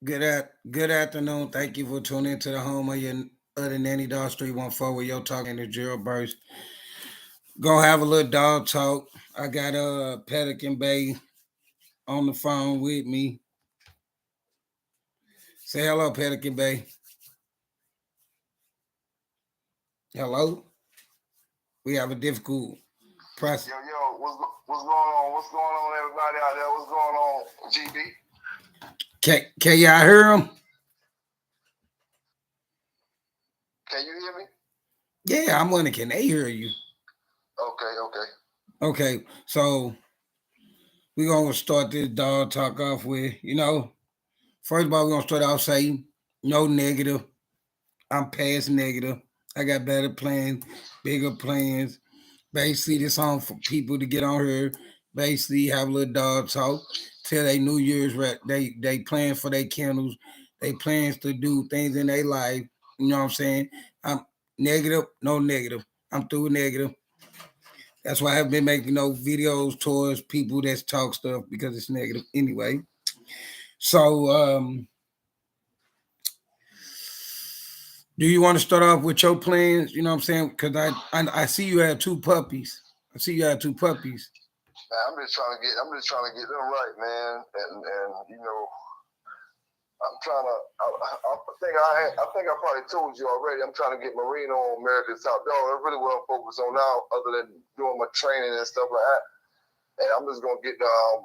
Good afternoon. Thank you for tuning into the home of your other Nanny Dog 314 where your talk and the Gerald Burst. Gonna have a little dog talk. I got Pelican Bay on the phone with me. Say hello, Pelican Bay. Hello. We have a difficult process. Yo, what's going on? What's going on, everybody out there? What's going on, GB? Can y'all hear him? Can you hear me? Yeah, I'm wondering, can they hear you? Okay. Okay, so we're gonna start this dog talk off with, first of all, we're gonna start off saying no negative. I'm past negative. I got better plans, bigger plans. Basically, this song for people to get on here. Basically, have a little dog talk. Tell they New Year's they plan for their candles. They plans to do things in their life. You know what I'm saying? I'm negative, no negative. I'm through negative. That's why I've been making no videos towards people that talk stuff because it's negative anyway. So do you want to start off with your plans? You know what I'm saying? Because I see you have two puppies. I see you have two puppies. Man, I'm just trying to get them right, man. And I'm trying to. I think I probably told you already. I'm trying to get Marino on America's Top Dog. That's really what I'm focused on now, other than doing my training and stuff like that. And I'm just gonna get them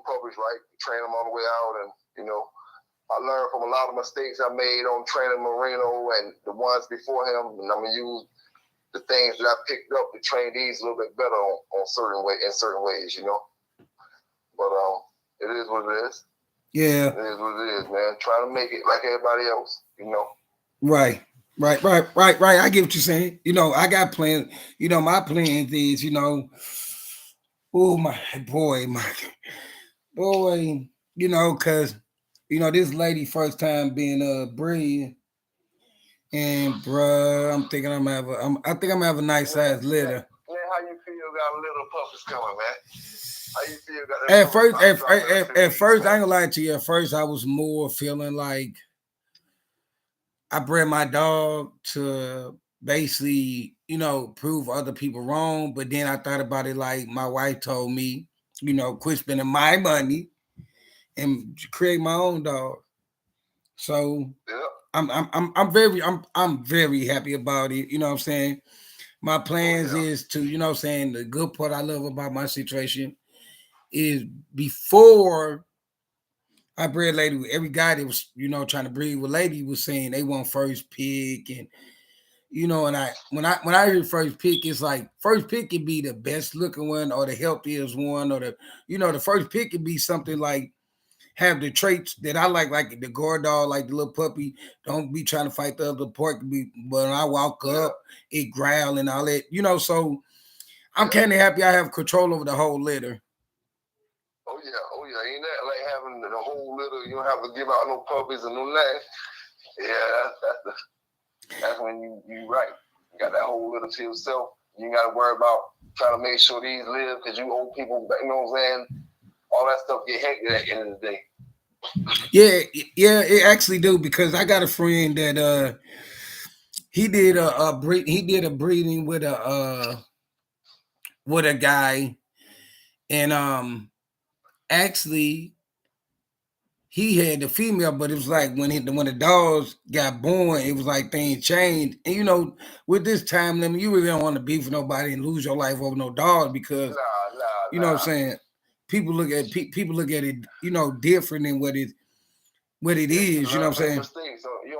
puppies right, train them all the way out, and I learned from a lot of mistakes I made on training Marino and the ones before him, and I'm gonna use the things that I picked up to train these a little bit better on certain ways, But it is what it is. Yeah. It is what it is, man. Try to make it like everybody else. Right. I get what you're saying. I got plans. My plans is, oh my boy, cause this lady first time being bred, and bruh, I'm thinking I think I'm gonna have a nice size litter. Man, how you feel got little puppies coming, man? How you feel got At first, I ain't gonna lie to you. At first, I was more feeling like I bred my dog to basically, prove other people wrong. But then I thought about it like my wife told me, quit spending my money and create my own dog. So I'm very happy about it. You know what I'm saying? My plans is to, the good part I love about my situation is before I bred lady, every guy that was, trying to breed with lady was saying they want first pick, and and when I hear first pick, it's like first pick can be the best looking one or the healthiest one, or the first pick can be something like have the traits that I like the guard dog, like the little puppy. Don't be trying to fight the other pork. But when I walk up, it growl and all that. So I'm kind of happy I have control over the whole litter. Oh yeah. Ain't that like having the whole litter? You don't have to give out no puppies and no nothing. Yeah, that's when you right. You got that whole litter to yourself. You ain't got to worry about trying to make sure these live because you old people, you know what I'm saying? All that stuff get hectic at the end of the day. Yeah, it actually do, because I got a friend that he did a breeding with a guy, and actually he had the female, but it was like when the dogs got born, it was like things changed. And with this time limit, you really don't want to beef with nobody and lose your life over no dog, because you know what I'm saying. People look at it, different than what it is. You know what I'm saying. Mistakes. So you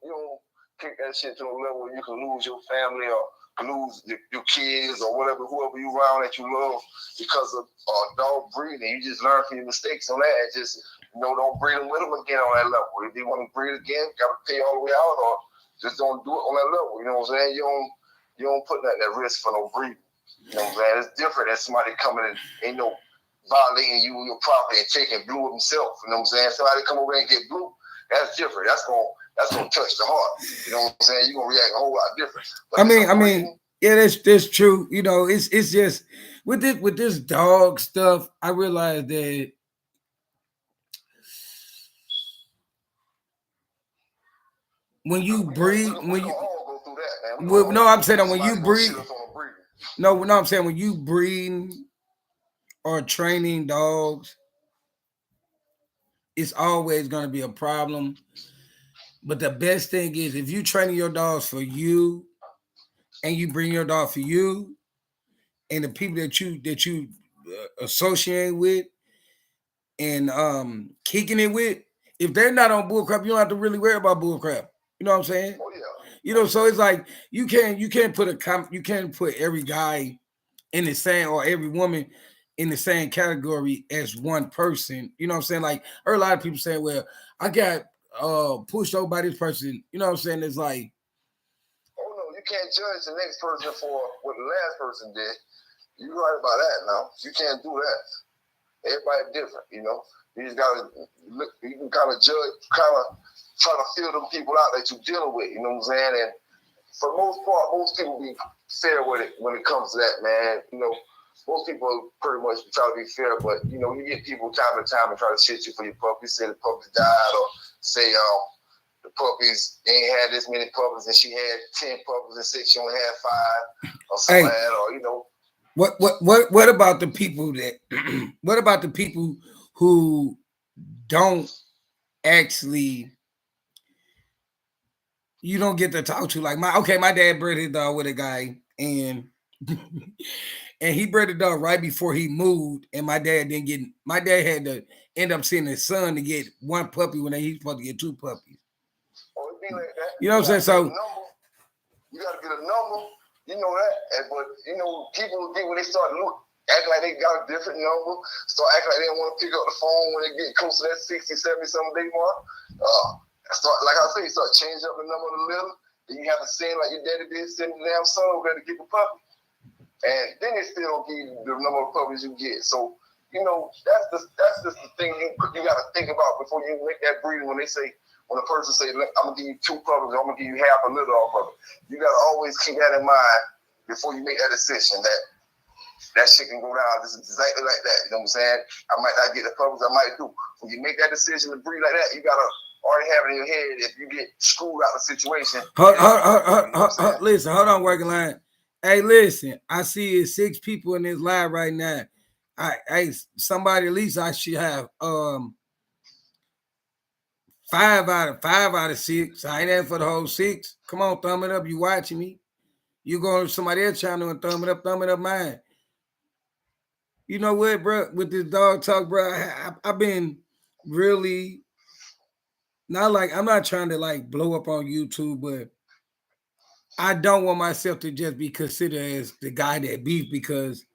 don't kick that shit to a level where you can lose your family or lose your kids or whoever you around that you love because of dog breeding. You just learn from your mistakes on that, and just don't breed them with them again on that level. If you want to breed again, gotta pay all the way out, or just don't do it on that level. You know what I'm saying? You don't put that at risk for no breeding. You know what I'm saying? It's different than somebody coming in, violating you and your property and taking blue of himself. You know what I'm saying? Somebody come over and get blue, that's different. That's gonna touch the heart. You know what I'm saying? You're gonna react a whole lot different. But I mean, yeah, that's true. It's just with this dog stuff, I realized that when you breed, when you all go through that, man. well, no, I'm saying that when you breed, no, I'm saying when you breeding or training dogs, it's always going to be a problem. But the best thing is if you training your dogs for you, and you bring your dog for you, and the people that you associate with and kicking it with, if they're not on bullcrap, you don't have to really worry about bullcrap. You know what I'm saying? Oh yeah. You know, so it's like you can't put every guy in the same or every woman in the same category as one person. You know what I'm saying? Like I heard a lot of people saying, well, I got pushed over by this person. You know what I'm saying? It's like, oh no, you can't judge the next person for what the last person did. You're right about that now. You can't do that. Everybody different, you know. You just gotta look, you can kind of judge, kind of try to feel them people out that you're dealing with, you know what I'm saying? And for the most part, most people be fair with it when it comes to that, man. You know, most people pretty much try to be fair, but you know, you get people time to time and try to shit you for your puppy, say the puppy died, or say the puppies ain't had this many puppies and she had 10 puppies and said she only had 5 or something, or you know. What about the people that what about the people who don't actually you don't get to talk to? Like my dad bred his dog with a guy and and he bred the dog right before he moved, and my dad had to end up sending his son to get 1 puppy when he's supposed to get 2 puppies. Oh, it be like that. You know what I'm saying? So you gotta get a number. You know that, but you know, people get when they start acting like they got a different number, start acting like they don't want to pick up the phone when they get close to that 60, 70 something day mark. Start, like I say, start changing up the number a little. Then you have to send like your daddy did, send the damn son over there to get the puppy. And then they still don't give you the number of puppies you get. So, you know, that's just the thing you gotta think about before you make that breeding. When a person say, I'm gonna give you 2 puppies, I'm gonna give you half a litter off of it. You gotta always keep that in mind before you make that decision. That shit can go down just exactly like that. You know what I'm saying? I might not get the puppies, I might do. When you make that decision to breed like that, you gotta already have it in your head. If you get screwed out of the situation, listen, hold on, working line. Hey, listen, I see 6 people in this live right now. Somebody at least I should have 5 out of 6. I ain't there for the whole 6. Come on, thumb it up. You watching me? You go to somebody else's channel and thumb it up mine. You know what, bro? With this dog talk, bro, I've been really not like I'm not trying to like blow up on YouTube, but I don't want myself to just be considered as the guy that beef, because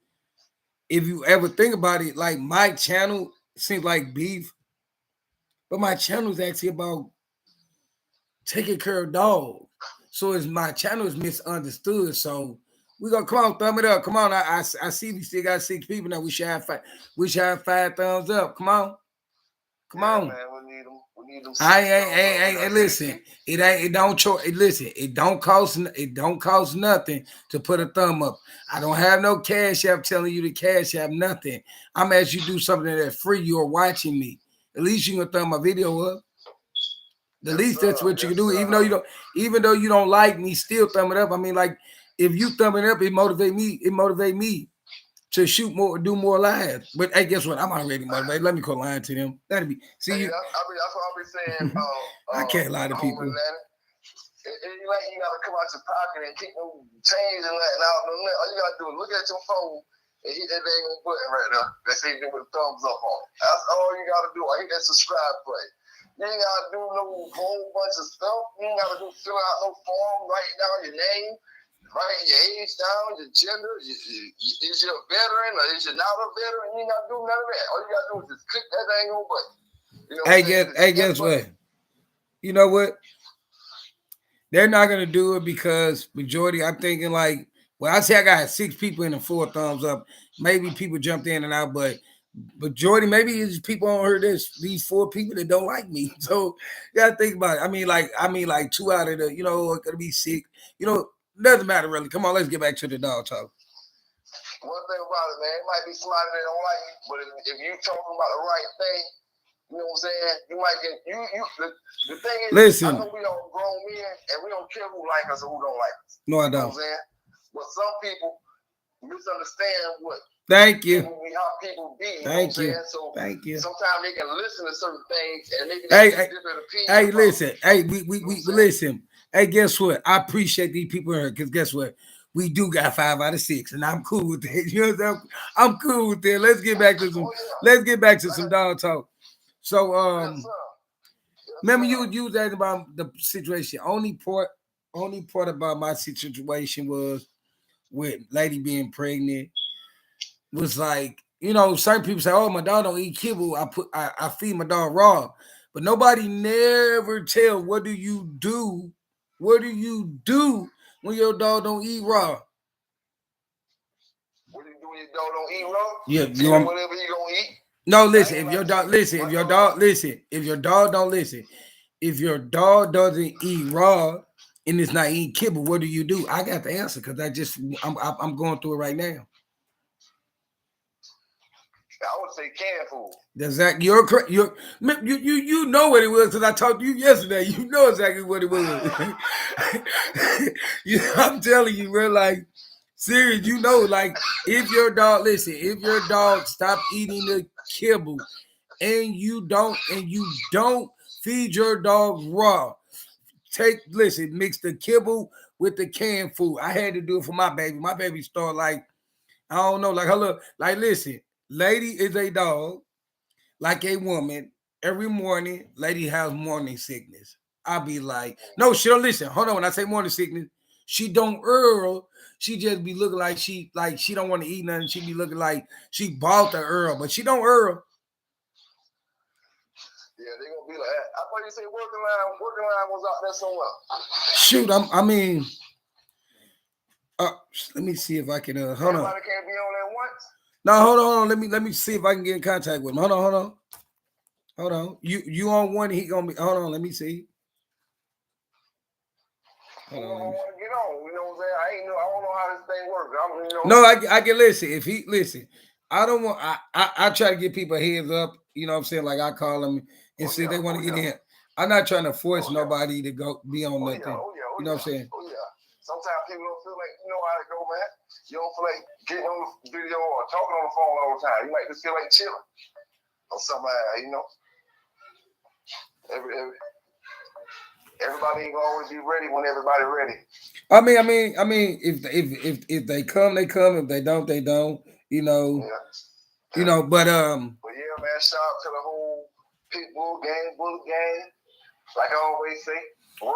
if you ever think about it, like my channel seems like beef, but my channel is actually about taking care of dogs. So my channel is misunderstood. So we gonna come on, thumb it up. Come on, I see we still got 6 people now. We should have 5 thumbs up. Come on, man, we need them. Listen, it don't cost nothing to put a thumb up. I don't have no cash app telling you to cash app nothing. I'm asking you to do something that's free. You're watching me. At least you can thumb my video up. The least that's what you can do, even though you don't like me, still thumb it up. I mean, like if you thumb it up, it motivate me to shoot more, do more live. But hey, guess what? I'm already motivated. Let me go lying to them. That'd be that's what I'll be saying. I can't lie to people. You gotta come out your pocket and keep them change and letting out. All you gotta do is look at your phone and hit that dang button right there. That say with a thumbs up on it. That's all you gotta do. I hit that subscribe button. You ain't gotta do no whole bunch of stuff. You ain't gotta fill out no form, write down your name, write your age down, your gender. Is you a veteran or is you not a veteran? You ain't gotta do none of that. All you gotta do is just click that dang on button. You know guess what? You know what? They're not gonna do it because majority. I'm thinking like, well, I say I got 6 people in the 4 thumbs up. Maybe people jumped in and out, but majority, maybe it's people on her. These 4 people that don't like me. So you gotta think about it. I mean, like 2 out of the, it's gonna be 6. Doesn't matter really. Come on, let's get back to the dog talk. One thing about it, man, it might be somebody that don't like you, but if you talking about the right thing, You know what I'm saying? You might get the thing is, listen. I know we all grown men and we don't care who like us or who don't like us. No, I You know don't. what I'm saying? But some people misunderstand what Thank you. how people be. You Thank know what you. I'm saying? So Thank you. sometimes they can listen to certain things and maybe they get different opinions. Hey, listen. Hey, we listen. Hey, guess what? I appreciate these people here because guess what? We do got 5 out of 6, and I'm cool with that. You know what I'm saying? I'm cool with that. Let's get back to some. Let's get back to some dog talk. So, remember you was asking about the situation. Only part about my situation was with lady being pregnant. Was like, you know, certain people say, "Oh, my dog don't eat kibble. I feed my dog raw," but nobody never tell what do you do. What do you do when your dog don't eat raw? What do you do when your dog don't eat raw? Yeah, you want whatever you gonna eat. No, listen. If your dog listen, if your dog listen, if your dog don't listen, if your dog doesn't eat raw and it's not eating kibble, what do you do? I got the answer because I'm going through it right now. I would say canned food. Does that you're correct? You know what it was because I talked to you yesterday. You know exactly what it was. I'm telling you, bro. Like, serious. You know, like if your dog stop eating the kibble, and you don't feed your dog raw. Mix the kibble with the canned food. I had to do it for my baby. My baby started like, I don't know, like hello, like listen. Lady is a dog, like a woman. Every morning, lady has morning sickness. I'll be like, no, she don't listen. Hold on, when I say morning sickness, she don't Earl. She just be looking like she don't want to eat nothing. She be looking like she bought the Earl, but she don't Earl. Yeah, they gonna be like that. I thought you said working line was out there somewhere. Shoot, let me see if I can hold Everybody on. Can't be on there once. No, hold on. Let me see if I can get in contact with him. Hold on. You on one? He gonna be. Hold on. Let me see. Hold on. I want to get on. You know what I'm saying? I don't know how this thing works. No, I can listen. If he listen, I don't want. I try to give people heads up. You know what I'm saying? Like I call them and see if they want to get in. I'm not trying to force nobody to go be on nothing. You know what I'm saying? Oh yeah. Sometimes people don't feel like you know how to go, man. You don't feel like getting on the video or talking on the phone all the time. You might just feel like chilling or something like that, you know. Everybody ain't gonna always be ready when everybody ready. I mean, if they come, they come. If they don't, they don't. You know. Yeah. You know, but yeah, man. Shout out to the whole Pitbull gang, Bullet gang. Like I always say.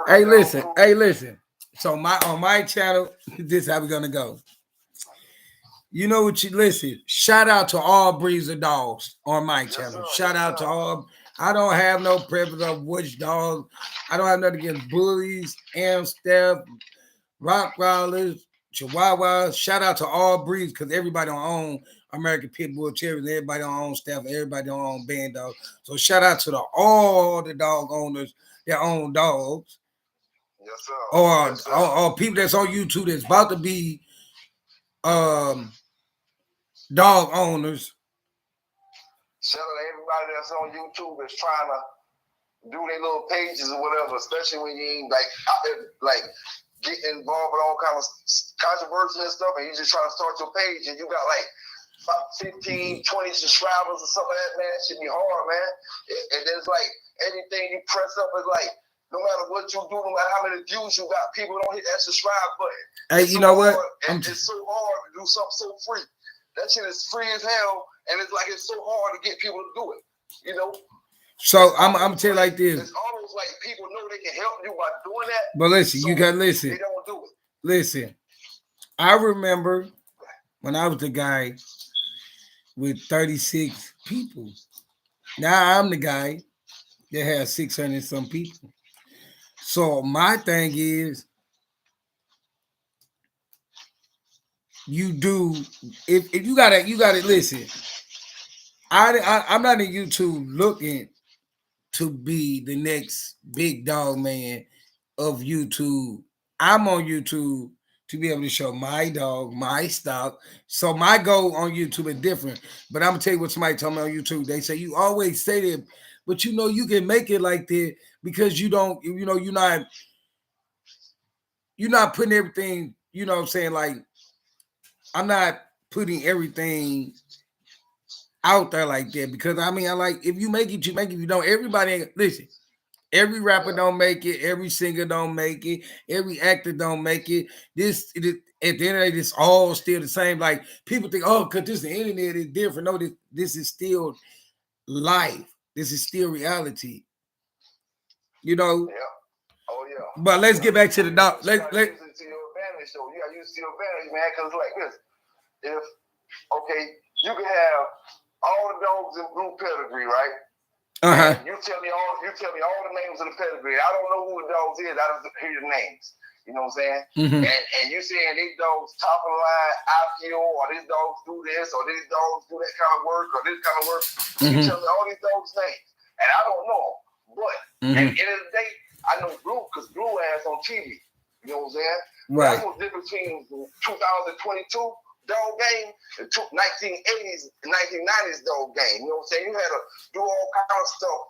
Hey, listen. So on my channel, this is how we're gonna go. You know what you listen. Shout out to all breeds of dogs on my channel. Shout out to all. I don't have no preference of which dog. I don't have nothing against bullies, Amstaff, Rottweilers, Chihuahuas. Shout out to all breeds because everybody don't own American Pit Bull Terriers. Everybody don't own Staff. Everybody don't own Band Dogs. So shout out to all the dog owners that own dogs. Yes, sir. Or people that's on YouTube that's about to be dog owners. Shout out to everybody that's on YouTube that's trying to do their little pages or whatever, especially when you ain't like getting involved with all kinds of controversy and stuff, and you just trying to start your page and you got like 15, 20 subscribers or something like that, man. That should be hard, man. And then it's like anything you press up is like, no matter what you do, no matter how many views you got, people don't hit that subscribe button. Hey, you know what? It's so hard to do something so free. That shit is free as hell, and it's like it's so hard to get people to do it. You know. So I'm tell you like this. It's almost like people know they can help you by doing that. But listen, you gotta listen. They don't do it. Listen, I remember when I was the guy with 36 people. Now I'm the guy that has 600 some people. So my thing is, you do if you gotta listen. I'm not in YouTube looking to be the next big dog man of YouTube. I'm on YouTube to be able to show my dog, my stock. So my goal on YouTube is different. But I'm gonna tell you what somebody told me on YouTube. They say you always say that but you know you can make it like that because you don't, you know, you're not putting everything, you know what I'm saying? Like, I'm not putting everything out there like that because I mean, I like, if you make it, you make it. If you don't, everybody, listen, every rapper don't make it, every singer don't make it, every actor don't make it. At the end of the day, it's all still the same. Like, people think, oh, because this the internet is different. No, this is still life. This is still reality. You know? Yeah. Oh yeah. But let's get back to the dog. You gotta use it to your advantage, though. You gotta use it to your advantage, man. Because like this, if you can have all the dogs in blue pedigree, right? Uh-huh. You tell me all the names of the pedigree. I don't know who the dogs is. I don't hear the names. You know what I'm saying? Mm-hmm. And you saying these dogs top of the line IPO, or these dogs do this, or these dogs do that kind of work, or this kind of work. Mm-hmm. You tell me all these dogs' names, and I don't know. But at the end of the day, I know Blue because Blue ass on TV. You know what I'm saying? Right. That's what's different between 2022 dog game and 1980s and 1990s dog game. You know what I'm saying? You had to do all kind of stuff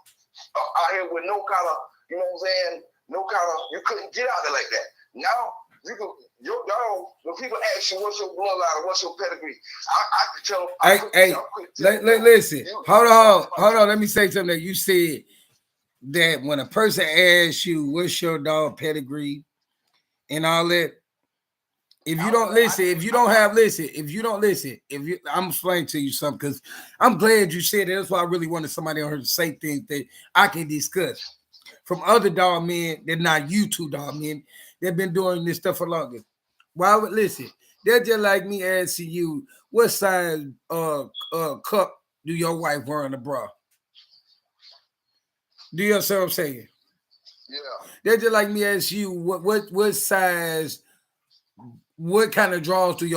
out here with no kind of, you know what I'm saying? No kind of, you couldn't get out there like that. Now, you can, your dog, when people ask you what's your bloodline or what's your pedigree, I can tell them. Listen, hold on. Let me say something that you said, that when a person asks you what's your dog pedigree and all that, if you don't listen, I'm explaining to you something, because I'm glad you said that. That's why I really wanted somebody on here to say things that I can discuss from other dog men that not YouTube dog men. They've been doing this stuff for longer. Well, listen, they're just like me asking you, what size cup do your wife wear in the bra? Do you understand what I'm saying? Yeah. They're just like me asking you, what size, what kind of drawers do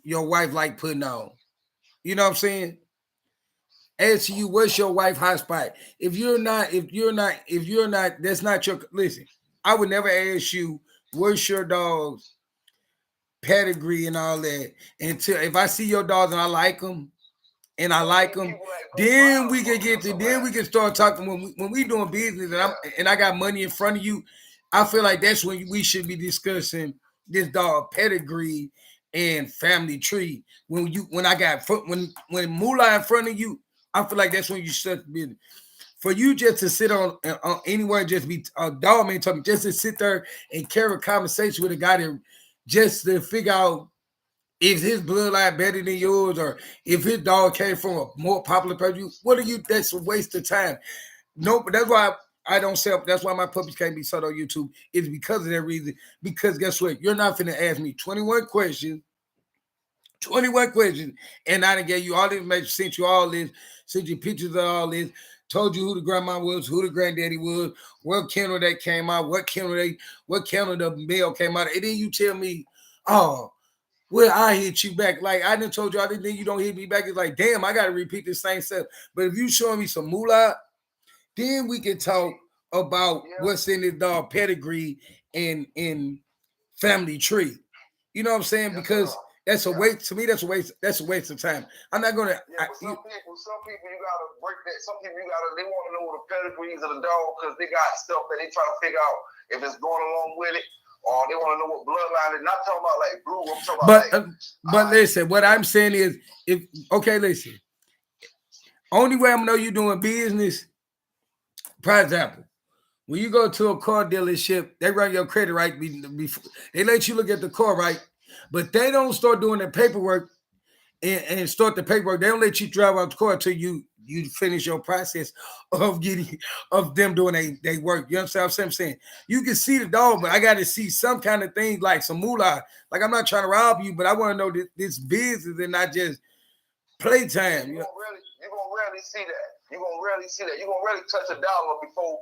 your wife like putting on? You know what I'm saying? Asking you, what's your wife hot spot? If you're not, that's not your, listen, I would never ask you, what's your dog's pedigree and all that, until if I see your dogs and I like them, then we can start talking. When we doing business and I got money in front of you, I feel like that's when we should be discussing this dog pedigree and family tree. When Moolah in front of you, I feel like that's when you start business. For you just to sit on anywhere, just be a dog man talking, just to sit there and carry a conversation with a guy that just to figure out if his bloodline better than yours, or if his dog came from a more popular person. What are you? That's a waste of time. No, but that's why I don't sell. That's why my puppies can't be sold on YouTube. It's because of that reason. Because guess what? You're not finna ask me 21 questions, and I done gave you all this information, sent you all this, sent you pictures of all this, told you who the grandma was, who the granddaddy was, what kennel that came out, what kennel the male came out, and then you tell me, oh, well, I hit you back. Like, I done told you, I didn't think you don't hit me back. It's like, damn, I got to repeat the same stuff. But if you showing me some moolah, then we can talk about what's in this dog pedigree and in family tree. You know what I'm saying? Because that's a waste. To me, that's a waste of time. I'm not gonna. Some people you gotta break that. Some people they want to know the pedigrees of the dog because they got stuff that they try to figure out if it's going along with it, or they want to know what bloodline is. Not talking about like Blue. I'm talking about but listen, what I'm saying is, listen. Only way I'm gonna know you doing business, for example, when you go to a car dealership, they run your credit right before they let you look at the car, right? But they don't start doing the paperwork and start the paperwork. They don't let you drive out the car until you finish your process of them doing they work. You understand what I'm saying? You can see the dog, but I got to see some kind of thing like some moolah. Like, I'm not trying to rob you, but I want to know this business and not just playtime. You're gonna rarely see that. You're gonna rarely touch a dollar before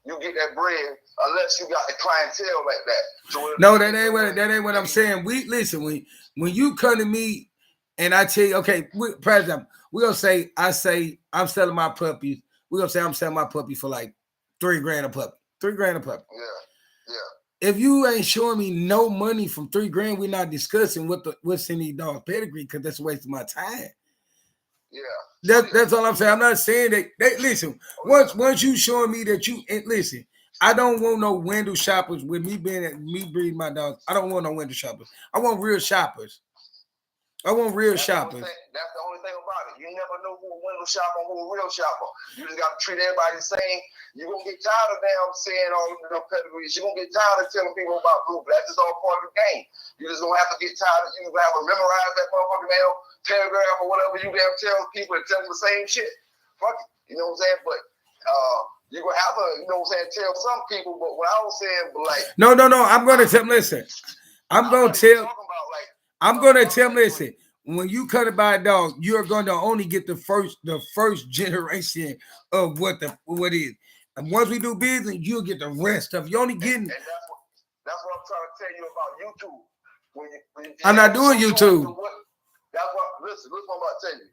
you get that bread, unless you got the clientele like that. So no, that ain't what I'm saying. We listen, when you come to me and I tell you, okay, for example, we're gonna say I'm selling my puppies. We're gonna say I'm selling my puppy for like $3,000 a puppy. $3,000 a puppy. Yeah. If you ain't showing me no money from $3,000, we're not discussing what's in these dogs' pedigree, because that's a waste of my time. Yeah. That's all I'm saying. I'm not saying that listen, once you showing me that you listen, I don't want no window shoppers with me breeding my dogs. I don't want no window shoppers. I want real shoppers. I want real shoppers. That's the only thing about it. You never know who a window shopper and who a real shopper. You just got to treat everybody the same. You're going to get tired of them saying all of the pedigrees. You're going to get tired of telling people about blue. That's just all part of the game. You just going to have to get tired of you have to memorize that motherfucking paragraph or whatever you damn tell people and tell them the same shit. Fuck it. You know what I'm saying? But you're going to have to, you know what I'm saying, tell some people. But what I was saying, but like. No. I'm going to tell them, listen. I'm going to tell. I'm gonna tell them, listen, when you cut it by a dog, you're gonna only get the first generation of what is. And once we do business, you'll get the rest of it. You're only getting. And that's what I'm trying to tell you about YouTube. When I'm not doing YouTube. Listen, what I'm about to tell you.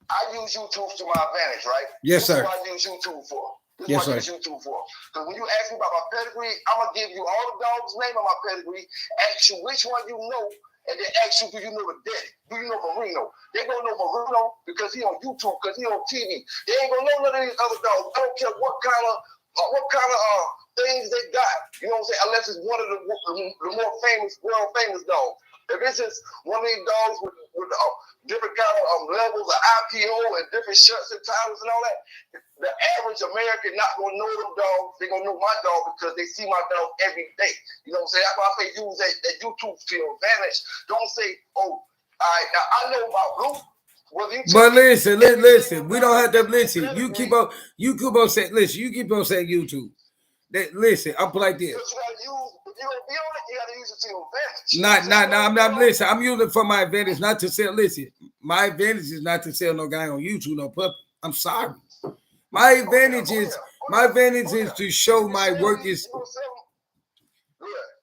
I use YouTube to my advantage, right? Yes, sir. This is what I use YouTube for. Yes, sir. YouTube for. Because when you ask me about my pedigree, I'm gonna give you all the dogs' name of my pedigree, ask you which one you know. And they ask you, do you know the daddy? Do you know Marino? They gonna know Marino because he on YouTube, because he on TV. They ain't gonna know none of these other dogs. I don't care what kind of things they got. You know what I'm saying? Unless it's one of the more famous, world famous dogs. If it's just one of these dogs with different kind of levels of IPO and different shirts and titles and all that, the average American not gonna know them dogs. They gonna know my dog because they see my dog every day. You know what I'm saying? That's why I say use that YouTube to your advantage. Don't say, oh, all right, now I know about Blue. But listen, we don't have to listen. You keep on saying, listen, you keep on saying YouTube. Listen, I'll put like this. You gotta use it to your advantage. I'm not listening. I'm using it for my advantage, not to sell. Listen, my advantage is not to sell no guy on YouTube, no puppy. I'm sorry. My advantage is to show my work is.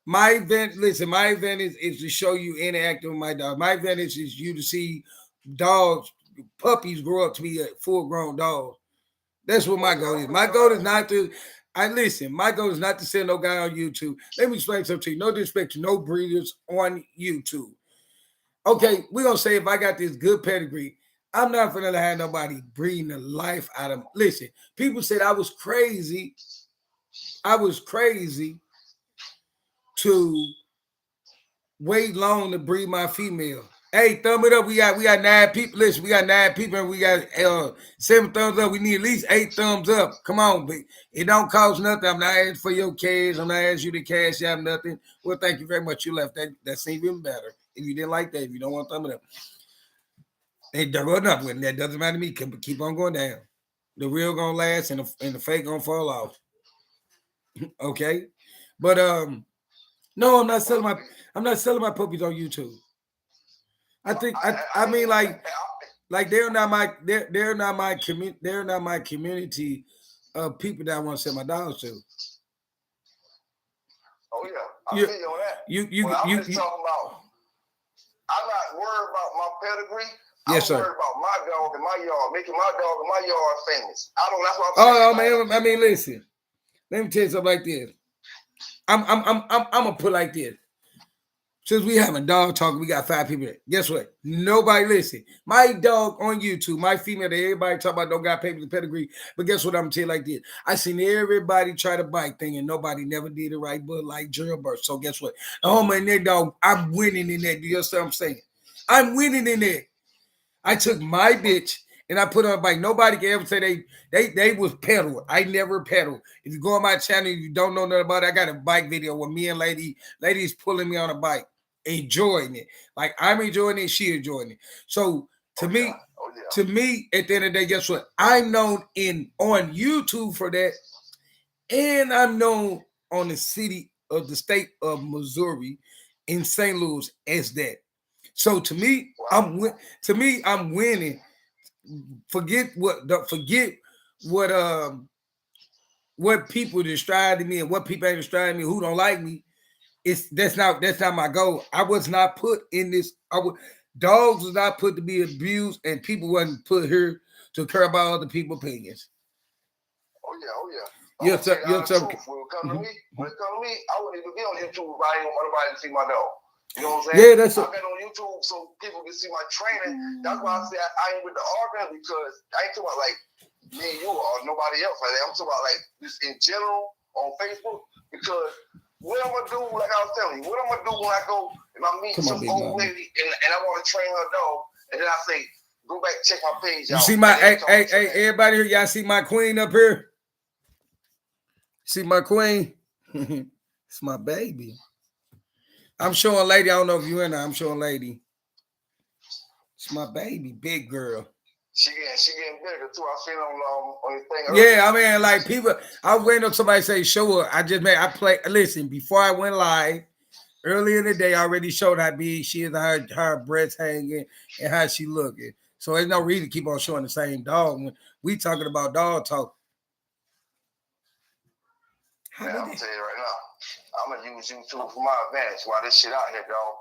My advantage is to show you interacting with my dog. My advantage is you to see dogs, puppies grow up to be a full-grown dog. That's what my goal is. My goal is not to. My goal is not to send no guy on YouTube. Let me explain something to you. No disrespect to no breeders on YouTube. Okay, we're going to say if I got this good pedigree, I'm not going to have nobody breeding the life out of me. Listen, people said I was crazy. To wait long to breed my female. Hey, thumb it up. We got 9 people. Listen, we got 9 people and we got 7 thumbs up. We need at least 8 thumbs up. Come on, but it don't cost nothing. I'm not asking for your cash. I'm not asking you to cash out nothing. Well, thank you very much. You left that. That seems even better. If you didn't like that, if you don't want to thumb it up, it don't enough with that. Doesn't matter to me. Keep on going down. The real gonna last and the fake gonna fall off. Okay, but no, I'm not selling my puppies on YouTube. I mean like they're not my community of people that I want to sell my dogs to. Oh yeah, I feel you on that. I'm just talking about. I'm not worried about my pedigree. Yes, sir. I'm worried about my dog in my yard, making my dog in my yard famous. That's what I'm saying. Man, I mean, listen. Let me tell you something like this. I'm gonna put it like this. Since we having dog talk, we got 5 people there. Guess what? Nobody listen. My dog on YouTube, my female that everybody talk about don't got papers and pedigree. But guess what? I'm gonna tell you like this. I seen everybody try the bike thing and nobody never did it right, but like Jailbird. So guess what? Oh man, that dog, I'm winning in that. Do you understand what I'm saying? I'm winning in that. I took my bitch and I put on a bike. Nobody can ever say they was pedal. I never pedal. If you go on my channel, you don't know nothing about it. I got a bike video with me and ladies pulling me on a bike, enjoying it. Like I'm enjoying it, she enjoying it. So to me, at the end of the day, guess what? I'm known on YouTube for that, and I'm known on the state of Missouri in St. Louis as that. So to me, I'm winning. Forget what people describe me and what people ain't describing me, who don't like me. That's not my goal. I was not put in this. Dogs was not put to be abused, and people wasn't put here to care about other people's opinions. Oh yeah. Yes, sir. When it come to me, I wouldn't even be on YouTube if I ain't want nobody to see my dog. You know what I'm Yeah, saying? that's I got on YouTube so people can see my training. That's why I say I ain't with the argument, because I ain't talking about like me and you or nobody else like that. I'm talking about like just in general on Facebook, because what I'm gonna do, like I was telling you, what I'm gonna do when I go and I meet some old lady and I want to train her dog, and then I say, go back, check my page out. You see my hey, everybody here, y'all see my queen up here? See my queen? It's my baby. I'm showing lady. I don't know if you in there. I'm showing lady. It's my baby, big girl. She getting bigger too. I seen on the thing. Yeah, I mean, like people. I was waiting on somebody to say show her. I play. Listen, before I went live earlier in the day, I already showed how big she is, her breasts hanging, and how she looking. So there's no reason to keep on showing the same dog when we talking about dog talk. Man, I'm gonna tell you right now. I'm gonna use YouTube for my advantage while this shit out here, dog.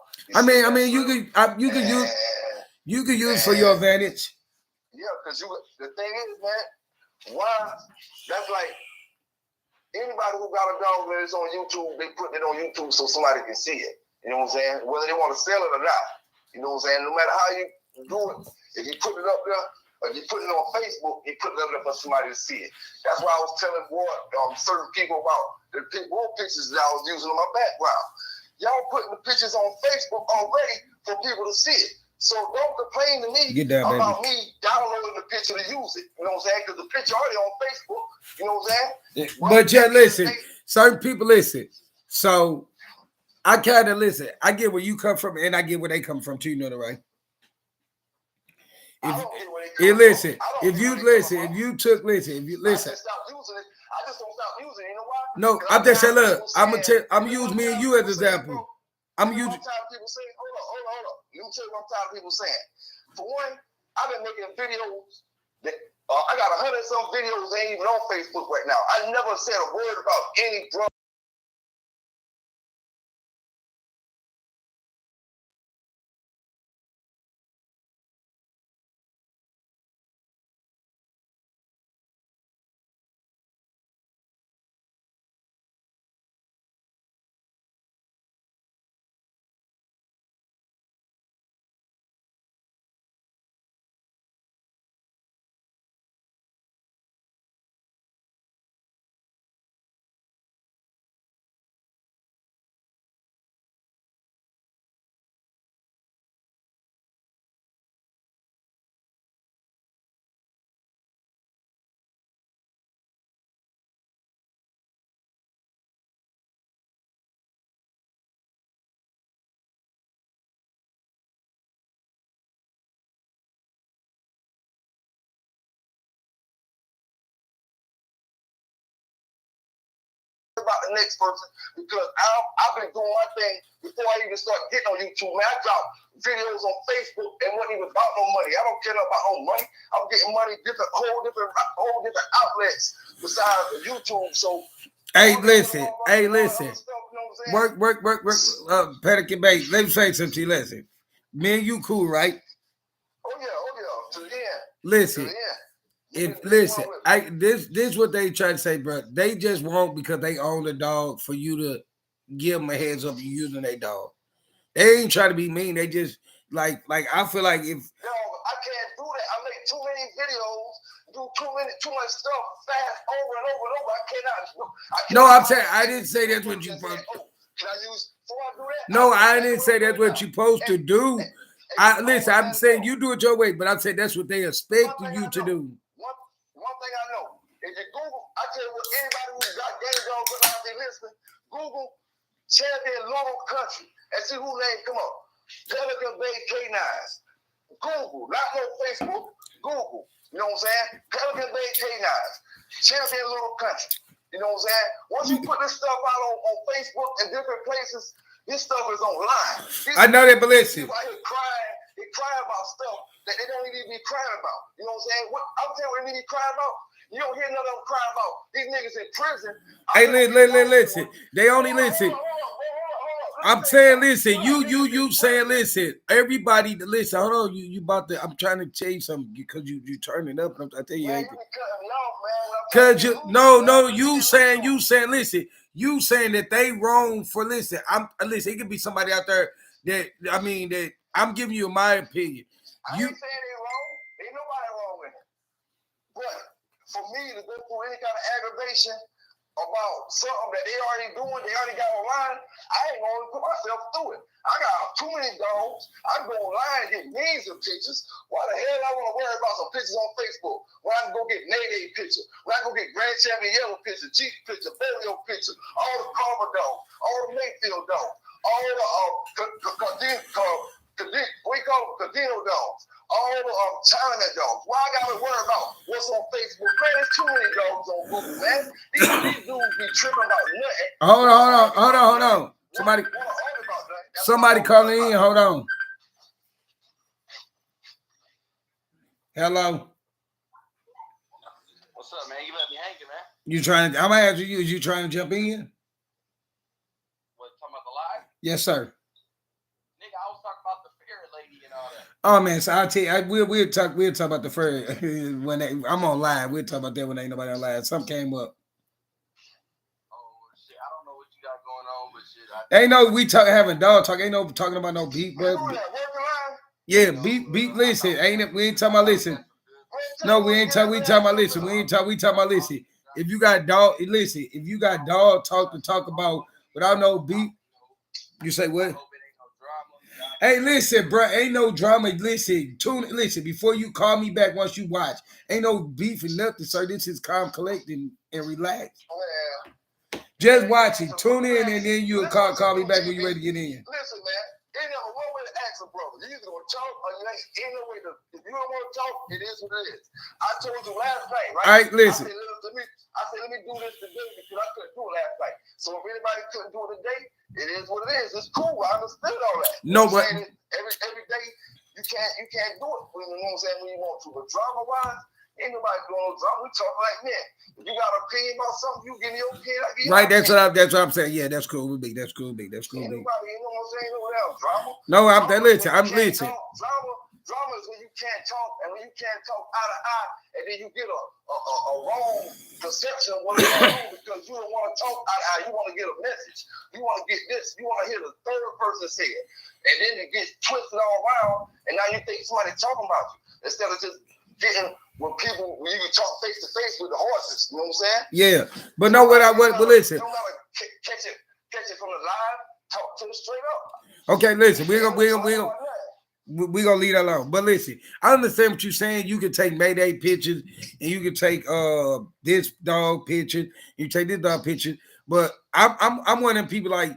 You could use for your advantage. Yeah, because the thing is, man, why? That's like anybody who got a dog that is on YouTube, they put it on YouTube so somebody can see it. You know what I'm saying? Whether they want to sell it or not. You know what I'm saying? No matter how you do it, if you put it up there, or you put it on Facebook, you put it up there for somebody to see it. That's why I was telling certain people about the more pictures that I was using in my background. Y'all putting the pictures on Facebook already for people to see it. So don't complain to me about me downloading the picture to use it. You know what I'm saying? Because the picture already on Facebook. You know what I'm saying? But yeah, listen. Certain people listen. So I kind of listen. I get where you come from, and I get where they come from too. You know that, right? If you listen, I just don't stop using it. I just don't stop using it. You know why? No, I'm just saying, look, I'm gonna use me and you as an example. I'm using. Hold on. Let me tell you what I'm tired of people saying. For one, I've been making videos that I got 100 some videos that ain't even on Facebook right now. I never said a word about any drug. About the next person, because I've been doing my thing before I even start getting on YouTube. Man, I drop videos on Facebook and wasn't even about no money. I don't care about no money. I'm getting money whole different outlets besides YouTube. So listen. Work. Pelican Bay. Let me say something to you. Listen, me and you cool, right? Oh yeah. To the end. Listen. This what they try to say, bro. They just want, because they own the dog, for you to give them a heads up you using their dog. They ain't trying to be mean. They just like I feel like if I can't do that. I make too many videos, do too much stuff fast over and over and over. I cannot. No, I'm saying I didn't say that's what you supposed to. Can I use before I do that? No, I didn't say that's what you're supposed to do. Listen, I'm saying you do it your way, but I'm saying that's what they expect you to do. One thing I know, if you Google, I tell you what, anybody who's got game dogs out there listening, Google Champion Little Country and see who name come up. Pelican Bay K9s. Google, not no Facebook. Google. You know what I'm saying? Pelican Bay K9s. Champion Little Country. You know what I'm saying? Once you put this stuff out on Facebook and different places, this stuff is online. I know that, but listen. People out here they crying about stuff that they don't need to be crying about. You know what I'm saying? I'm telling you what they need to be crying about. You don't hear none of them crying about these niggas in prison. Hey, listen. They only listen. I'm saying, listen. You saying, listen. Everybody, listen. Hold on. You about to? I'm trying to tell you something because you turning up. I tell you, because you saying, listen. You saying that they wrong for listen. Listen. It could be somebody out there that I'm giving you my opinion. I ain't saying they wrong. Ain't nobody wrong with it. But for me to go through any kind of aggravation about something that they already doing, they already got online, I ain't gonna put myself through it. I got too many dogs. I go online and get millions of pictures. Why the hell I want to worry about some pictures on Facebook when I can go get Nene picture, when I can go get Grand Champion Yellow picture, Jeep picture, Folio picture, all the Carver dogs, all the Mayfield dogs, all the Cadino dogs, all the Chinaman dogs. Why I gotta worry about what's on Facebook? Man, there's too many dogs on Google, man. These dudes be tripping about nothing. Hold on. Somebody calling in. Hold on. Hello. What's up, man? You left me hanging, man. You trying to? I'm gonna ask you. Is you trying to jump in? What, talking about the live? Yes, sir. Nigga, I was talking about the fairy lady and all that. Oh man, so I'll tell you, we'll talk about the first when I'm on live. We'll talk about that when ain't nobody on live. Something came up. Oh shit, I don't know what you got going on, but shit. Ain't no having dog talk. Ain't no talking about no beat, but yeah, beat. Listen, ain't it? We ain't talking about listen. No, we ain't talking. We talking about listen. We talking about listen. If you got dog, listen. If you got dog talk to talk about without no beat, you say what? Hey, listen, bro, ain't no drama. Listen, listen, before you call me back once you watch. Ain't no beef and nothing, sir. This is calm, collecting, and relax. Just watch it. Tune in, and then you'll call me back when you're ready to get in. Listen, man, ain't never one way to ask a brother. You either gonna talk or you ain't no way to. If you don't want to talk, it is what it is. I told you last night, right? All right, listen. I said, let me do this today because I couldn't do it last night. So if anybody couldn't do it today, it is what it is. It's cool. I understood all that. No, but every day you can't do it. You know what I'm saying? When you want to, but drama wise, ain't nobody doing no drama. We talk like men. If you got an opinion about something, you give me your opinion. I give you right. That's what I'm saying. Yeah, that's cool. Big. That's cool. Big. That's cool. Big. Anybody, you know what I'm saying? No drama. No, I'm listening. Drama is when you can't talk, and when you can't talk eye to eye, and then you get a wrong perception of what it's going on because you don't want to talk eye to eye. You want to get a message. You want to get this. You want to hear the third person say it, and then it gets twisted all around, and now you think somebody talking about you instead of just getting when you can talk face to face with the horses. You know what I'm saying? Yeah, but no, but listen. You don't gotta catch it from the live. Talk to it straight up. Okay, listen. We're gonna leave that alone. But listen, I understand what you're saying. You can take Mayday pictures and you can take this dog picture, you take this dog picture. But I'm one of them people like I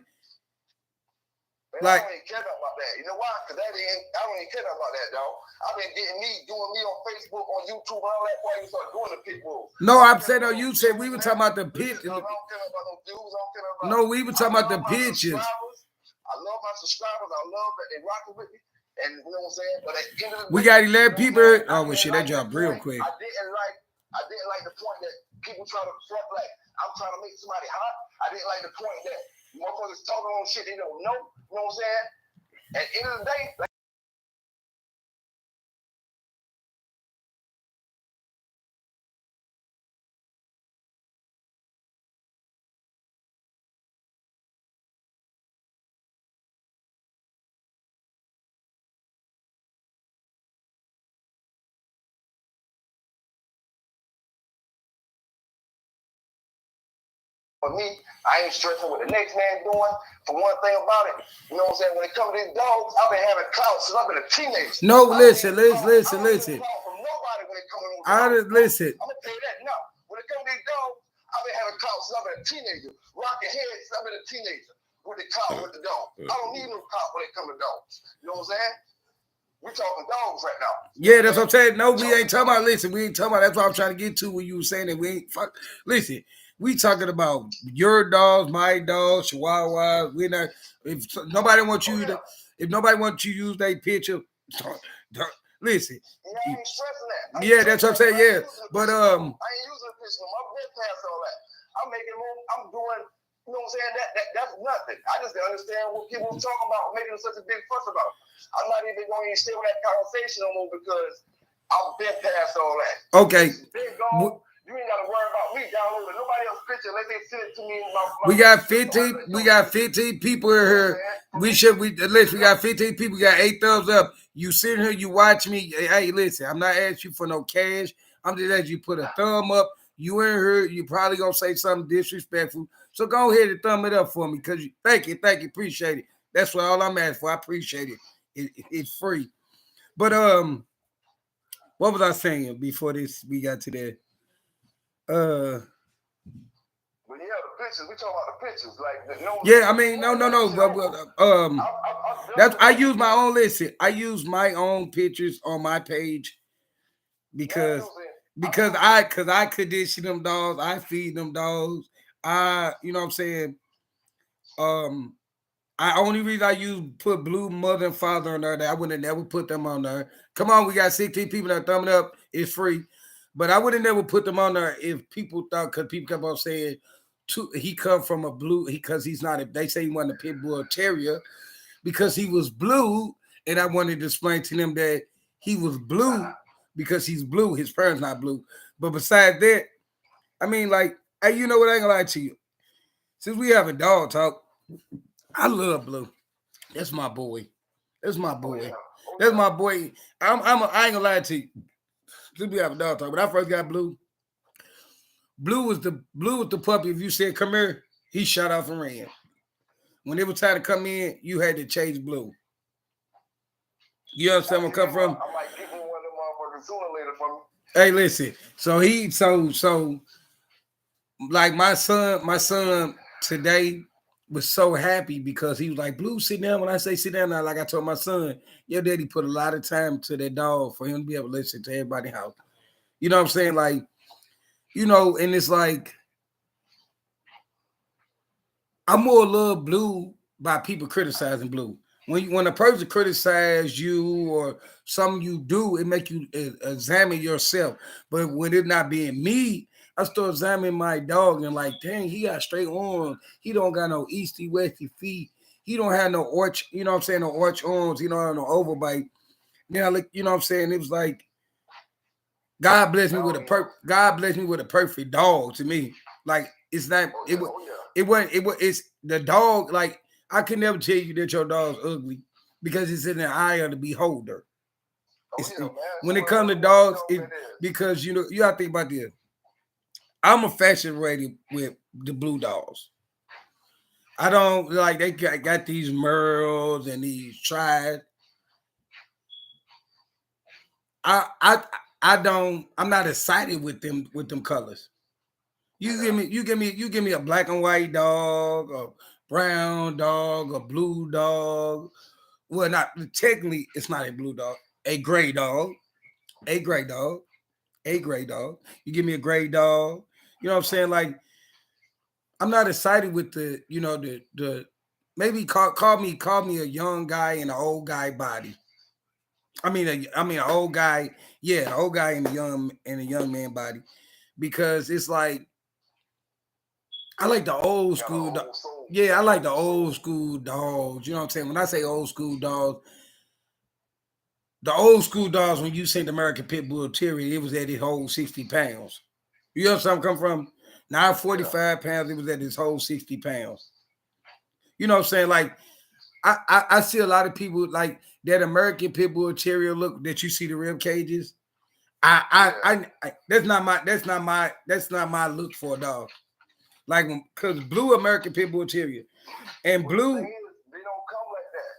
don't even care about that. You know why? Because I don't even care about that, dog. I've been doing me on Facebook, on YouTube, and all that while you start doing the pit bulls. No, I'm saying you said we were talking about the pictures. I don't care about no views. I don't care about. No, we were talking about the pictures. I love my subscribers. I love that they rocking with me. And you know what I'm saying? But at the end of the day, we got 11 people. Oh, well, shit, that dropped real quick. I didn't like the point that people try to front like I'm trying to make somebody hot. I didn't like the point that motherfuckers talking on shit they don't know. You know what I'm saying? At the end of the day, like, for me, I ain't stressing what the next man doing. For one thing about it, you know what I'm saying? When it comes to these dogs, I've been having clout since I've been a teenager. No, listen. I don't get clout from nobody when it comes to those dogs. Listen. I'm gonna tell you that now. When it comes to these dogs, I've been having clout since I've been a teenager. Rocking heads since I've been a teenager. With the clout with the dog. I don't need no clout when it comes to dogs. You know what I'm saying? We talking dogs right now. Yeah, that's what I'm saying. No, we ain't talking about. Listen, we ain't talking about. That's what I'm trying to get to when you were saying that we ain't fuck. Listen. We talking about your dogs, my dogs, Chihuahua. We're not. If nobody wants you to use their picture, listen. Yeah, I ain't stressing that. Yeah, that's what I'm saying. Yeah, but I ain't using the picture. My been past all that. I'm making room. I'm doing. You know what I'm saying? That's nothing. I just didn't understand what people were talking about, making such a big fuss about. I'm not even going to stay with that conversation no more because I've been past all that. Okay. Been gone. You ain't got to worry about me downloading but nobody else picture unless they send it to me. We got 15 people in here. We got 15 people. We got 8 thumbs up. You sitting here, you watch me. Hey, listen, I'm not asking you for no cash. I'm just asking you put a thumb up. You in here, you probably gonna say something disrespectful. So go ahead and thumb it up for me, because thank you, appreciate it. That's what all I'm asking for. I appreciate it. It's free. But what was I saying before this? We got to that. But yeah, the pictures. We talking about the pictures, like no. Yeah, I mean, no. That's I use my own. Listen, I use my own pictures on my page because I condition them dogs. I feed them dogs. You know what I'm saying. I only reason I put blue mother and father on there. That I would have never put them on there. Come on, we got 16 people that thumb it up. It's free, but I would have never put them on there if people thought, because people kept on saying he come from a blue because he's not. They say he wasn't a pit bull terrier because he was blue, and I wanted to explain to them that he was blue because he's blue. His parents not blue, but besides that, I mean, like, hey, you know what? I ain't gonna lie to you. Since we have a dog talk, I love Blue. That's my boy. That's my boy. That's my boy. I ain't gonna lie to you. Since we have a dog talk, when I first got Blue was the puppy. If you said come here, he shot off and ran. When it was time to come in, you had to chase Blue. You understand where I come from? I might get me one of them motherfuckers sooner or later from me. Hey, listen. So like my son today was so happy because he was like, Blue, sit down. When I say sit down now, like I told my son, your daddy put a lot of time to that dog for him to be able to listen to everybody's house. You know what I'm saying? Like, you know, and it's like, I more love Blue by people criticizing Blue. When a person criticizes you or something you do, it make you examine yourself. But when it not being me, I start examining my dog and like, dang, he got straight arms. He don't got no easty, westy feet. He don't have no arch, you know what I'm saying, no arch arms. He don't have no overbite. Now, like, you know what I'm saying? It was like, God bless me with a perfect dog to me. Like, it's not, it's the dog, like, I can never tell you that your dog's ugly because it's in the eye of the beholder. When it comes to dogs, because you know, you gotta think about this. I'm infatuated with the blue dogs. I don't like they got these merles and these tried. I'm not excited with them colors. You give me a black and white dog, a brown dog, a blue dog. Well, not technically, it's not a blue dog, a gray dog. You give me a gray dog. You know what I'm saying? Like, I'm not excited with the maybe call me a young guy in an old guy body. I mean an old guy, yeah, an old guy in a young man body, because it's like I like the old school. I like the old school dogs. You know what I'm saying? When I say old school dogs, the old school dogs, when you seen the American Pit Bull Terrier, it was at its whole 60 pounds. You know where I'm come from? Now 45 pounds, it was at its whole 60 pounds. You know what I'm saying? Like, I see a lot of people like that American Pit Bull Terrier look that you see the rib cages. That's not my look for a dog. Like, because blue American Pit Bull Terrier and blue. They don't come like that.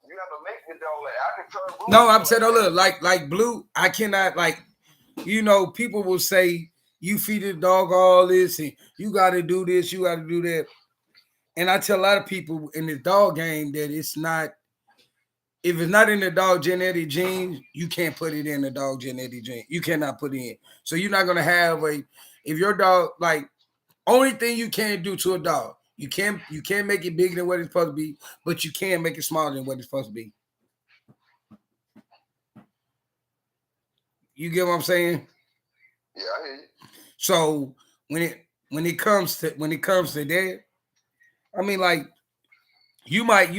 You have to make the dog like I can turn blue. No, I'm saying, no, look, like blue, I cannot, like, you know, people will say you feed the dog all this and you got to do this, you got to do that. And I tell a lot of people in the dog game that it's not, if it's not in the dog genetic genes, you can't put it in the dog genetic gene. You cannot put it in. So you're not going to have if your dog, like, only thing you can't do to a dog, you can't make it bigger than what it's supposed to be, but you can make it smaller than what it's supposed to be. You get what I'm saying? Yeah, I hear you. So when it comes to that, I mean, like, you might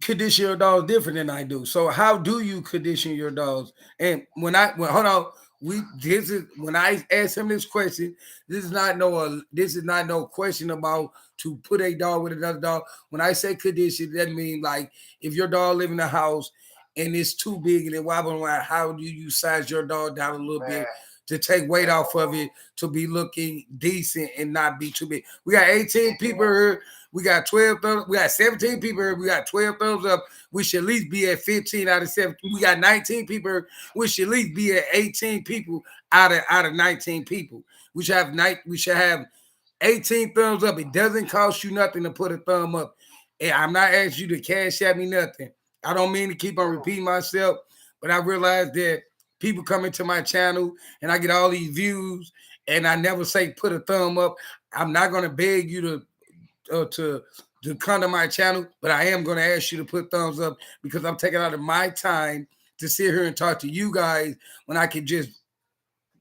condition your dogs different than I do. So how do you condition your dogs? And hold on, This is when I ask him this question. This is not no question about to put a dog with another dog. When I say condition, that means like if your dog live in the house and it's too big and it wobbling around, how do you size your dog down a little bit to take weight off of it to be looking decent and not be too big? We got 18 people here. We got 12 thumbs. We got 17 people here. We got 12 thumbs up. We should at least be at 15 out of 17. We got 19 people here. We should at least be at 18 people out of 19 people. We should have 18 thumbs up. It doesn't cost you nothing to put a thumb up. And I'm not asking you to cash at me nothing. I don't mean to keep on repeating myself, but I realize that people come into my channel and I get all these views and I never say put a thumb up. I'm not going to beg you to come to my channel, but I am going to ask you to put thumbs up because I'm taking out of my time to sit here and talk to you guys when I can just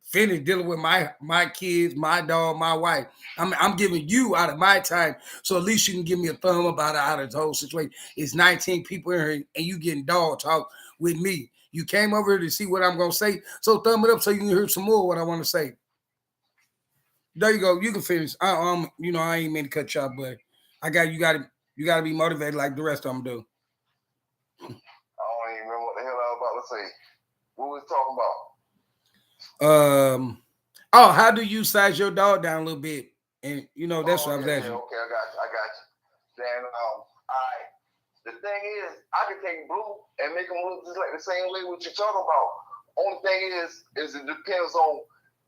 finish dealing with my kids, my dog, my wife. I'm giving you out of my time, so at least you can give me a thumb up out of the whole situation. It's 19 people in here, and you getting dog talk with me. You came over here to see what I'm gonna say, so thumb it up so you can hear some more of what I want to say. There you go. You can finish. I ain't mean to cut you off, but you got to be motivated like the rest of them do. I don't even remember what the hell I was about to say. What was talking about? How do you size your dog down a little bit? And that's what I was asking. Okay, I got you. Then all right. The thing is, I can take Blue and make him look just like the same way what you're talking about. Only thing is it depends on.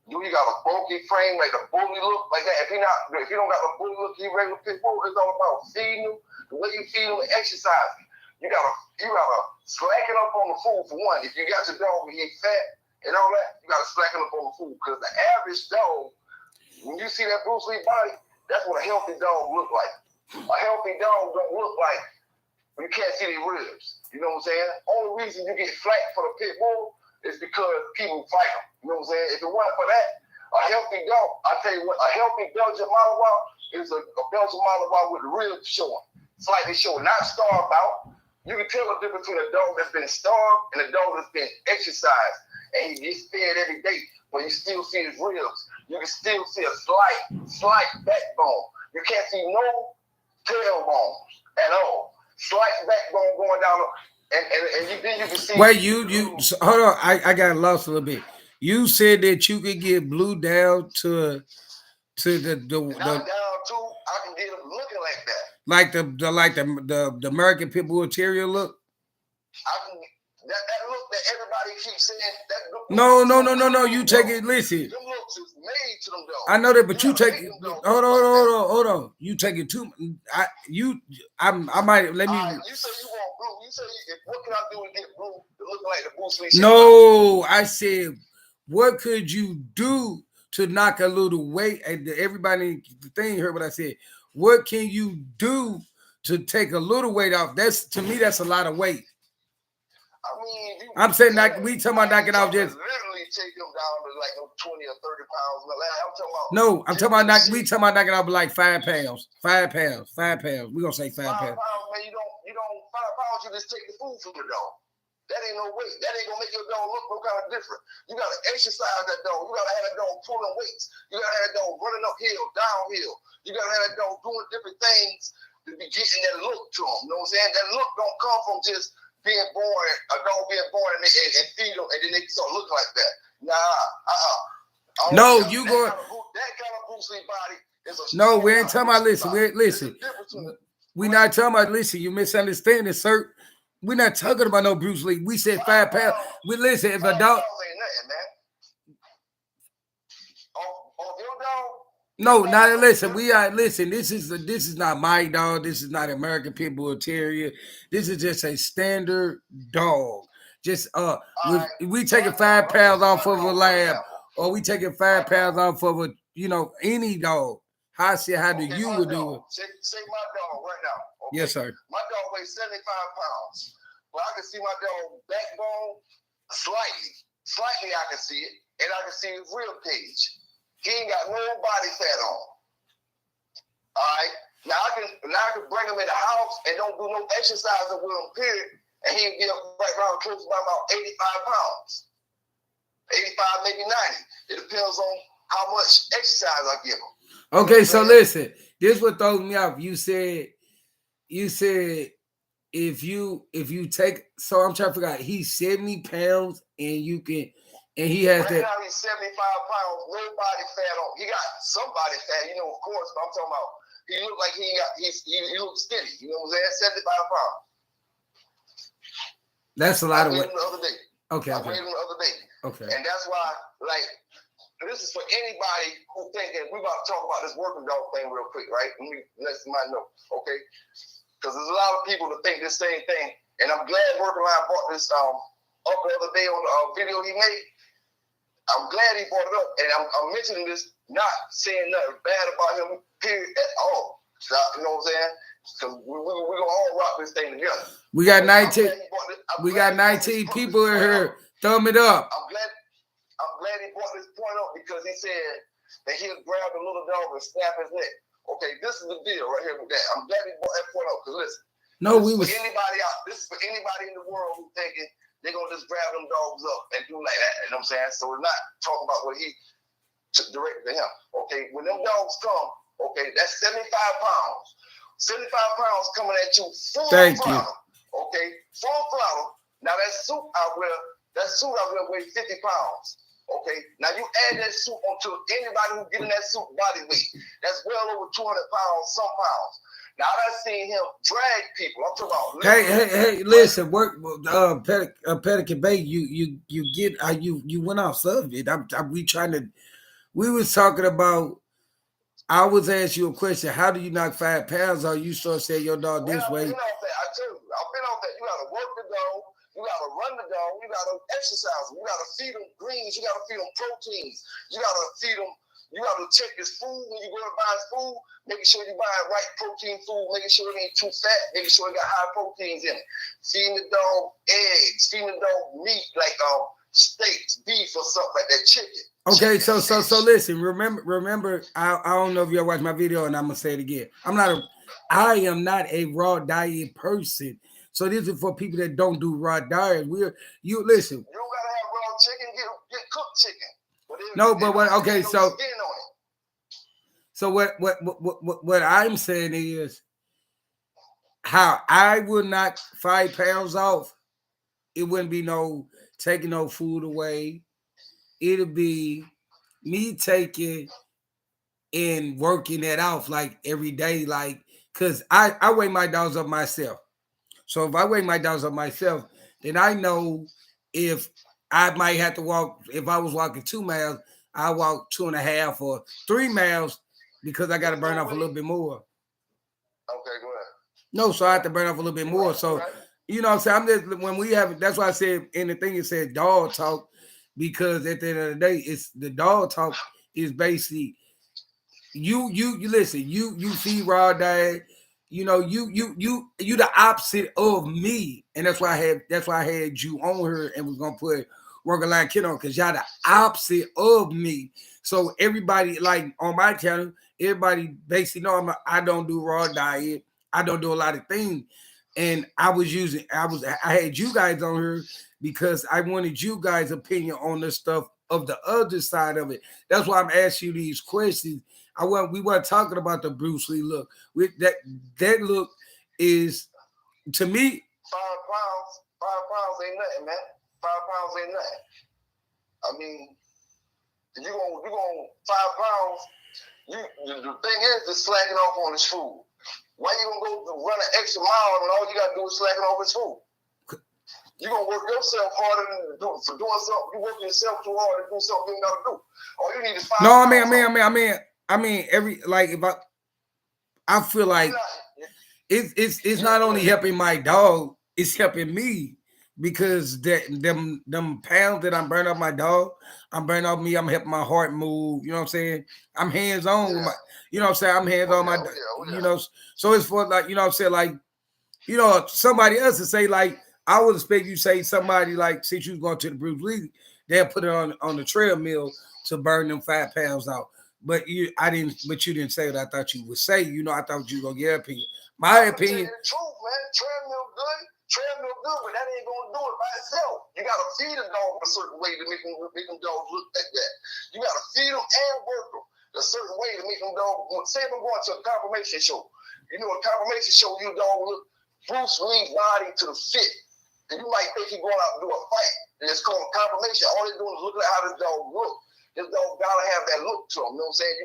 Do you got a bulky frame like the bully look like that? If you don't got the bully look, you regular pit bull. It's all about feeding him, the way you feed him, and exercising. You gotta slacken up on the food for one. If you got your dog and he ain't fat and all that, you gotta slacken up on the food because the average dog, when you see that Bruce Lee body, that's what a healthy dog look like. A healthy dog don't look like you can't see their ribs. You know what I'm saying? Only reason you get flack for the pit bull is because people fight them. You know what I'm saying? If it wasn't for that, a healthy dog, I tell you what, a healthy Belgian Malinois is a Belgian Malinois with the ribs showing, slightly showing, not starved out. You can tell the difference between a dog that's been starved and a dog that's been exercised and he gets fed every day, but you still see his ribs. You can still see a slight backbone. You can't see no tailbones at all. Slight backbone going down. And then you can see. Wait, you hold on. I got lost a little bit. You said that you could get Blue down to the down too. I can get him looking like that. Like the American Pit Bull Terrier look. I can that look that everybody keeps saying. No. You take it. Listen. Them looks is made to them dogs. I know that, but you take it. Hold on. You take it too. I might let me. You say you want Blue. You say what can I do to get Blue looking like the Bruce Lee? No, I said, what could you do to knock a little weight? Everybody, the thing heard what I said. What can you do to take a little weight off? To me, that's a lot of weight. I mean, I'm saying we talking about knocking off just. Literally take them down to like 20 or 30 pounds. I'm talking about we talking about knocking off like 5 pounds. 5 pounds. 5 pounds. We're gonna say 5 pounds. 5 pounds, man. You don't 5 pounds. You just take the food from your dog. That ain't no weight. That ain't gonna make your dog look no kind of different. You gotta exercise that dog. You gotta have that dog pulling weights. You gotta have that dog running uphill, downhill. You gotta have that dog doing different things to be getting that look to him. You know what I'm saying? That look don't come from just being born, a dog being born and feed them, and then they start looking like that. Nah, no, you go. That kind of Bruce Lee body is a. No, we ain't talking about. Listen. We not talking about. Listen, you misunderstanding, sir. We're not talking about no Bruce Lee. We said 5 pounds. We listen. If a dog. Ain't nothing, man. Your dog. No, now listen. Listen. This is not my dog. This is not American Pit Bull Terrier. This is just a standard dog. Just we taking 5 pounds off of a lab, or we taking 5 pounds off of a any dog. How do you would do it? Say my dog right now. Okay? Yes, sir. My dog weighs 75 pounds, but I can see my dog backbone slightly. I can see it, and I can see his rib cage. He ain't got no body fat on. All right. Now I can bring him in the house and don't do no exercising with him. Period. And he'll get right around close to about 85 pounds. 85, maybe 90. It depends on how much exercise I give them. Okay, so listen, this what throws me off. You said if you take, so I'm trying to figure out, he's 70 pounds and you can, and he has right that. now he's 75 pounds, no body fat on. He got some body fat, of course, but I'm talking about he look like he looks skinny. You know what I'm saying? 75 pounds. That's a lot of weight. The other day. Okay. I weighed him the other day. Okay. And that's why, like, this is for anybody who thinking, we about to talk about this working dog thing real quick, right? Let somebody know, okay? Because there's a lot of people that think this same thing. And I'm glad Working Line brought this up the other day on the video he made. I'm glad he brought it up. And I'm mentioning this, not saying nothing bad about him, period, at all. You know what I'm saying? Because we're going to all rock this thing together. We got 19. We got 19 people in here. Thumb it up. I'm glad he brought this point up because he said that he'll grab the little dog and snap his neck. Okay, this is the deal right here with that. I'm glad he brought that point up because listen. This is for anybody in the world who thinking they're gonna just grab them dogs up and do like that. You know what I'm saying? So we're not talking about what he directed to him. Okay, when them dogs come, okay, that's 75 pounds. 75 pounds coming at you full throttle. Okay, full throttle. Now that suit I wear weighs 50 pounds. Okay, now you add that suit onto anybody who get in that suit body weight. That's well over 200 pounds, some pounds. Now I've seen him drag people. I'm talking about. Hey, listen, work, Pelican Bay. You went off subject. We was talking about. I was asking you a question. How do you knock 5 pounds off? You sort of said your dog this way. I tell you, I've been off that. You got to work the dog. You got to run the dog. You got to exercise him. You got to feed him greens. You got to feed him proteins. You got to feed him. You got to check his food when you go to buy his food. Making sure you buy right protein food. Making sure it ain't too fat. Making sure it got high proteins in it. Feeding the dog eggs. Feeding the dog meat like steaks, beef, or something like that. Chicken. Okay, so listen. Remember. I don't know if y'all watched my video, and I'm gonna say it again. I am not a raw diet person. So this is for people that don't do raw diet. You listen. You don't gotta have raw chicken. Get cooked chicken. No, but what? Okay, so what I'm saying is how I would knock 5 pounds off. It wouldn't be no taking no food away. It'll be me taking and working that off like every day, like because I weigh my dogs up myself. So if I weigh my dogs up myself, then I know if I might have to walk. If I was walking 2 miles, I walk 2.5 or 3 miles because I got to burn off a little bit more. Okay, go ahead. No, so I have to burn off a little bit more. So you know what I'm saying? I'm just when we have. That's why I said in the thing it said dog talk. Because at the end of the day, it's the dog talk is basically you listen, you feed raw diet, you the opposite of me. And that's why I had you on her and was gonna put Working Line Kid on because y'all the opposite of me. So everybody like on my channel, everybody basically know I don't do raw diet, I don't do a lot of things. And I had you guys on here because I wanted you guys' opinion on the stuff of the other side of it. That's why I'm asking you these questions. We weren't talking about the Bruce Lee look. That look is, to me, 5 pounds ain't nothing, man. 5 pounds ain't nothing. I mean, you going 5 pounds. The thing is, just slacking off on his food. Why you gonna go run an extra mile and all you gotta do is slacking off his food? You're gonna work yourself harder for doing something. You working yourself too hard to do something you ain't gotta do. All you need is 5 pounds. I mean, every like if I feel like it's not only helping my dog, it's helping me because them pounds that I'm burning off my dog, I'm burning off me. I'm helping my heart move. You know what I'm saying? I'm hands on with my. You know what I'm saying? I'm hands on my. You know, so it's for like, you know what I'm saying, like, you know, somebody else to say like. I would expect you to say somebody like, since you was going to the Bruce Lee, they'll put it on the treadmill to burn them 5 pounds out. But you didn't say what I thought you would say. You know, I thought you were gonna get your opinion. My opinion. The truth, man. Treadmill good, but that ain't gonna do it by itself. You gotta feed a dog a certain way to make them dogs look feed them and work them a certain way to make them dog. Say if I'm going to a confirmation show, you know, a confirmation show, you dog look Bruce Lee's body to the fit. And you might think he's going out and do a fight. And it's called confirmation. All they're doing is looking at how this dog look. This dog gotta have that look to him. You know what I'm saying?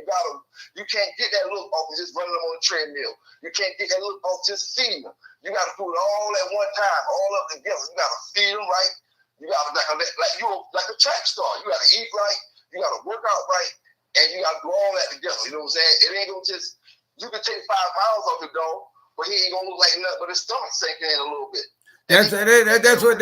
You can't get that look off of just running them on the treadmill. You can't get that look off just feeding them. You gotta do it all at one time, all up together. You gotta feed them right. You gotta like a track star. You gotta eat right. You gotta work out right. And you gotta do all that together. You know what I'm saying? It ain't gonna just, you can take 5 pounds off the dog, but he ain't gonna look like nothing but his stomach sinking in a little bit. That's what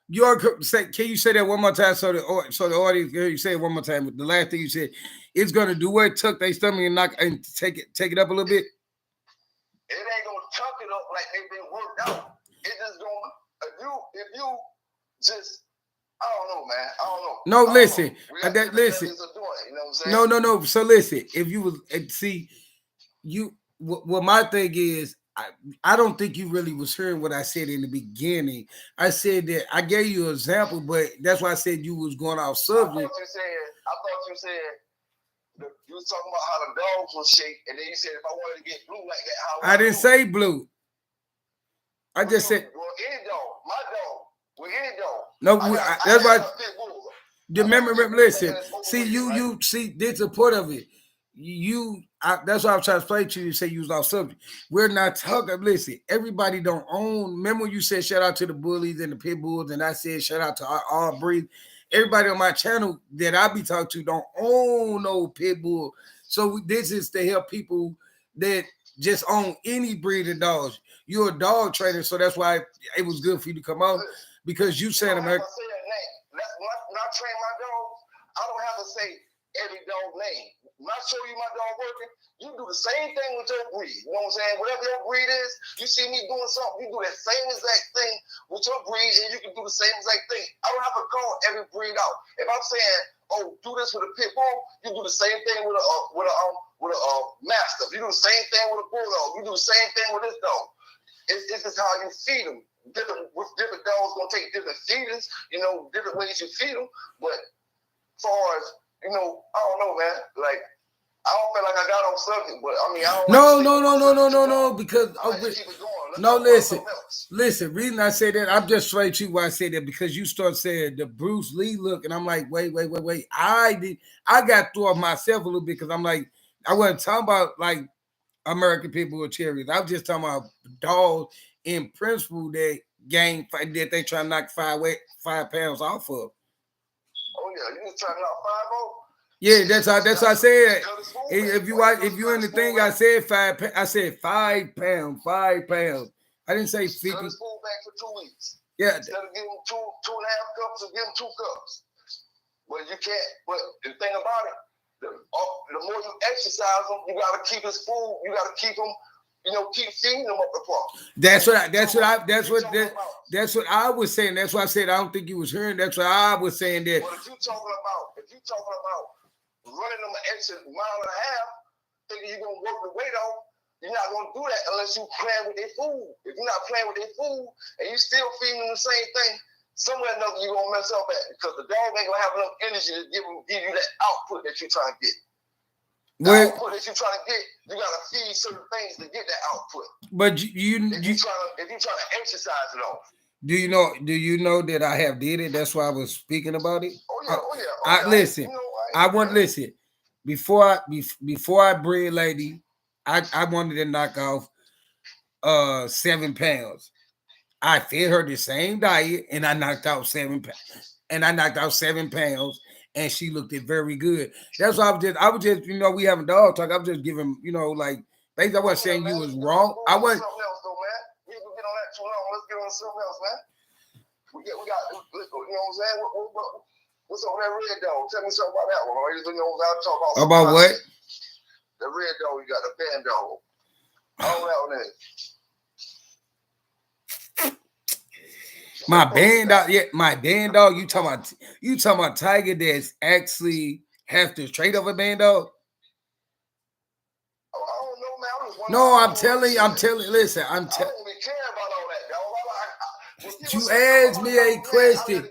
you are say. Can you say that one more time so the audience hear you say it one more time? The last thing you said, it's gonna do what? Tuck their stomach and take it up a little bit. It ain't gonna tuck it up like they've been worked out. It's just gonna if you just I don't know, man. I don't know. No, listen. Listen. You know what I'm saying? No. So listen, if you was see you what my thing is, I don't think you really was hearing what I said in the beginning. I said that I gave you an example, but that's why I said you was going off subject. I thought you said you was talking about how the dogs were shaped, and then you said if I wanted to get blue like that, how I didn't say blue. I just said any dog, my dog, with any dog. No, that's why. Remember, listen. See, you see this a part of it. That's why I'm trying to explain to you. You say you was off subject. We're not talking. Listen, everybody don't own. Remember when you said shout out to the bullies and the pit bulls, and I said shout out to our breed. Everybody on my channel that I be talking to don't own no pit bull. So this is to help people that just own any breed of dogs. You're a dog trainer, so that's why it was good for you to come out because you said America. When I train my dogs, I don't have to say every dog name. When I show you my dog working, you do the same thing with your breed. You know what I'm saying? Whatever your breed is, you see me doing something, you do that same exact thing with your breed, and you can do the same exact thing. I don't have to call every breed out. If I'm saying, oh, do this with a pit bull, you do the same thing with a mastiff. You do the same thing with a bulldog. You do the same thing with this dog. It's just how you feed them. Different dogs gonna take different feedings, you know, different ways you feed them. But as far as you know, I don't know, man. Like I don't feel like I got on subject, but I mean, I don't. No. Because listen. Reason I say that, I'm just straight to you why I say that because you start saying the Bruce Lee look, and I'm like, wait. I got through off myself a little bit because I'm like, I wasn't talking about like American people or Terriers. I was just talking about dogs in principle that that they try to knock 5 pounds off of. Oh yeah, you just trying to knock 5 off? Yeah, that's how I said. If you in the thing, I said 5 pounds. I said 5 pounds. 5 pounds. I didn't say 50. Cut his food back for 2 weeks. Yeah. Instead of giving him 2.5 cups, or give him 2 cups. But you can't. But the thing about it, the more you exercise him, you gotta keep his food. You gotta keep him. You know, keep feeding them up the park. That's what I was saying. That's why I said I don't think you was hearing. That's what I was saying that. But if you talking about running them an extra mile and a half, thinking you're gonna work the weight off, you're not gonna do that unless you plan with their food. If you're not playing with their food and you still feeding them the same thing, somewhere or another you're gonna mess up at because the dog ain't gonna have enough energy to give you that output that you're trying to get. Output that you're trying to get, you gotta feed certain things to get that output. But if you're trying to exercise it off. Do you know that I have did it? That's why I was speaking about it. Oh yeah. Listen. I want listen. Before I bred Lady, I wanted to knock off 7 pounds. I fed her the same diet, and I knocked out 7 pounds. And she looked it very good. That's why I was just, you know, we having dog talk. I was just giving, you know, like, basically I wasn't saying you was wrong. I wasn't. Something else though, man. We can get on that too long. Let's get on something else, man. We got, you know what I'm saying? What's on that red dog? Tell me something about that one. Or you know what I'm talking about? About what? The red dog, you got the band dog. All that on there. My band dog, you talking about Tiger that's actually half the trait of a band dog? Oh, I don't know, man. I'm telling you, listen, I don't really care about all that, dog. You asked me a question.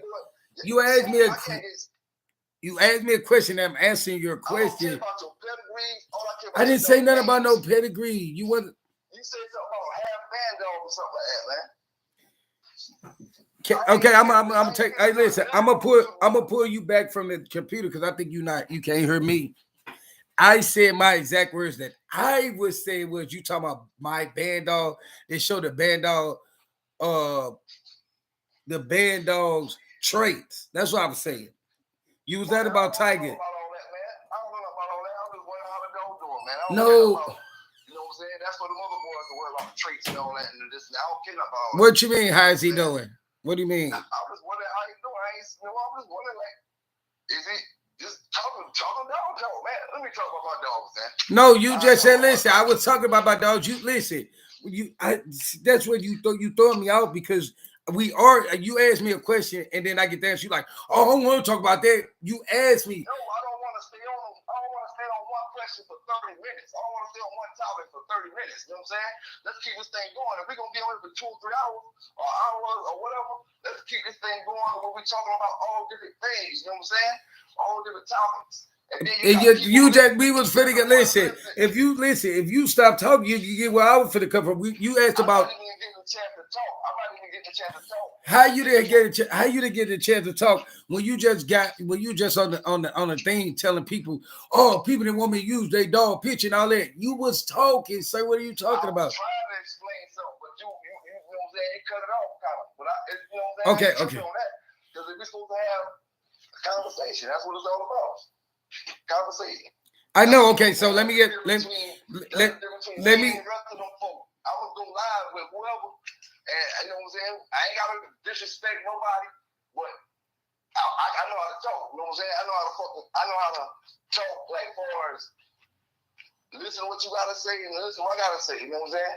You asked me a question. I'm answering your I don't care question. about your pedigree. All I care about I didn't is say your nothing about no names. pedigree. You wasn't. You said something about half band dog or something like that, man. Okay, I'm gonna take. Hey, listen, I'm gonna pull you back from the computer because I think you can't hear me. I said my exact words that I would say was you talking about my band dog. They show the band dog, the band dog's traits. That's what I was saying. You was that about Tiger? I don't know about all that. I was wondering how the dog doing, man. I don't No. care about, you know what I'm saying? That's for the mother boys to worry about the traits and all that and this. I don't care about all that. What you mean? How is he doing? What do you mean? I was wondering how he doing. I was wondering, like, is he just talking dog talk, man? Let me talk about my dogs, man. No, you just said, listen, I was talking about my dogs. You listen. That's what you throwing me out because you asked me a question and then I get to answer you like, oh, I don't want to talk about that. You asked me. No, I don't want to stay on one question for 30 minutes. I don't want to stay on one topic for 30 minutes. You know what I'm saying? Let's keep this thing going. If we're gonna be on it for 2 or 3 hours or hours or whatever, let's keep this thing going where we're talking about all different things, you know what I'm saying? All different topics. We was finna get listen. If you stop talking, you get where I was finna come from. You asked about. I'm not even getting a chance to talk. How you didn't get a chance to talk when you just on the thing telling people, oh, people didn't want me to use their dog picture and all that. You was talking, sir. What are you talking about? I'm trying to explain something, but you know what I'm saying? Cut it off, kind of. But you know what I'm saying? Okay. Because if we're supposed to have a conversation, that's what it's all about. Conversation. I know. Okay, so let me. I was going live with whoever, and you know what I'm saying? I ain't gotta disrespect nobody, but I know how to talk. You know what I'm saying? I know how to talk like far as listen to what you gotta say and listen to what I gotta say. You know what I'm saying?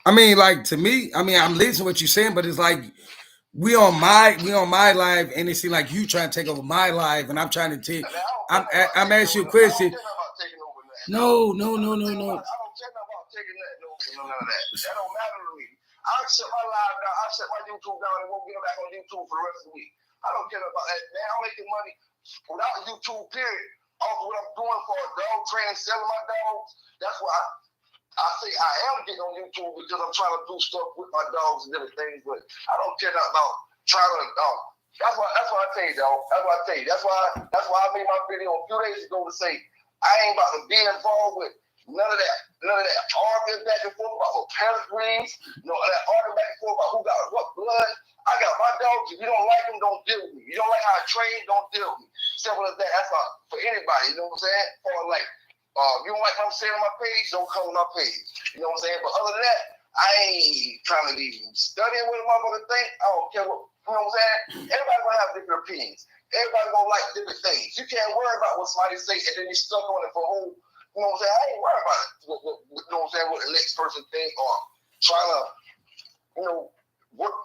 I mean, like to me, I'm listening to what you're saying, but it's like we on my live, and it seems like you trying to take over my life, and I'm trying to take. I'm asking you a question. No. I don't care about taking that. None of that. That don't matter to me. I'll shut my live down. I'll shut my YouTube down and won't get back on YouTube for the rest of the week. I don't care about that. Man, I'm making money without YouTube, period. Off of what I'm doing for a dog training, selling my dogs. That's why I say I am getting on YouTube because I'm trying to do stuff with my dogs and different things. But I don't care about trying to. That's why I tell you, dog. That's why I made my video a few days ago to say I ain't about to be involved with none of that arguing back and forth about pedigrees, that arguing back and forth about who got what blood. I got my dogs. If you don't like them, don't deal with me. You don't like how I train, don't deal with me. Simple as that. That's for anybody. You know what I'm saying? Or like, you don't like what I'm saying on my page, don't come on my page. You know what I'm saying? But other than that, I ain't trying to be studying what a motherfucker think. I don't care what. You know what I'm saying? Everybody gonna have different opinions. Everybody gonna like different things. You can't worry about what somebody say and then you stuck on it for whole. You know what I'm saying? I ain't worried about it. You know what I'm saying? What the next person think or trying to,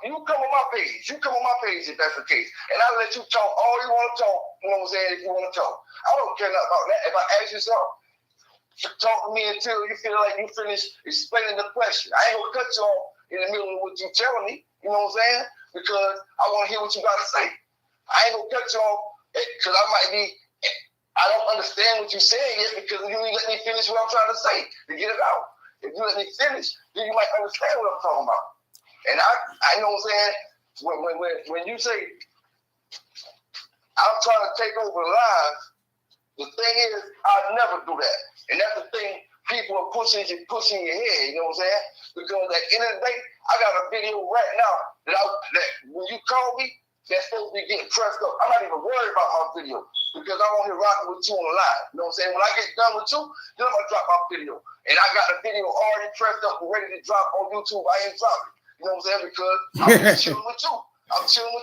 you come on my page. You come on my page if that's the case. And I'll let you talk all you want to talk. You know what I'm saying? If you want to talk. I don't care nothing about that. If I ask you something, talk to me until you feel like you finish explaining the question. I ain't gonna cut you off in the middle of what you telling me. You know what I'm saying? Because I want to hear what you got to say. I ain't gonna cut you off because I don't understand what you're saying yet because you ain't let me finish what I'm trying to say to get it out. If you let me finish, then you might understand what I'm talking about. And I know what I'm saying. When you say I'm trying to take over live, the thing is I'll never do that. And that's the thing people are pushing your head. You know what I'm saying? Because at the end of the day, I got a video right now that when you call me, that's supposed to be getting pressed up. I'm not even worried about my video because I'm on here rocking with you on the live. You know what I'm saying? When I get done with you, then I'm going to drop my video. And I got the video already pressed up and ready to drop on YouTube. I ain't dropping. You know what I'm saying? Because I'm just chilling with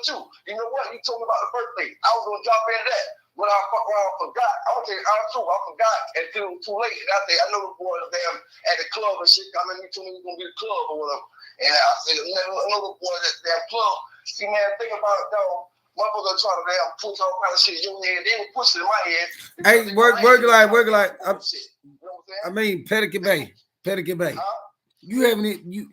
you. You know what? You told me about the birthday. I was going to drop into that. When I forgot. I'm going to tell you the truth. I forgot until it was too late. And I said, I know the boys damn at the club and shit. I mean, you told me it was going to be the club or whatever. And I said, I know the boys at that club. See, man, think about it, though. Motherfucker trying to damn push all kind of shit in your head. They were pushing in my head. Hey, work like. You know what I'm saying? I mean, Pelican Bay. Huh? You haven't.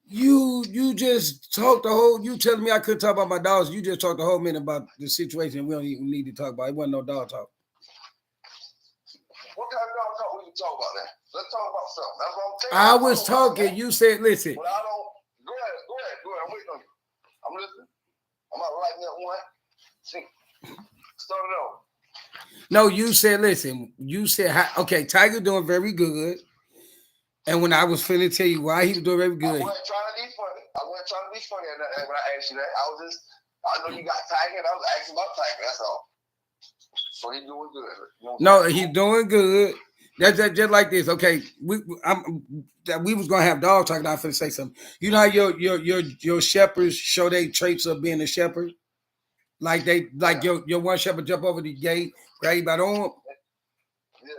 You just talked the whole. You telling me I couldn't talk about my dogs. You just talked the whole minute about the situation. We don't even need to talk about. It wasn't no dog talk. What kind of dog talk we can talk about that? Let's talk about something. That's what I'm saying. I was talking. You said, listen. But I don't. Go ahead. I'm waiting on you. I'm listening. I'm not writing that one. See, start it off. No, you said, listen. You said, okay, Tiger doing very good. And when I was finna tell you why he was doing very good. I wasn't trying to be funny. When I asked you that. I know you got Tiger, and I was asking about Tiger. That's all. So he's doing good. You know, no, he's doing good. That's just like this. Okay, we was gonna have dog talk. I'm finna say something. You know how your shepherds show their traits of being a shepherd, like your one shepherd jump over the gate, grab you by the arm. Yeah.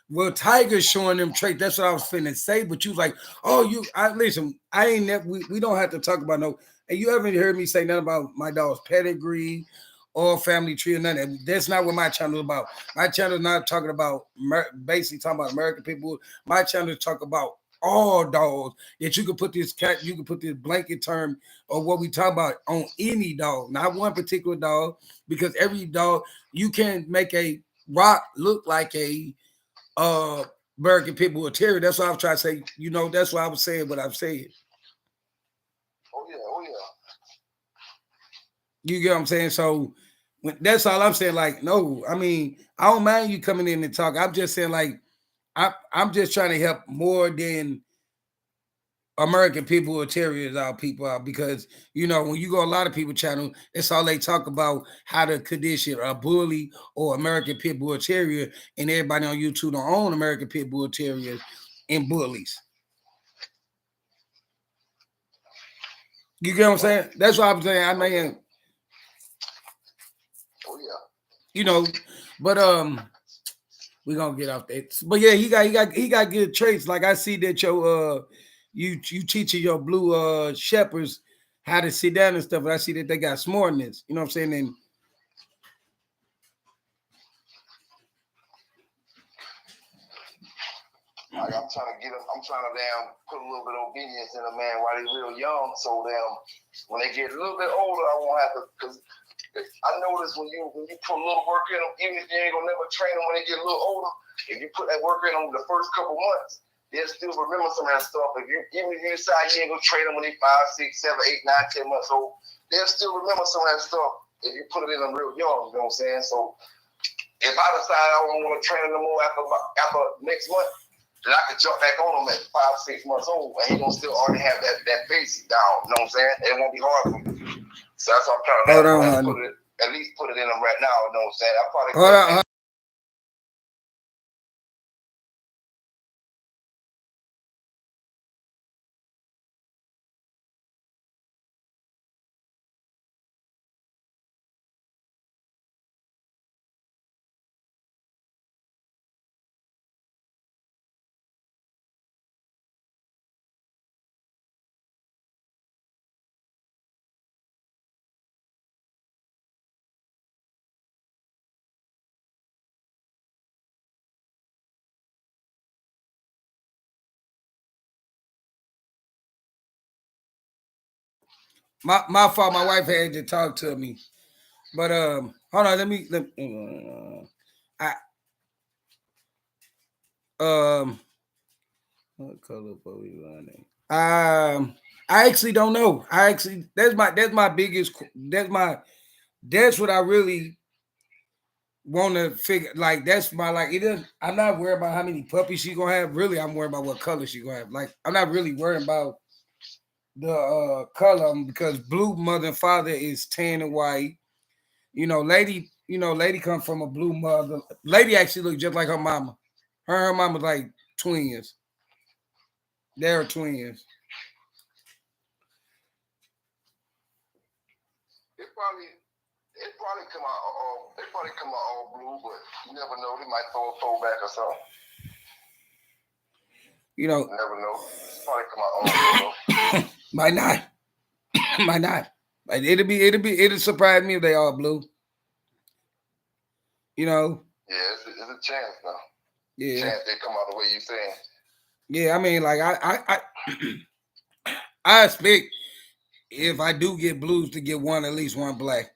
Well, Tiger's showing them traits. That's what I was finna say. But you was like, oh, listen. I ain't never. We don't have to talk about no. And you haven't heard me say nothing about my dog's pedigree or family tree or nothing. That's not what my channel is about. My channel is not talking about basically talking about American people. My channel is talking about all dogs. That you can put this blanket term or what we talk about on any dog, not one particular dog, because every dog you can make a rock look like a American Pit Bull Terrier. That's what I was trying to say. You know, that's why I was saying what I've said. Oh yeah. You get what I'm saying? So that's all I'm saying. Like, no, I mean, I don't mind you coming in and talk. I'm just saying, like, I'm just trying to help more than American people or Terriers out people out, because you know when you go a lot of people channel, it's all they talk about how to condition a bully or American Pit Bull Terrier, and everybody on YouTube don't own American Pit Bull Terriers and bullies. You get what I'm saying? That's what I'm saying. I mean, oh yeah. You know, but we're gonna get off that. But yeah, he got good traits. Like I see that your you teaching your blue shepherds how to sit down and stuff, and I see that they got smartness. You know what I'm saying? And like I'm trying to put a little bit of obedience in a man while they're real young, so when they get a little bit older, I won't have to, because I notice when you put a little work in them, even if you ain't gonna never train them when they get a little older, if you put that work in them the first couple months, they'll still remember some of that stuff. Even if you decide you ain't gonna train them when they 5, 6, 7, 8, 9, 10 months old, they'll still remember some of that stuff if you put it in them real young. You know what I'm saying? So if I decide I don't want to train them no more after next month, then I can jump back on them at 5, 6 months old, and he gonna still already have that basic down. You know what I'm saying? It won't be hard for me. So that's what I'm trying to at least put it in them right now. You know what I'm saying? I probably hold on. My fault. My wife had to talk to me, but hold on. Let me what color are we running? I actually don't know. That's my biggest. That's what I really want to figure. Like that's my like. It is. I'm not worried about how many puppies she gonna have. Really, I'm worried about what color she gonna have. Like I'm not really worried about the color, because blue mother and father is tan and white. Lady come from a blue mother. Lady actually look just like her mama. Her mama's like twins. They're twins. It probably come out all blue, but you never know. They might throw a throwback or something. You never know. It's probably come out all blue. Might not. Might not. Like, it'll surprise me if they all blue. Yeah, it's a chance though. Yeah. Chance they come out the way you saying. Yeah, I mean, like I expect if I do get blues to get one, at least one black,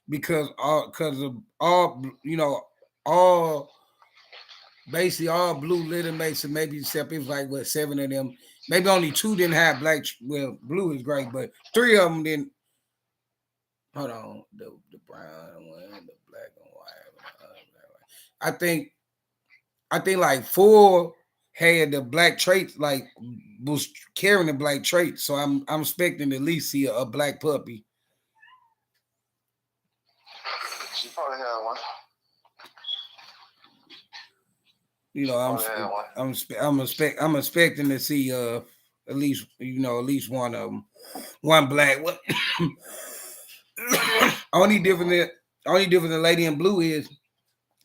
because of all all basically all blue litter mates, and maybe except it was like what 7 of them. Maybe only 2 didn't have black. Well, blue is great, but 3 of them didn't. Hold on, the brown one, the black and white. I think like 4 had the black traits, like was carrying the black traits. So I'm expecting to at least see a black puppy. She probably had one. You know, I'm expecting to see at least one of them, one black. only different than Lady in Blue is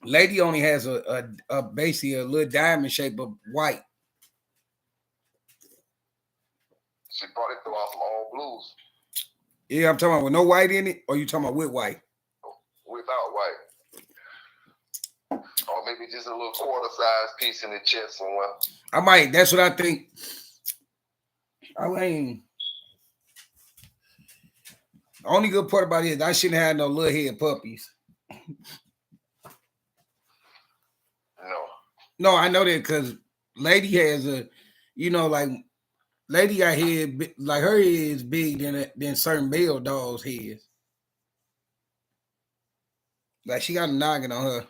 Lady only has a basically a little diamond shape of white. She probably threw out some all blues. Yeah, I'm talking about with no white in it, or you talking about with white? Without white. Or maybe just a little quarter size piece in the chest somewhere. I might. That's what I think. I mean, the only good part about it is I shouldn't have no little head puppies. No, I know that because Lady has like Lady got head like her head is big than certain male dogs' heads. Like she got a noggin on her.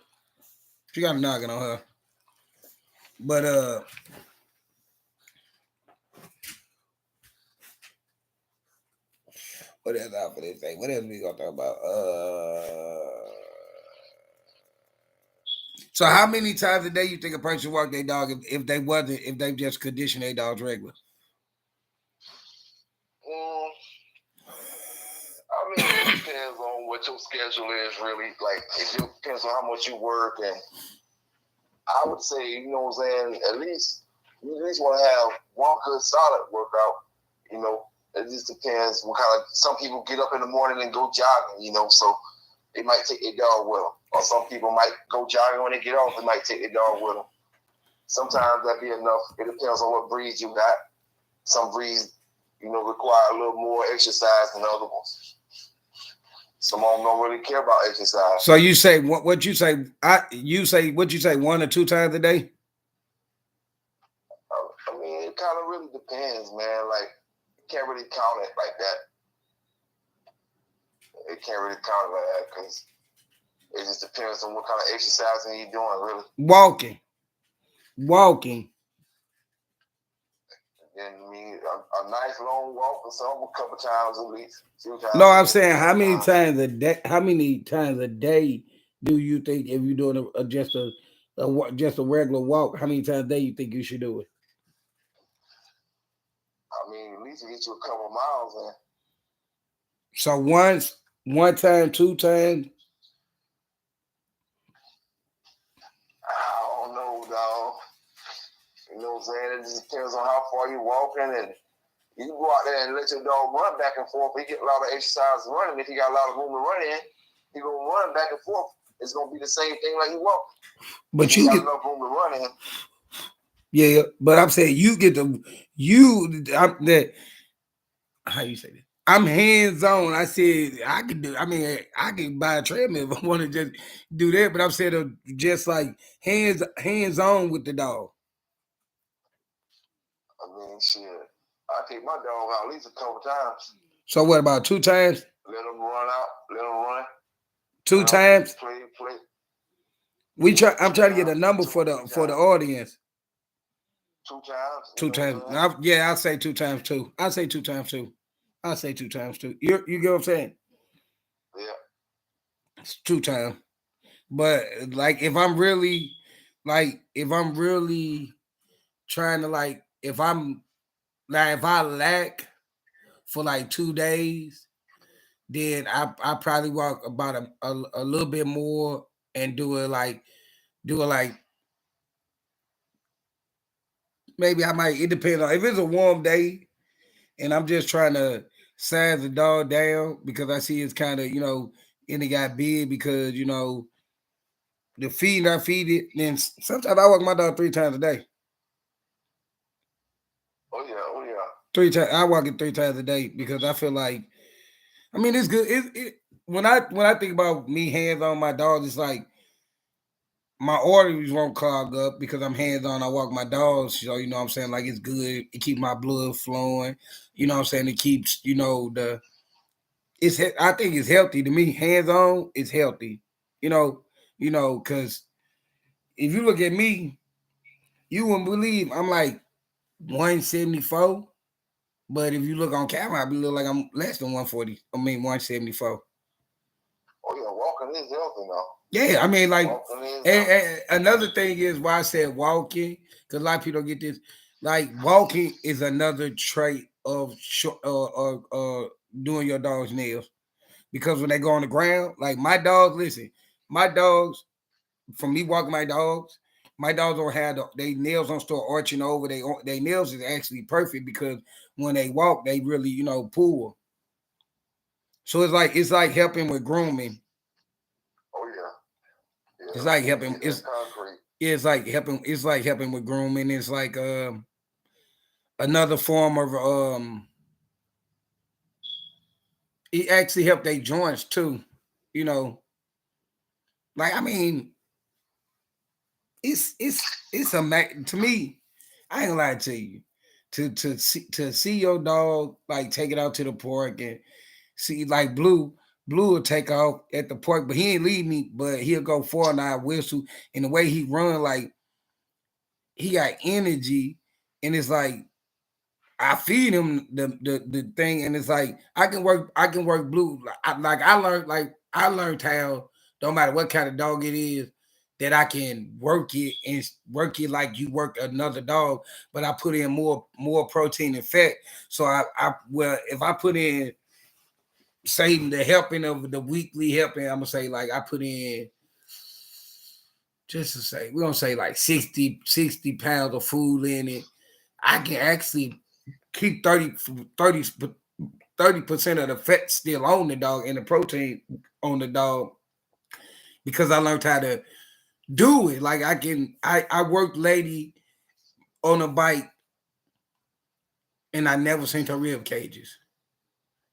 But what else out for this thing? What else we gonna talk about? So how many times a day you think a person walk their dog if they just condition their dogs regular? I mean, it depends on what your schedule is, really. Like, it depends on how much you work, and I would say, you know what I'm saying, at least you at least want to have one good solid workout. You know, it just depends what kind of. Some people get up in the morning and go jogging. You know, so they might take their dog with them, or some people might go jogging when they get off. They might take their dog with them. Sometimes that'd be enough. It depends on what breeds you got. Some breeds, require a little more exercise than other ones. Some of them don't really care about exercise. So you say what you say? You say 1 or 2 times a day? I mean, it kind of really depends, man. Like, you can't really count it like that. It can't really count it like that because it just depends on what kind of exercising you're doing, really. Walking. And I mean, a nice long walk or something, a couple times at least. No, I'm saying how many times a day? How many times a day do you think if you're doing just a regular walk? How many times a day you think you should do it? I mean, at least get you a couple miles in. So one time, 2 times. I don't know, dog. You know what I'm saying? It just depends on how far you're walking, and you can go out there and let your dog run back and forth. He get a lot of exercise running. If he got a lot of room to run in, he gonna run back and forth. It's gonna be the same thing like he walk. But you got enough room to run in. Yeah, but I'm saying you get how you say that? I'm hands on. I said I can do. I mean, I can buy a treadmill if I want to just do that. But I'm saying just like hands on with the dog. I mean, shit. I take my dog out at least a couple times. So what about 2 times? Let him run out. Let him run. 2 times. Play. I'm trying to get a number for the audience. 2 times. 2 times. I'll say 2 times too. I'll say 2 times too. You get what I'm saying? Yeah. It's 2 times. But like if I'm really trying to if I lack for like 2 days, then I probably walk about a little bit more and do it like maybe I might. It depends on if it's a warm day and I'm just trying to size the dog down because I see it's kind of and it got big because the feed I feed it. Then sometimes I walk my dog 3 times a day. Oh yeah. 3 times. I walk it 3 times a day because I feel like, I mean, it's good. When I think about me hands on my dogs, it's like my arteries won't clog up because I'm hands on. I walk my dogs, so you know what I'm saying. Like it's good. It keeps my blood flowing. You know what I'm saying. It keeps I think it's healthy to me. Hands on, it's healthy. You know, because if you look at me, you wouldn't believe I'm like 174. But if you look on camera, I look like I'm less than 140. I mean 174. Oh yeah, walking is healthy now. Yeah, I mean like, Walking is and another thing is why I said walking, because a lot of people don't get this. Like walking is another trait of doing your dog's nails. Because when they go on the ground, like my dogs, listen, my dogs, from me walking my dogs don't have they nails don't start arching over. They nails is actually perfect because when they walk, they really pull. So it's like helping with grooming. Oh yeah. It's Yeah. like helping. Get that concrete. It's like helping. It's like helping with grooming. It's like another form of It actually helped their joints too. You know, like I mean, it's to me. I ain't gonna lie to you. To see your dog like take it out to the park and see like Blue will take off at the park, but he ain't leave me. But he'll go forward and I whistle. And the way he run, like he got energy, and it's like I feed him the thing, and it's like I can work Blue. I learned how no matter what kind of dog it is that I can work it and work it like you work another dog, but I put in more protein and fat. So well if I put in say the helping of the weekly helping, I'm gonna say like I put in just to say we're gonna say like 60 pounds of food in it. I can actually keep 30% of the fat still on the dog and the protein on the dog because I learned how to do it. Like I worked lady on a bike and I never seen her rib cages.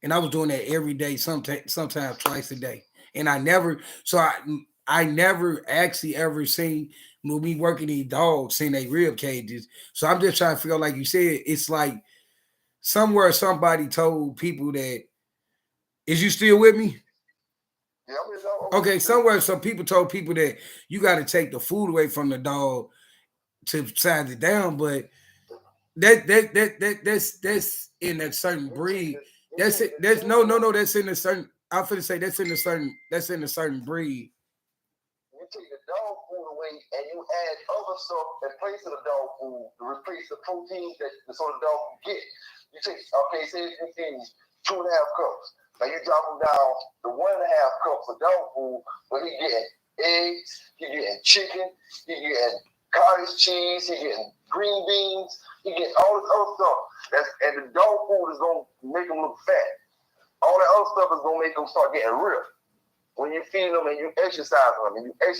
And I was doing that every day, sometimes twice a day. And I never actually ever seen when we working these dogs seeing they rib cages. So I'm just trying to feel like you said, it's like somewhere somebody told people that, is you still with me? Yeah, I mean, Okay, somewhere some people told people that you got to take the food away from the dog to size it down, but that's in a certain breed. That's it. That's no. That's in a certain. I'm finna say that's in a certain breed. You take the dog food away and you add other stuff in place of the dog food to replace the protein that so the dog can get. You take say you feed 2.5 cups. Now you drop him down to 1.5 cups of dog food, but he getting eggs, he getting chicken, he getting cottage cheese, he getting green beans, he getting all this other stuff. And the dog food is gonna make him look fat. All that other stuff is gonna make him start getting ripped. When you feed them and you exercise them, and you feed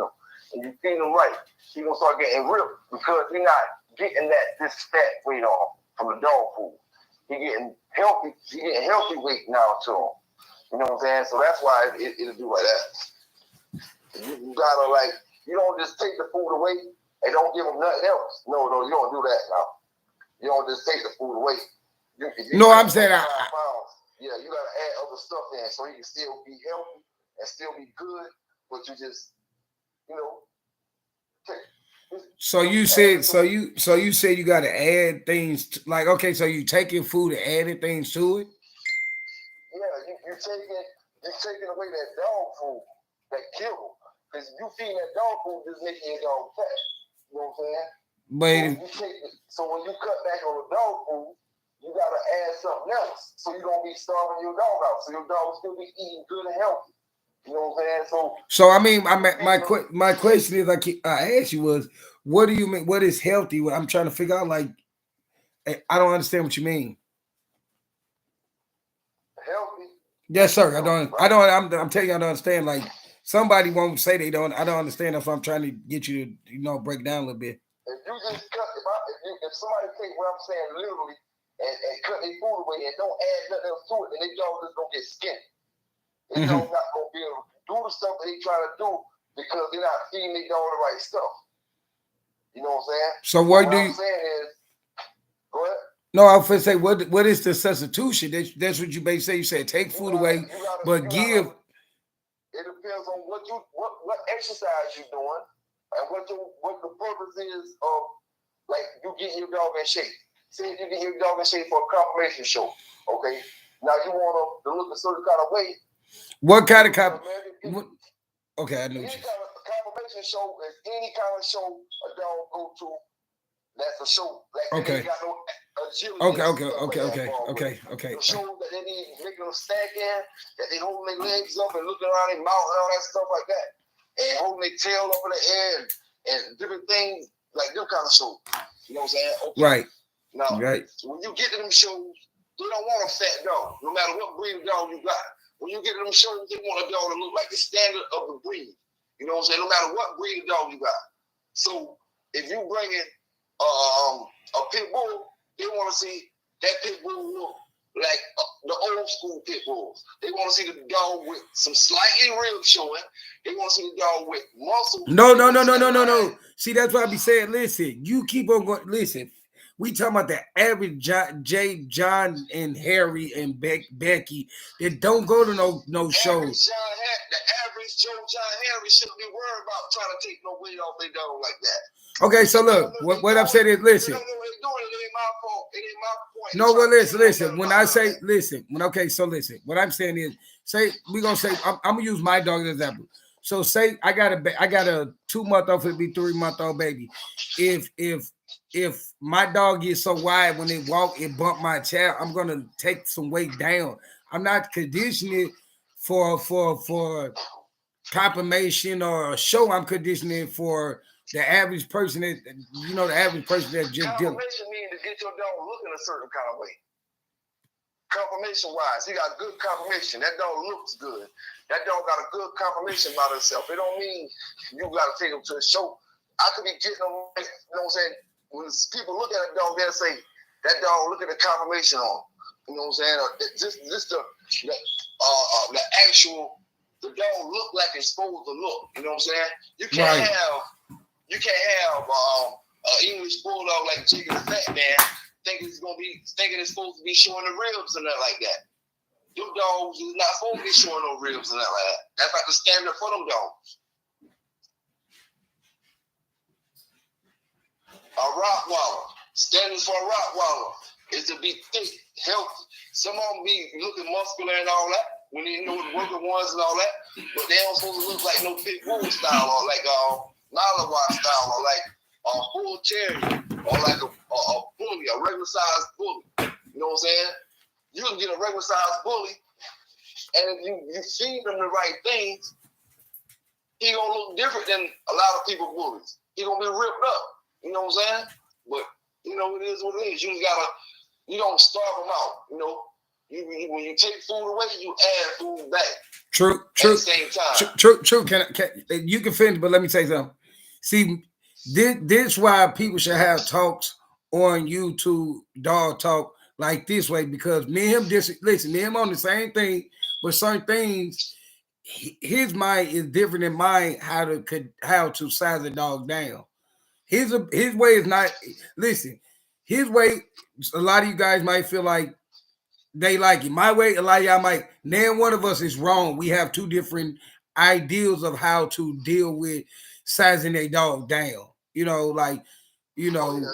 them, and you feed them right, he's gonna start getting ripped because he's not getting this fat weight off from the dog food. He's getting healthy weight now to him. You know what I'm saying? So that's why it'll do like that. You gotta you don't just take the food away and don't give him nothing else. No, you don't do that now. You don't just take the food away. No, I'm saying yeah, you gotta add other stuff in so he can still be healthy and still be good, but you just, So you said you got to add things okay. So you taking food and adding things to it. Yeah, you're taking away that dog food that kill because you feeding that dog food just making your dog fat. You know what I'm saying? So when you cut back on the dog food, you gotta add something else so you don't be starving your dog out. So your dog will still be eating good and healthy. You know what I'm saying? So I mean, my question is I asked you was, what do you mean? What is healthy? I'm trying to figure out. Like, I don't understand what you mean. Healthy? Yes, sir. I'm telling you, I don't understand. Like, somebody won't say they don't. I don't understand. That's why I'm trying to get you to break down a little bit. If you just cut, if somebody take what I'm saying literally and cut their food away and don't add nothing else to it, and they dog just gonna get skinny. They dog not gonna be able to do the stuff that they trying to do because they're not feeding their dog the right stuff. You know what I'm saying? So what do I'm you? saying is, go ahead. No, I was gonna say what is the substitution? That's what you basically say. You said take food away, but give. It depends on what exercise you're doing and what the purpose is of, like, you getting your dog in shape. Say you get your dog in shape for a confirmation show, okay? Now you want to look a certain kind of way. What kind of Okay, I know. Any kind of confirmation show is any kind of show a dog go to. That's a show. Like, okay. They got no agility. Okay. The show that they need making them stack in, that they holding their legs up and looking around their mouth and all that stuff like that, and holding their tail up in the air and different things like them kind of shows. You know what I'm saying? Okay. Right. Now, right. When you get to them shows, they don't want a fat dog, no matter what breed of dog you got. When you get to them shows, they want a dog to look like the standard of the breed. You know what I'm saying? No matter what breed of dog you got. So if you bring in a pit bull, they want to see that pit bull look like the old school pit bulls. They want to see the dog with some slightly ribs showing. They want to see the dog with muscle. No. See, that's what I be saying. Listen, you keep on going. Listen, we talking about the average John and Harry and Becky that don't go to no shows. The average John Harry shouldn't be worried about trying to take no weight off their dog like that. Okay, so look, what I'm saying is, listen. It ain't my fault. It ain't my point. No, well, listen. When I say listen, what I'm saying is, say we're gonna say I'm gonna use my dog as an example. So say I got a 2-month-old, it'll be 3-month-old baby. If my dog gets so wide when they walk, it bump my child, I'm gonna take some weight down. I'm not conditioning for confirmation or a show. I'm conditioning for the average person that the average person that just dealing. Confirmation means to get your dog looking a certain kind of way. Confirmation wise, he got good confirmation. That dog looks good. That dog got a good confirmation about himself. It don't mean you got to take him to a show. I could be getting them, you know what I'm saying? When people look at a dog, they'll say, that dog, look at the confirmation on. You know what I'm saying? Just the actual, the dog look like it's supposed to look. You know what I'm saying? You can't have an English bulldog like Jiggy the Fat Man thinking it's supposed to be showing the ribs and nothing like that. Your dogs is not supposed to be showing no ribs and nothing like that. That's like the standard for them dogs. A Rottweiler, standards for a Rottweiler is to be thick, healthy. Some of them be looking muscular and all that, when they know the working ones and all that, but they don't supposed to look like no pit bull style or like Malinois style or like a bull terrier or like a bully, a regular sized bully. You know what I'm saying? You can get a regular sized bully, and if you feed them the right things, he gonna look different than a lot of people bullies. He gonna be ripped up. You know what I'm saying? But it is what it is. You don't starve them out. When you take food away, you add food back. True. At the same time. True. You can finish, but let me say something. See, this why people should have talks on YouTube, dog talk like this way, because me and him on the same thing, but certain things, his mind is different than mine. How to size a dog down. His way is not. Listen, his way. A lot of you guys might feel like they like it. My way, a lot of y'all might. Neither one of us is wrong. We have two different ideals of how to deal with sizing a dog down. Nobody wrong, man.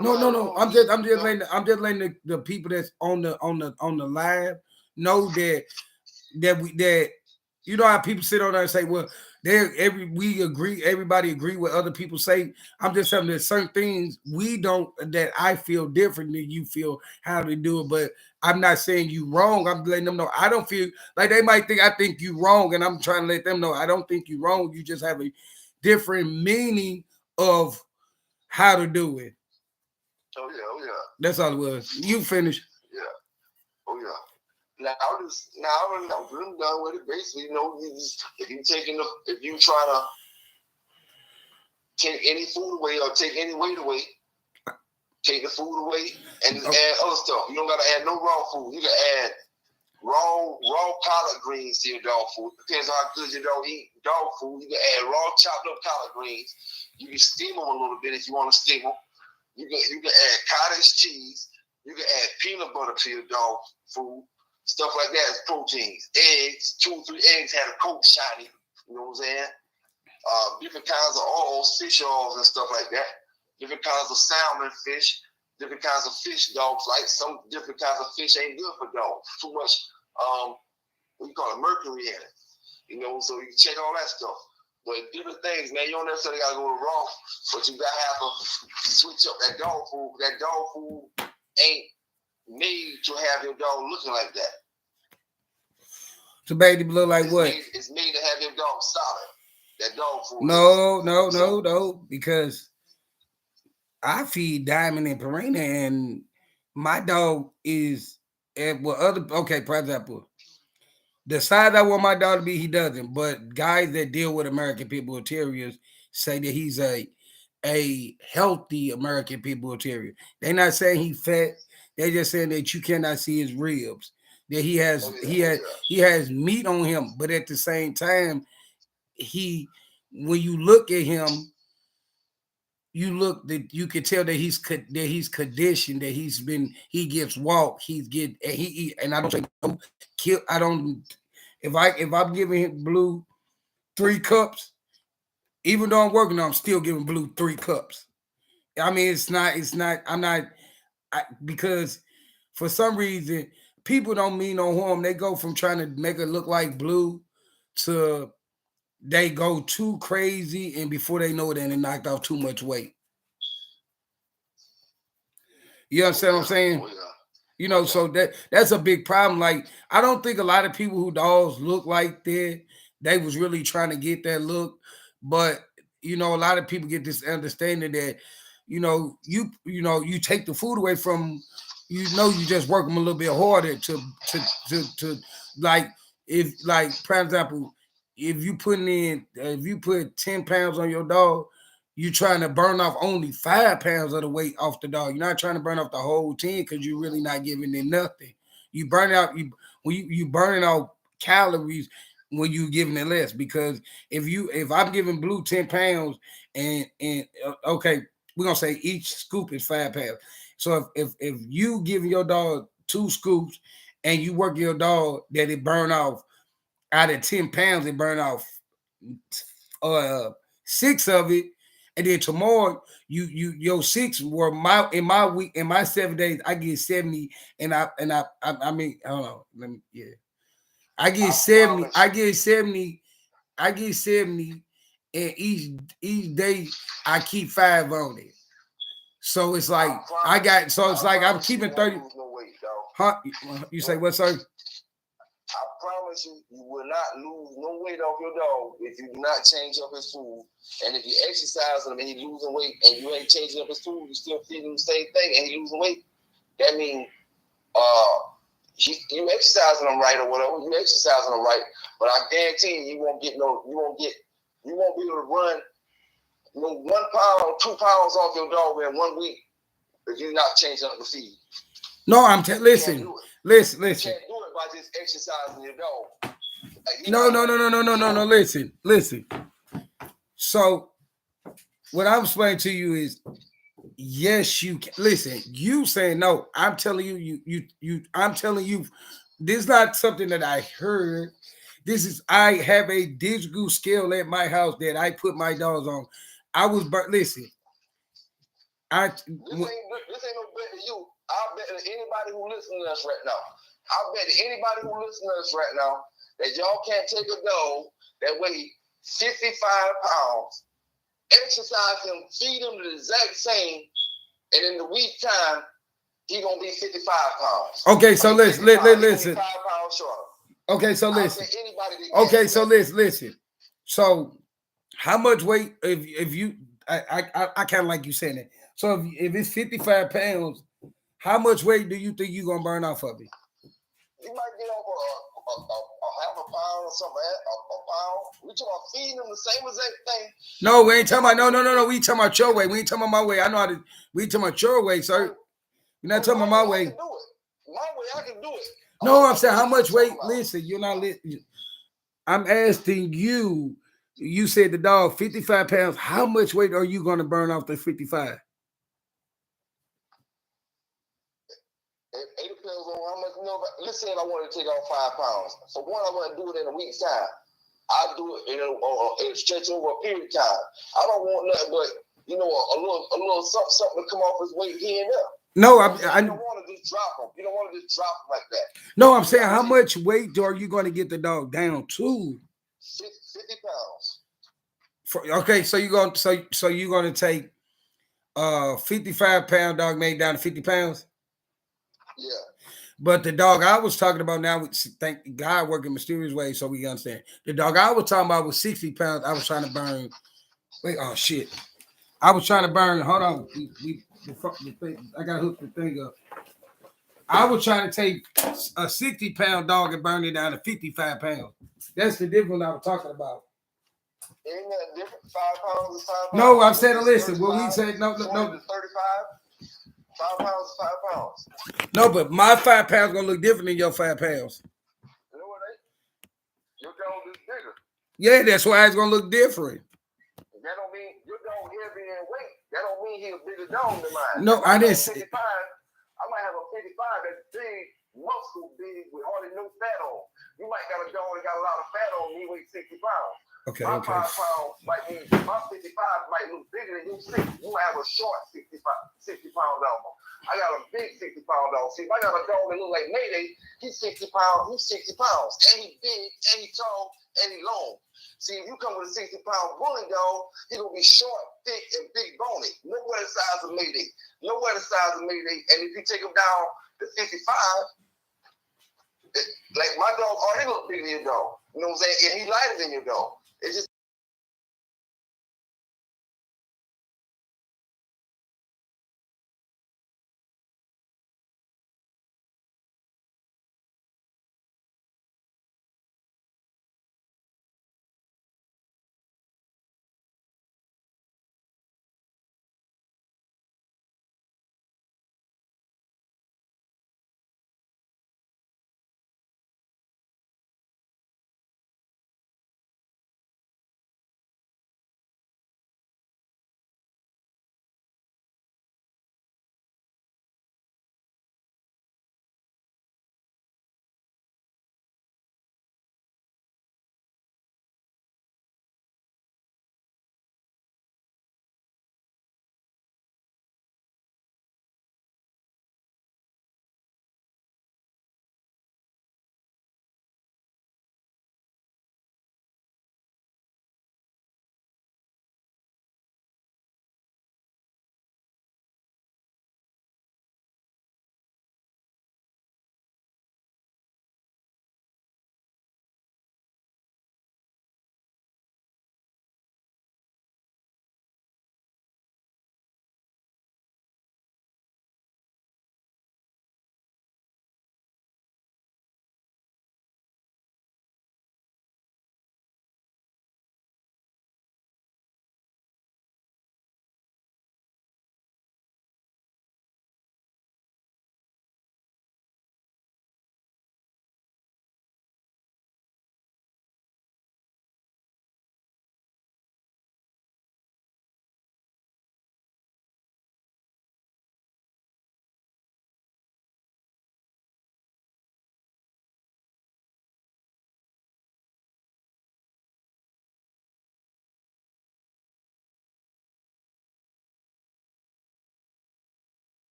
No. I'm just letting the people that's on the live know that how people sit on there and say, well, everybody agree what other people say. I'm just telling there's certain things that I feel different than you feel how to do it, but I'm not saying you wrong. I'm letting them know I don't feel like they might think I think you wrong, and I'm trying to let them know I don't think you wrong. You just have a different meaning of how to do it. Oh yeah. That's all it was. You finish. Yeah. Oh yeah. Now I'm done with it. Basically, if you try to take any food away or take any weight away, take the food away and just add other stuff. You don't gotta add no raw food. You can add raw collard greens to your dog food. Depends on how good your dog eat dog food. You can add raw chopped up collard greens. You can steam them a little bit if you want to steam them. You can add cottage cheese. You can add peanut butter to your dog food. Stuff like that is proteins. Eggs, 2 or 3 eggs have a coat shiny. You know what I'm saying? Different kinds of oils, fish oils and stuff like that. Different kinds of salmon fish. Different kinds of fish dogs like. Some different kinds of fish ain't good for dogs. Too much, what you call it, mercury in it. You know, so you can check all that stuff. But different things, man, you don't necessarily got to go to raw, but you got to have to switch up that dog food. That dog food ain't made to have your dog looking like that. So baby look like what? It's made to have your dog solid. That dog food. No, because I feed Diamond and Purina, and my dog is for example, the size I want my dog to be, he doesn't. But guys that deal with American Pit Bull Terriers say that he's a healthy American Pit Bull Terrier. They're not saying he's fat. They're just saying that you cannot see his ribs. That he has meat on him, but at the same time, when you look at him, you can tell that he's conditioned, that he gets walk, and I don't say no kill. I don't if I'm giving him Blue 3 cups, even though I'm working on, I'm still giving Blue 3 cups. I mean, because for some reason people don't mean no harm. They go from trying to make it look like Blue to they go too crazy, and before they know it, they knocked off too much weight. You understand what I'm saying? You know, so that's a big problem. Like, I don't think a lot of people who dogs look like that, they was really trying to get that look. But, you know, a lot of people get this understanding that, you take the food away from, you just work them a little bit harder to like, for example, if you put 10 pounds on your dog, you're trying to burn off only 5 pounds of the weight off the dog. You're not trying to burn off the whole 10 because you're really not giving them nothing. You burn out you burning out calories when you're giving it less. Because if I'm giving Blue 10 pounds and okay, we're gonna say each scoop is 5 pounds. So if you giving your dog 2 scoops and you work your dog that it burn off out of 10 pounds, it burn off 6 of it. And then tomorrow, your 6 were in my week, in my 7 days, I get 70, and I mean, hold on, I get 70, and each day I keep 5 on it. So it's like I'm keeping 30. Huh? You say what, sir? I promise you will not lose no weight off your dog if you do not change up his food. And if you exercise him and he's losing weight and you ain't changing up his food, you still feeding him the same thing and he's losing weight, that means you exercising him right or whatever, you exercising him right, but I guarantee you won't be able to run 1 pound, 2 pounds off your dog in 1 week if you're not changing up the feed. No, listen. You can't do it by just exercising your dog. No. Listen. So what I'm explaining to you is, yes, you can. Listen, you saying no. I'm telling you, I'm telling you, this is not something that I heard. I have a digital scale at my house that I put my dogs on. Listen. This ain't no bet to you. I bet to anybody who listens to us right now. That y'all can't take a dog that weighs 55 pounds, exercise him, feed him the exact same, and in the week time, he gonna be 55 pounds. Okay, so listen. 5 pounds shorter. Okay, so listen. Okay, so listen. So how much weight if you I kind of like you saying it. So if it's 55 pounds, how much weight do you think you're gonna burn off of it? You might get over half a pound or something, a pound. We talking about feeding them the same exact thing. No, we ain't talking about no. We talking about your way. We ain't talking about my way. I know how to. We talking about your way, sir. We're not talking about my way. I can do it. My way, I can do it. No, I'm saying how much weight. Listen, you're not listening. I'm asking you. You said the dog 55 pounds. How much weight are you going to burn off the 55? It depends on how much. Let's say I want to take off 5 pounds. For one, I want to do it in a week's time. I do it in a stretch over a period of time. I don't want nothing but a little something to come off his weight here and there. No, I don't want to just drop him. You don't want to just drop him like that. No, I'm saying how much weight are you going to get the dog down to? 50 pounds. Okay, so you're going to take 55-pound dog made down to 50 pounds? Yeah. But the dog I was talking about now, thank God working mysterious ways so we understand. The dog I was talking about was 60 pounds. I was trying to burn. Wait, oh shit. I was trying to burn. Hold on. I got to hook the thing up. I was trying to take a 60-pound dog and burn it down to 55 pounds. That's the difference I was talking about. Ain't that different? 5 pounds is 5 pounds. No, I'm saying, listen, what we said, no. 35? 5 pounds is 5 pounds. No, but my 5 pounds gonna look different than your 5 pounds. You know what I mean? Your dog is bigger. Yeah, that's why it's gonna look different. That don't mean your dog heavy in weight. That don't mean he's a bigger dog than mine. No, I didn't say. 55, I might have a 55 that's big, muscle big, with hardly no fat on. You might got a dog that got a lot of fat on. He weighs 60 pounds. Okay. My 5 pounds might be, my 55 might look bigger than you 60. You might have a short 60 pound dog. I got a big 60 pound dog. See, if I got a dog that look like Mayday, he's 60 pounds. He's 60 pounds, and he's big, and he's tall, and he's long. See, if you come with a 60-pound bully dog, he gonna be short, thick, and big bony. Nowhere the size of Mayday. Nowhere the size of Mayday. And if you take him down to 55, like my dog already look bigger than your dog. You know what I'm saying? And he lighter than your dog. It's just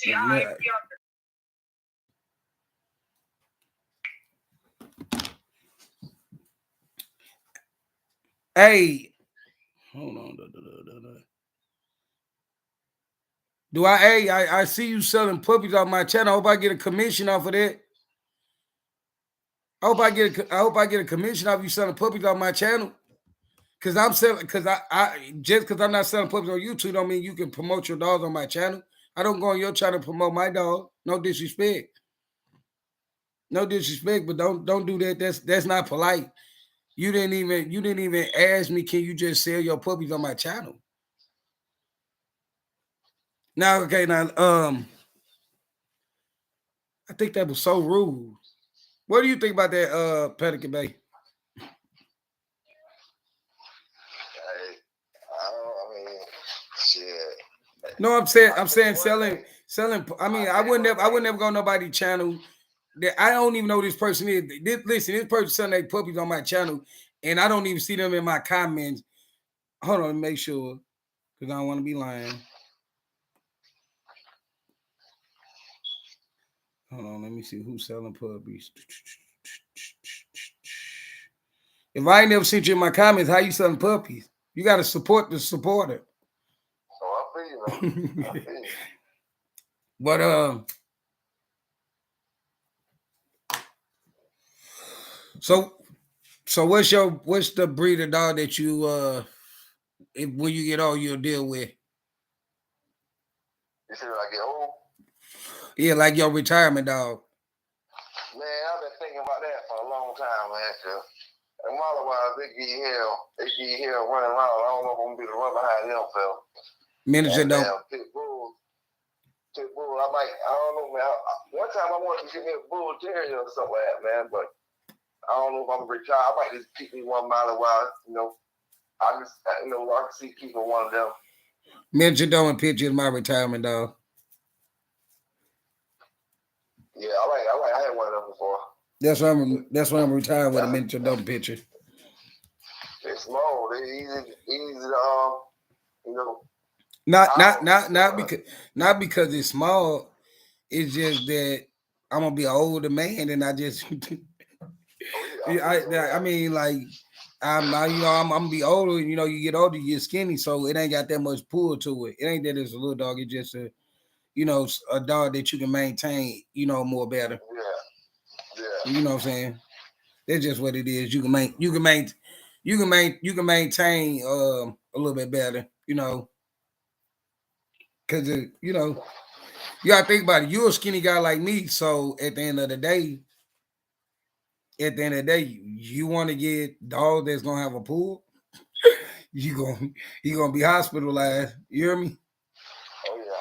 Yeah. Hey, hold on. Do I? Hey, I see you selling puppies on my channel. I hope I get a commission off of that. I hope I get a commission off you selling puppies on my channel. Cause I'm selling, cause I just because I'm not selling puppies on YouTube don't mean you can promote your dogs on my channel. I don't go on your channel to promote my dog. No disrespect. No disrespect, but don't do that. That's not polite. You didn't even ask me, can you just sell your puppies on my channel? Now, okay, now I think that was so rude. What do you think about that, Pelican Bay? Hey, I mean, shit. No, I'm saying selling. I mean, I would never go on nobody's channel that I don't even know who this person is. Listen, this person selling their puppies on my channel, and I don't even see them in my comments. Hold on, make sure, because I don't want to be lying. Hold on, let me see who's selling puppies. If I ain't never seen you in my comments, how you selling puppies? You got to support the supporter. Oh, I feel you, I feel you. But so what's the breed of dog that you when you get old you'll deal with? You see when I get old? Yeah, like your retirement dog. Man, I've been thinking about that for a long time, man. Cause and otherwise they give you hell running around. I don't know if I'm gonna be the run behind them, fella. Miniature dog. Pit bull. I don't know, man. One time I wanted to get me a bull terrier or something like that, man, but I don't know if I'm gonna retire. I might just keep me 1 mile a while, I can see keeping one of them. Miniature dog and picture is my retirement dog. Yeah, I had one of them before. That's why I'm retired with a miniature dog picture. They're small. They're easy Not because it's small. It's just that I'm gonna be an older man, and I just I mean, like I'm gonna be older. You know, you get older, you get skinny, so it ain't got that much pull to it. It ain't that it's a little dog. It's just a dog that you can maintain. More better. Yeah. You know what I'm saying? That's just what it is. You can maintain a little bit better. Because you gotta think about it. You're a skinny guy like me, so at the end of the day, you want to get dog that's gonna have a pool. you gonna be hospitalized. You hear me? Oh yeah.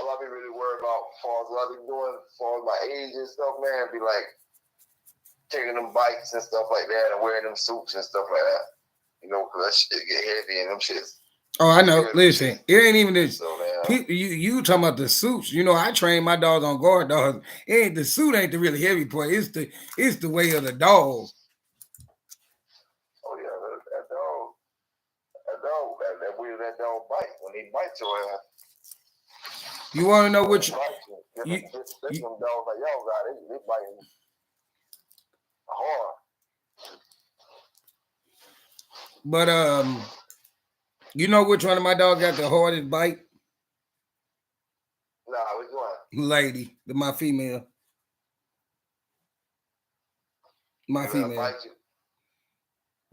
All I be really worried about, as far as what I be doing, as far as my age and stuff, man, be like taking them bikes and stuff like that, and wearing them suits and stuff like that. Because that shit get heavy and them shits. Oh, I know. Listen, it ain't even this. So, you talking about the suits? I train my dogs on guard dogs. The suit ain't the really heavy part. It's the way of the dog. Oh yeah, that way that dog bite when he bites your ass. You want to know which? Them dogs like y'all got, they biting hard. But you know which one of my dogs got the hardest bite? Nah, which one? Lady, my female. My female.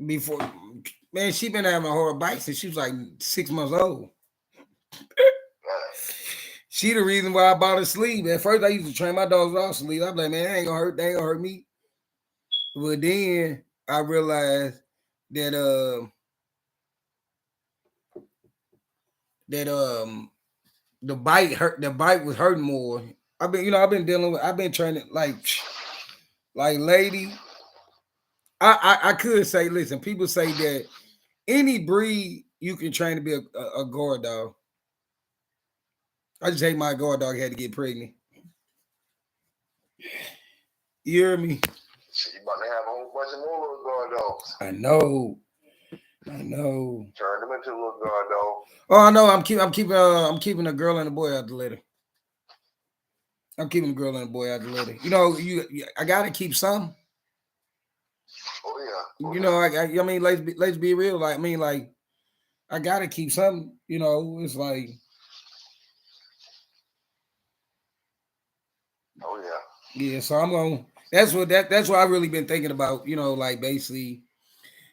Before, man, she been having a hard bite since she was like 6 months old. She the reason why I bought a sleeve. At first, I used to train my dogs off sleeve. I'm like, man, they ain't gonna hurt me. But then I realized that the bite hurt. The bite was hurting more. I've been training like lady. I could say, listen, people say that any breed you can train to be a guard dog. I just hate my guard dog had to get pregnant. You hear me? You about to have a whole bunch of more little guard dogs. I know. I know. Turn them into a little guard dog. Oh, I know. I'm keeping a girl and a boy out the litter. I'm keeping a girl and a boy out the litter. You know, I gotta keep some. Oh yeah. Oh, You know, I mean, let's be real. Like, I mean, like, I gotta keep some. You know, it's like, oh yeah. yeah. So I'm gonna. That's what I really been thinking about. You know, like basically,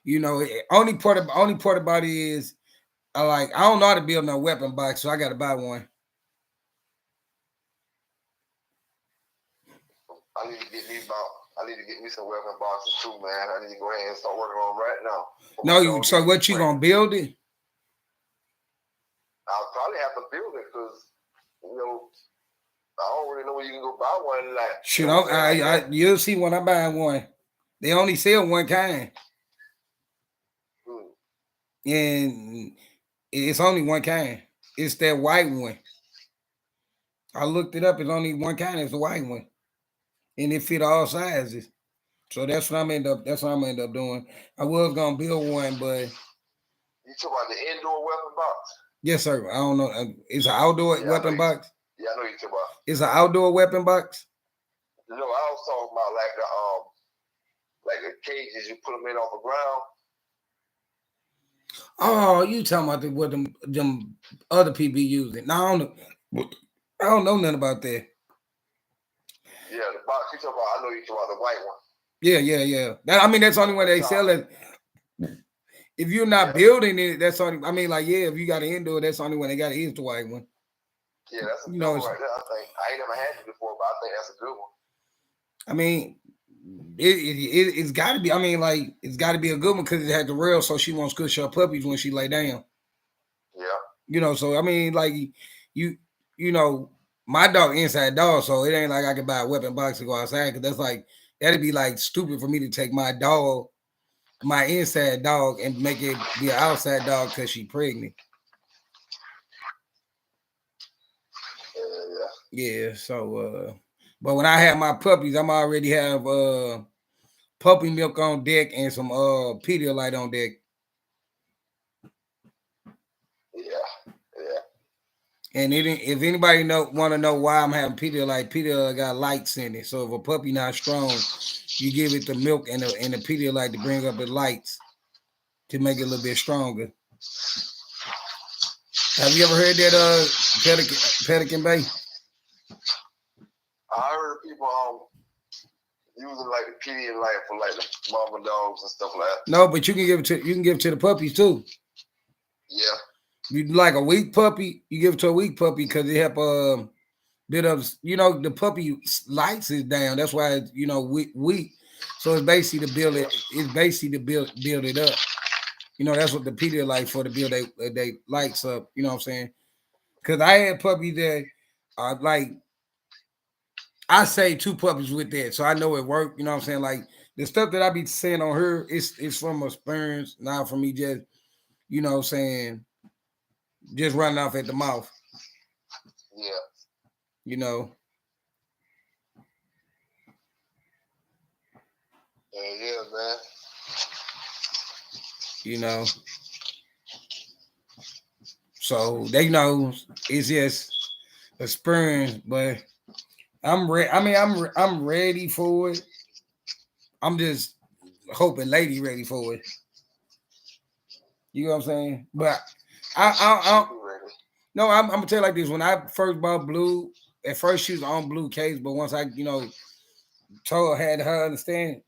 you know, only part about it is I don't know how to build no weapon box, so I got to buy one. I need to get me some weapon boxes too, man. I need to go ahead and start working on them right now. No, so what you gonna build it? I'll probably have to build it because you know I don't really know where you can go buy one. Like Shit, you'll see when I buy one. They only sell one kind, and it's only one kind. It's that white one. I looked it up. It's only one kind. It's the white one, and it fit all sizes. So that's what I'm gonna end up doing. I was gonna build one, but you talking about the indoor weapon box? yes, sir. I don't know. It's an outdoor weapon box. Yeah, I know you talking about. It's an outdoor weapon box. No, I was talking about like the cages you put them in off the ground. Oh, you talking about what them other people using? No, I don't know nothing about that. Yeah, the box you talking about. I know you talking about the white one. Yeah. I mean, that's the only one they sell it. If you're not building it, that's only. I mean, like, yeah, if you got an indoor, that's the only one they got is the white one. Yeah, that's a good one right there. I think I ain't never had it before, but I think that's a good one. I mean, it's got to be. I mean, like, it's got to be a good one because it had the rail, so she won't squish her puppies when she lay down. Yeah. You know, so I mean, like, you know, my dog inside dog, so it ain't like I could buy a weapon box to go outside because that's like that'd be like stupid for me to take my dog, my inside dog, and make it be an outside dog because she pregnant. Yeah. So, but when I have my puppies, I'm already have puppy milk on deck and some Pedialyte on deck. Yeah. And if anybody want to know why I'm having Pedialyte got lights in it. So if a puppy not strong, you give it the milk and the Pedialyte to bring up the lights to make it a little bit stronger. Have you ever heard that Pelican Bay? I heard of people using like the Pedialyte for like the mama dogs and stuff like that. No, but you can give it to the puppies too. Yeah. You like a weak puppy, you give it to a weak puppy because it help bit of the puppy lights is down. That's why it's weak. So it's basically to build it. It's basically to build it up. That's what the Pedialyte for, to build they lights up. You know what I'm saying? Because I had puppies that are like, I saved 2 puppies with that, so I know it worked. You know what I'm saying? Like the stuff that I be saying on her, it's from experience, not from me just, saying, just running off at the mouth. Yeah. Yeah, man. So they know it's just experience, but I'm ready. I mean, I'm ready for it. I'm just hoping Lady ready for it. You know what I'm saying? But no, I'm gonna tell you like this. When I first bought Blue, at first she was on Blue case, but once I told her, had her understand,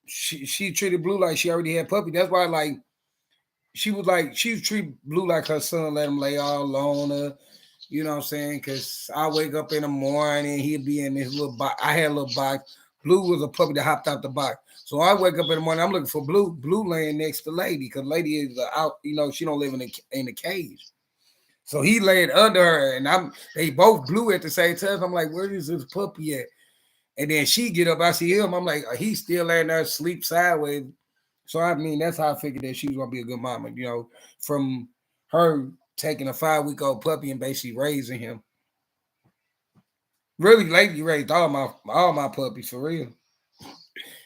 she treated Blue like she already had puppy. That's why she was treat Blue like her son, let him lay all on her. You know what I'm saying? Because I wake up in the morning, he'd be in this little box. I had a little box. Blue was a puppy that hopped out the box. So I wake up in the morning, I'm looking for Blue. Blue laying next to Lady because Lady is out. She don't live in a cage. So he laid under her, and they both Blue at the same time. I'm like, where is this puppy at? And then she get up, I see him. I'm like, he's still laying there, sleep sideways. So I mean, that's how I figured that she was gonna be a good mama. From her taking a 5-week-old puppy and basically raising him. Really, Lady raised all my puppies for real.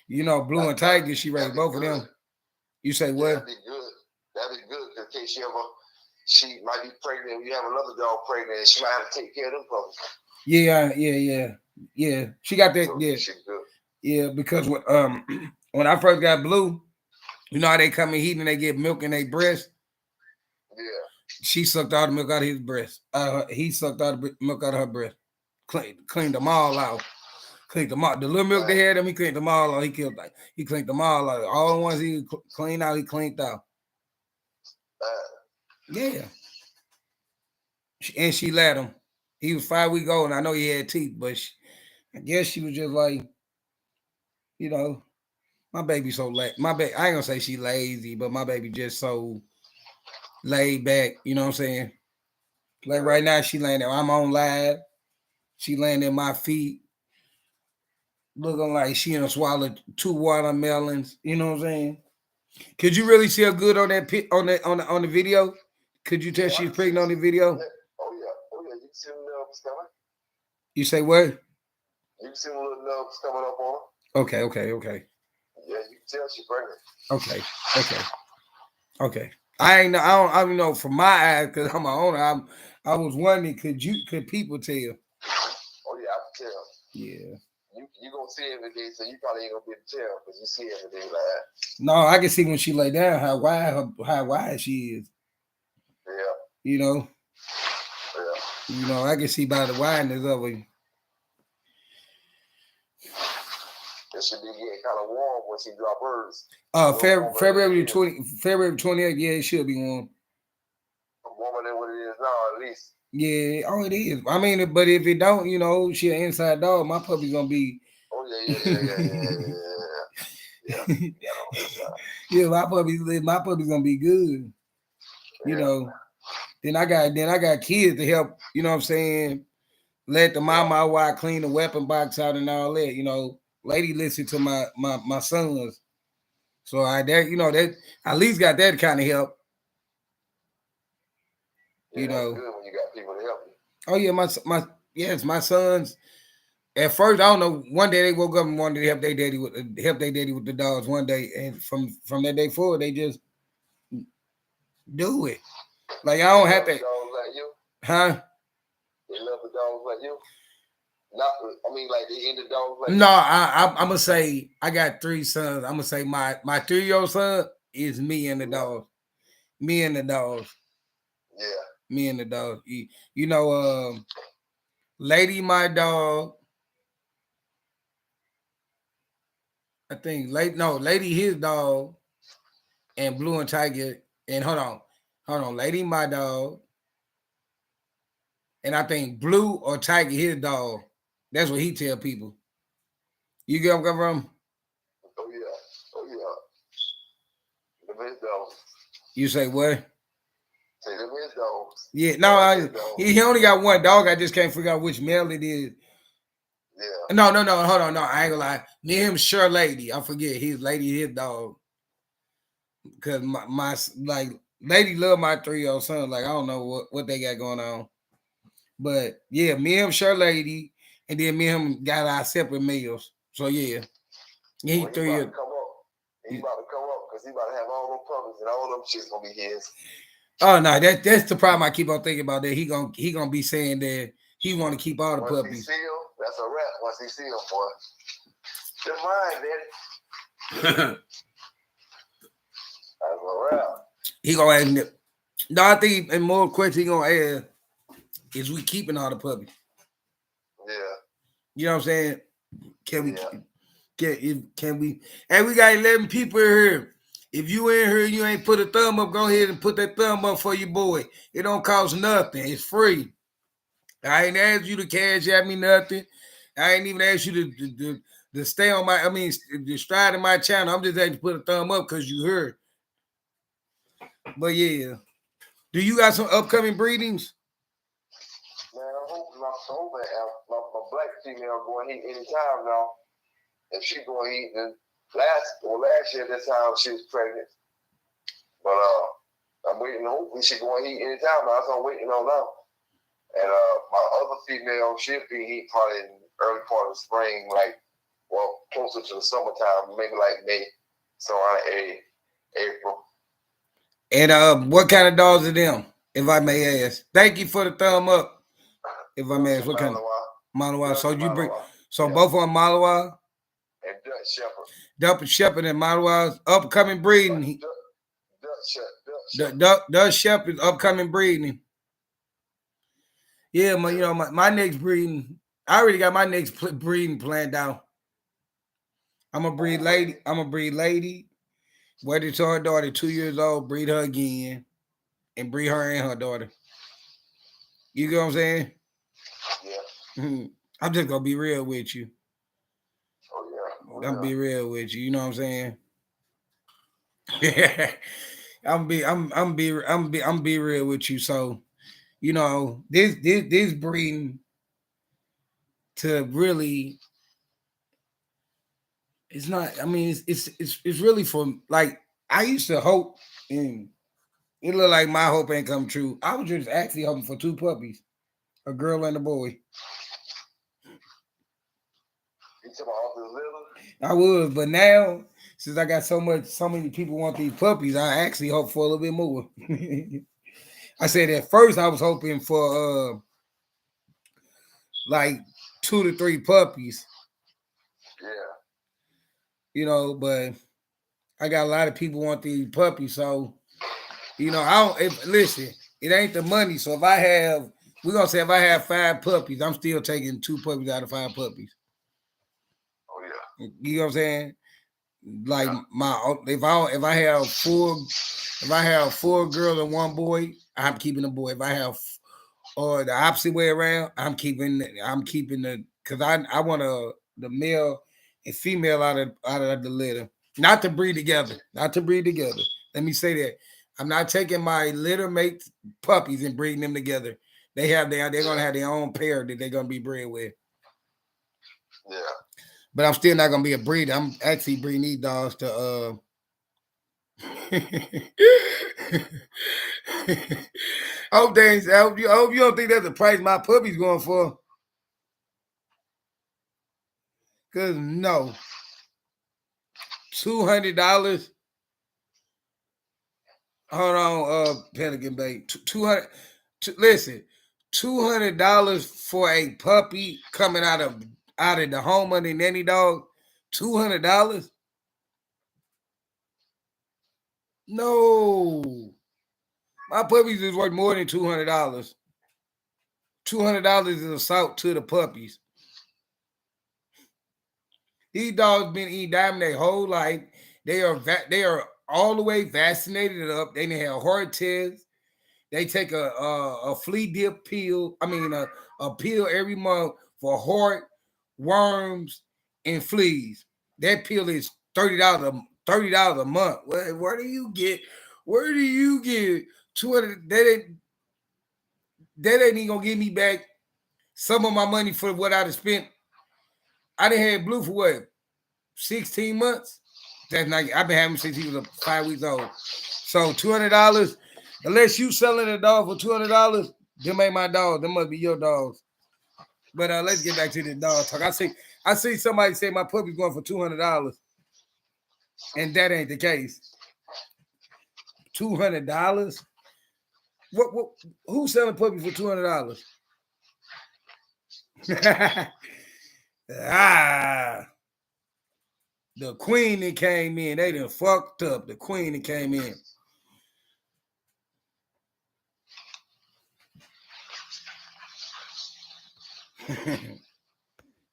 Blue and Tiger, she raised both of them. You say what? That'd be good in case she might be pregnant. You have another dog pregnant, she might have to take care of them puppies. Yeah. She got that. So Yeah, she good. yeah. Because when I first got Blue, you know how they come in heat and they get milk in their breast. Yeah. She sucked all the milk out of his breast. He sucked all the milk out of her breast. Cleaned them all out. Cleaned them out. The little milk they had him, he cleaned them all out. He cleaned them all out. All the ones he cleaned out, he cleaned out. Yeah. And she let him. He was 5 weeks old, and I know he had teeth, but I guess she was just like, you know, my baby so late. I ain't gonna say she lazy, but my baby just so laid back. You know what I'm saying? Like right now, she laying there. I'm on live. She laying at my feet, looking like she done swallowed 2 watermelons. You know what I'm saying? Could you really see her good on that on the video? Could you tell she's pregnant on the video? Oh yeah. You can see the nerves coming. You say what? You can see the little nerves coming up on her. Okay. Yeah, you can tell she's pregnant. Okay. I don't know from my eyes because I'm my owner. I was wondering, could people tell? Oh yeah, I can tell. Yeah. You gonna see it every day, so you probably ain't gonna be able to tell because you see it every day like that. No, I can see when she lay down how wide she is. Yeah. You know. Yeah. You know, I can see by the wideness of her. It should be getting kind of warm when she drop hers. February 28th, yeah, it should be warm. Warmer than what it is now, at least. Yeah, oh, it is. I mean, but if it don't, you know, she an inside dog, my puppy's gonna be. Oh yeah. Yeah, my puppy's gonna be good. You know. Then I got kids to help, you know what I'm saying? Let the mama while I clean the weapon box out and all that, you know. Lady listen to my sons. So that at least got that kind of help. Yeah, you know. Good when you got people to help you. Oh yeah, my sons. At first, I don't know. One day they woke up and wanted to help their daddy with the dogs. One day, and from that day forward, they just do it. Like I don't have to. Dogs like you? Huh? They love the dogs like you? Not, I mean, like they in the dogs like no, you? I'm gonna say I got 3 sons. I'm gonna say my 3-year-old son is me and the dogs. Me and the dogs. Yeah. Me and the dog. You know, Lady, my dog. I think Lady, his dog, and Blue and Tiger. And hold on, Lady, my dog, and I think Blue or Tiger, his dog. That's what he tell people. You get where I'm coming from? Oh yeah. The his dogs. You say what? Say them his dogs. Yeah, no, he only got one dog. I just can't figure out which male it is. Yeah. No, hold on, no, I ain't gonna lie. Me and him, sure, Lady. I forget his Lady, his dog. Cause my like Lady love my 3-year-old son. Like I don't know what they got going on, but yeah, me and him, sure, Lady, and then me and him got our separate meals. So yeah, he 3 years. He about to come up because he about to have all them puppies and all them shit's gonna be his. Oh no, that's the problem I keep on thinking about. That he gonna be saying that he want to keep all the Once puppies. He see him, that's a wrap. Once he see him, boy, they're mine, Daddy. That's a wrap. He gonna ask me. No, I think and more questions he gonna ask is we keeping all the puppies. Yeah. You know what I'm saying? Can we? Hey, we got 11 people here. If you in here, you ain't put a thumb up. Go ahead and put that thumb up for your boy. It don't cost nothing. It's free. I ain't asked you to cash at me nothing. I ain't even asked you to stay on to stride in my channel. I'm just asking you to put a thumb up because you heard. But yeah, do you got some upcoming breedings? Man, I hope my black female going to eat anytime now. If she going to eat, then last year this time she was pregnant. But I'm waiting. Hopefully she going to eat anytime now. That's what I'm waiting on now. And my other female should be eating probably in the early part of the spring, closer to the summertime, maybe like May, so around April. And what kind of dogs are them, if I may ask? Thank you for the thumb up. If I may ask, what kind of Malinois? So you bring both of them Malinois? And Dutch Shepherd. Dutch Shepherd and Malinois upcoming breeding. Dutch Shepherd upcoming breeding. Yeah, my next breeding. I already got my next breeding planned out. I'm gonna breed lady. Wedded to her daughter, 2 years old. Breed her again, and breed her and her daughter. You get what I'm saying? Yeah. I'm just gonna be real with you. Oh yeah. I'm be real with you. You know what I'm saying? I'm be real with you. So, this breeding to really, it's not. I mean, it's really for, like, I used to hope, and it looked like my hope ain't come true. I was just actually hoping for 2 puppies, a girl and a boy. I was, but now, since I got so many people want these puppies, I actually hope for a little bit more. I said at first I was hoping for like 2 to 3 puppies. Yeah. But I got a lot of people want these puppies, so I don't. Listen, it ain't the money. So if I have 5 puppies, I'm still taking 2 puppies out of 5 puppies. Oh yeah. You know what I'm saying? Like if I have 4 girls and 1 boy, I'm keeping the boy. If I have, or the opposite way around, I'm keeping the, because I want the male and female out of the litter, not to breed together. Let me say that I'm not taking my litter mate puppies and breeding them together. They're gonna have their own pair that they're gonna be bred with. Yeah. But I'm still not gonna be a breeder. I'm actually breeding these dogs to I hope you don't think that's the price my puppy's going for. Cause no. $200. Hold on, Pelican Bay. 200. Listen, $200 for a puppy coming out of the home of the nanny dog. $200. No, my puppies is worth more than $200. $200 is assault to the puppies. These dogs been eating diamond their whole life. They are all the way vaccinated up. They didn't have heart tests. They take a flea dip pill. I mean a pill every month for heart, worms, and fleas. That pill is $30 a month. Where do you get 200? That ain't even gonna give me back some of my money for what I'd have spent. I done had Blue for what, 16 months? That's not. I've been having him since he was 5 weeks old. So $200, unless you selling a dog for $200, them ain't my dogs. Them must be your dogs. But let's get back to the dog talk. I see somebody say my puppy's going for $200, and that ain't the case. $200? What? Who's selling puppies for $200? The queen that came in, they done fucked up. The queen that came in.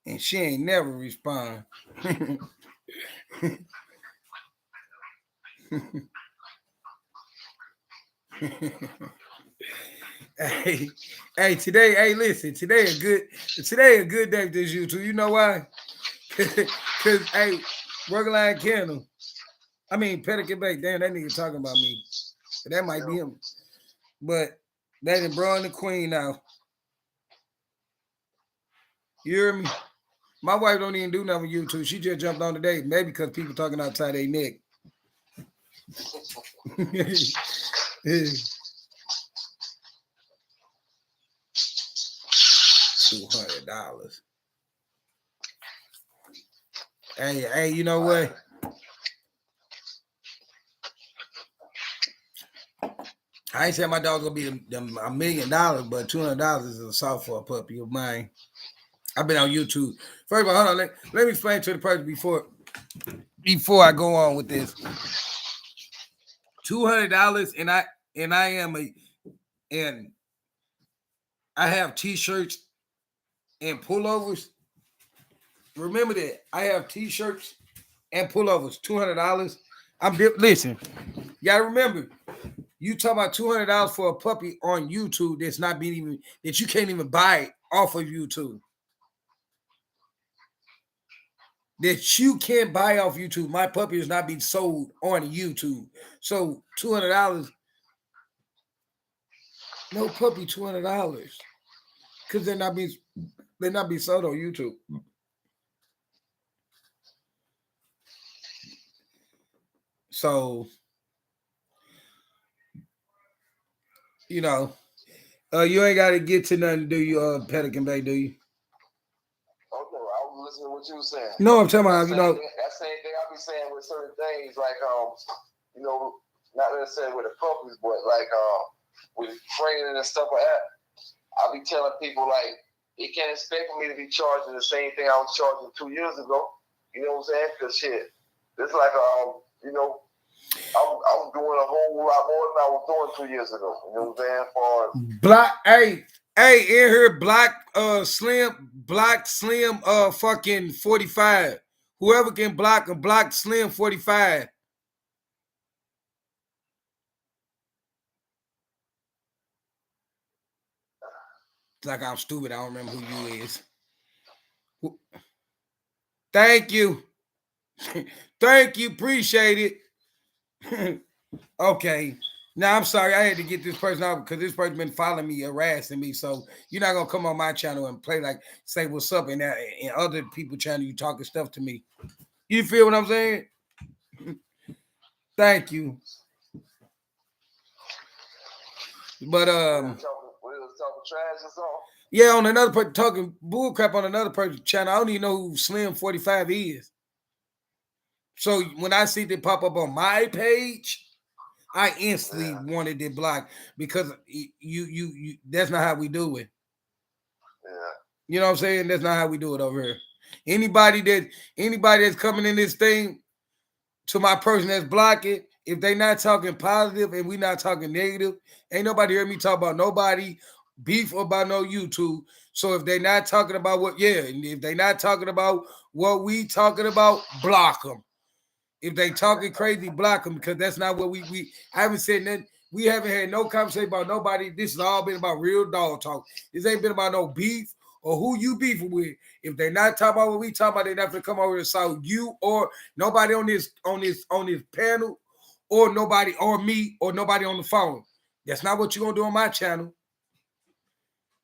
And she ain't never respond. Hey, today, listen, today a good day for this YouTube. You know why? Cause hey, Workline Kendall. I mean Pelican Bay. Damn, that nigga talking about me. But that might be him. But they done brought the queen now. You hear me? My wife don't even do nothing with YouTube. She just jumped on today. Maybe because people talking outside their neck. $200. Hey, you know what? I ain't saying my dog's gonna be $1 million, but $200 is a soft for a puppy of mine. I've been on YouTube. First of all, hold on. Let me explain to the person before I go on with this. $200, and I have t-shirts and pullovers. Remember that I have t-shirts and pullovers. $200. Listen. You gotta remember. You talk about $200 for a puppy on YouTube that's not being even that you can't even buy it off of YouTube. That you can't buy off YouTube. My puppy is not being sold on YouTube. So $200. No puppy $200. Because they're not being sold on YouTube. So you ain't gotta get to nothing, do you, Pelican Bay, do you? Oh no, I was listening to what you were saying. No, I'm talking about, that same thing I be saying with certain things, like not necessarily with the puppies, but like with training and stuff like that. I be telling people like they can't expect me to be charging the same thing I was charging 2 years ago. You know what I'm saying? Because shit, it's like I'm doing a whole lot more than I was doing 2 years ago. You know what I'm saying? For Black, hey, in here, Black Slim, fucking 45. Whoever can block a Black Slim 45. It's like I'm stupid. I don't remember who you is. Thank you. Thank you. Appreciate it. Okay. Now, I'm sorry. I had to get this person out because this person been following me, harassing me. So you're not going to come on my channel and say what's up in other people's channel. You talking stuff to me. You feel what I'm saying? Thank you. But, talking trash or something? Yeah, on another person talking bullcrap on another person's channel. I don't even know who Slim 45 is. So when I see it pop up on my page, I instantly wanted it blocked because you that's not how we do it. Yeah. You know what I'm saying? That's not how we do it over here. Anybody that's coming in this thing to my person that's blocking, if they not talking positive and we not talking negative, ain't nobody heard me talk about nobody beef about no YouTube. So if they not talking about if they not talking about what we talking about, block them. If they talking crazy, block them because that's not what we haven't said nothing. We haven't had no conversation about nobody. This has all been about real dog talk. This ain't been about no beef or who you beefing with. If they not talking about what we talking about, they not gonna come over and saw you or nobody on this panel or nobody or me or nobody on the phone. That's not what you're gonna do on my channel.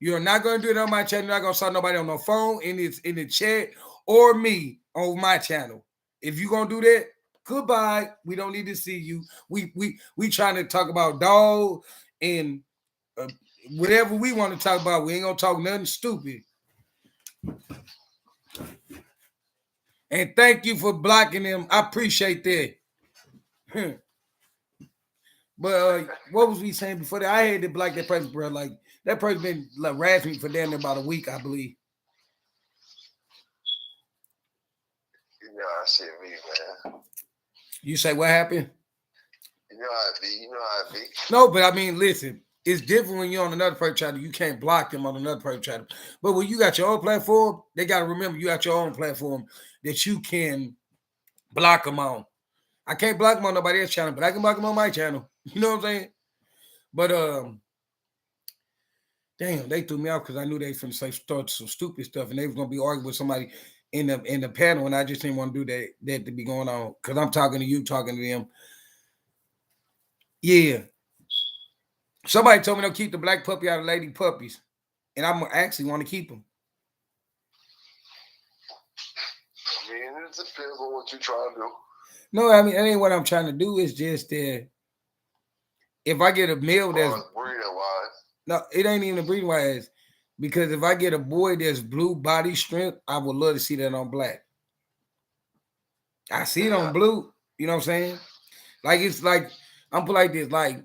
You're not gonna do it on my channel. You're not gonna saw nobody on the phone in the chat or me on my channel. If you're gonna do that, goodbye. We don't need to see you. We trying to talk about dog and whatever we want to talk about. We ain't gonna talk nothing stupid. And thank you for blocking them. I appreciate that. But what was we saying before that? I had to block that person, bro. Like that person been like harassing me for damn near about a week, I believe. You know how shit be, man. You say what happened? You know how it be. No, but I mean, listen, it's different when you're on another person channel. You can't block them on another person channel. But when you got your own platform, they got to remember you got your own platform that you can block them on. I can't block them on nobody else's channel, but I can block them on my channel. You know what I'm saying? But damn, they threw me out because I knew they was finna start some stupid stuff, and they was gonna be arguing with somebody in the panel, and I just didn't want to do that to be going on because I'm talking to you, talking to them. Yeah. Somebody told me they'll keep the black puppy out of lady puppies, and I'm actually want to keep them. I mean, it depends on what you're trying to do. No, I mean, that ain't what I'm trying to do. It's just that if I get a male that's breeding wise. No, it ain't even a breeding wise. Because if I get a boy that's blue body strength, I would love to see that on black. I see it on blue. You know what I'm saying? Like it's like I'm put like this. Like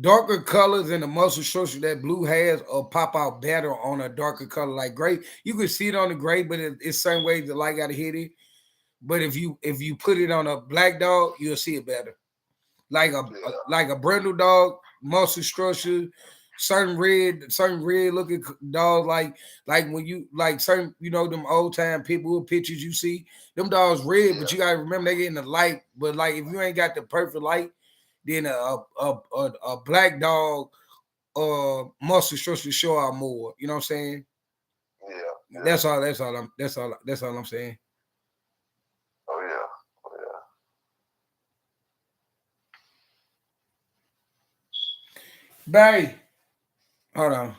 darker colors and the muscle structure that blue has will pop out better on a darker color like gray. You can see it on the gray, but it's certain ways the light got to hit it. But if you put it on a black dog, you'll see it better. Like a brindle dog, muscle structure, certain red looking dogs like when you like certain them old time pitbull pictures you see them dogs red, but you gotta remember they getting the light. But like if you ain't got the perfect light, then a black dog muscle structure show out more. You know what I'm saying? Yeah. That's all I'm saying. Oh yeah. Oh yeah. Bye. Hold on.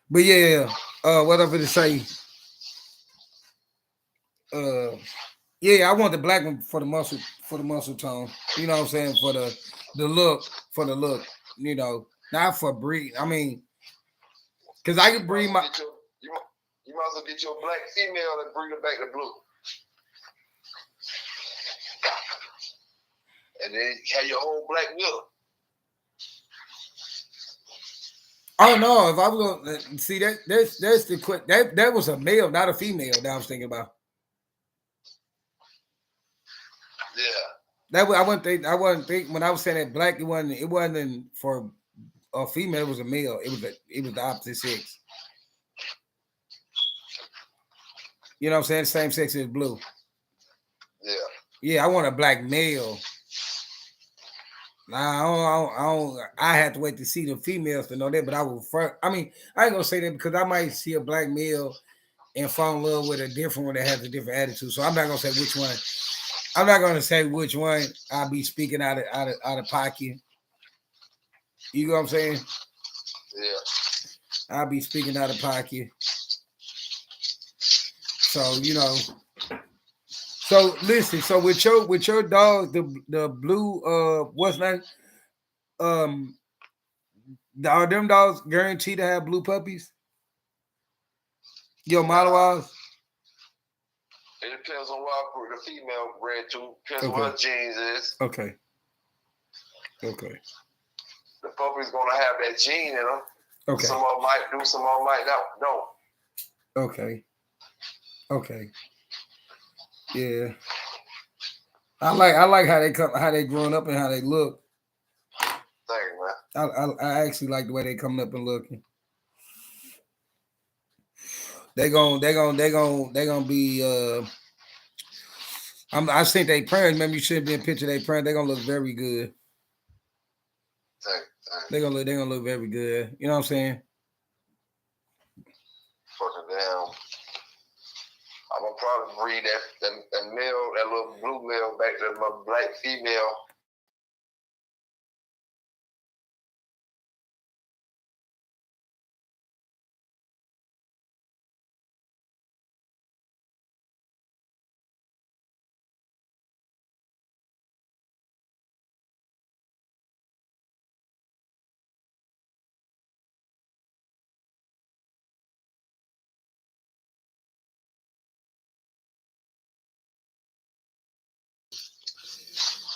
But yeah, what I'm gonna say, yeah, I want the black one for the muscle tone. You know what I'm saying? For the look, not for breed. I mean, because I can breed my. You might as well get your black female and bring her back to blue. And then have your whole black with her. Oh no! If I was gonna see that's the quick that was a male, not a female. That I was thinking about. Yeah. I wasn't think when I was saying that black. It wasn't for a female. It was a male. It was the opposite sex. You know what I'm saying? Same sex as blue. Yeah. Yeah, I want a black male. Nah, I have to wait to see the females to know that, but I will. I mean, I ain't gonna say that because I might see a black male and fall in love with a different one that has a different attitude. So I'm not gonna say which one. I'm not gonna say which one I'll be speaking out of pocket. You know what I'm saying? Yeah. I'll be speaking out of pocket. So So listen. So with your dog, the blue what's name? Are them dogs guaranteed to have blue puppies? Your Malawas? It depends on what the female bred to. Depends on what her genes is. Okay. The puppy's gonna have that gene in them. Okay. Some of them might do, some of them might not. No. Okay. Yeah. I like how they growing up and how they look. Thank you, man. I actually like the way they coming up and looking. They gonna be I think they parents. Remember, you should be a picture of their parents. They're gonna look very good. They're gonna look very good. You know what I'm saying? Fucking damn. I'm gonna probably breed that male, that little blue male back to my black female.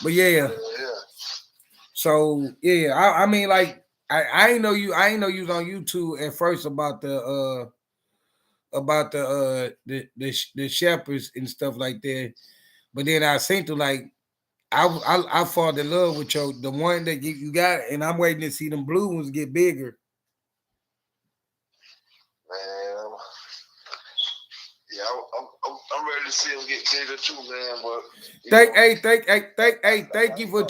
But yeah. So yeah, I mean, like I ain't know you was on YouTube at first about the shepherds and stuff like that. But then I seem to like I fall in love with the one that you got, and I'm waiting to see them blue ones get bigger. Man, yeah, I'm ready to see them get bigger too, man. But thank you for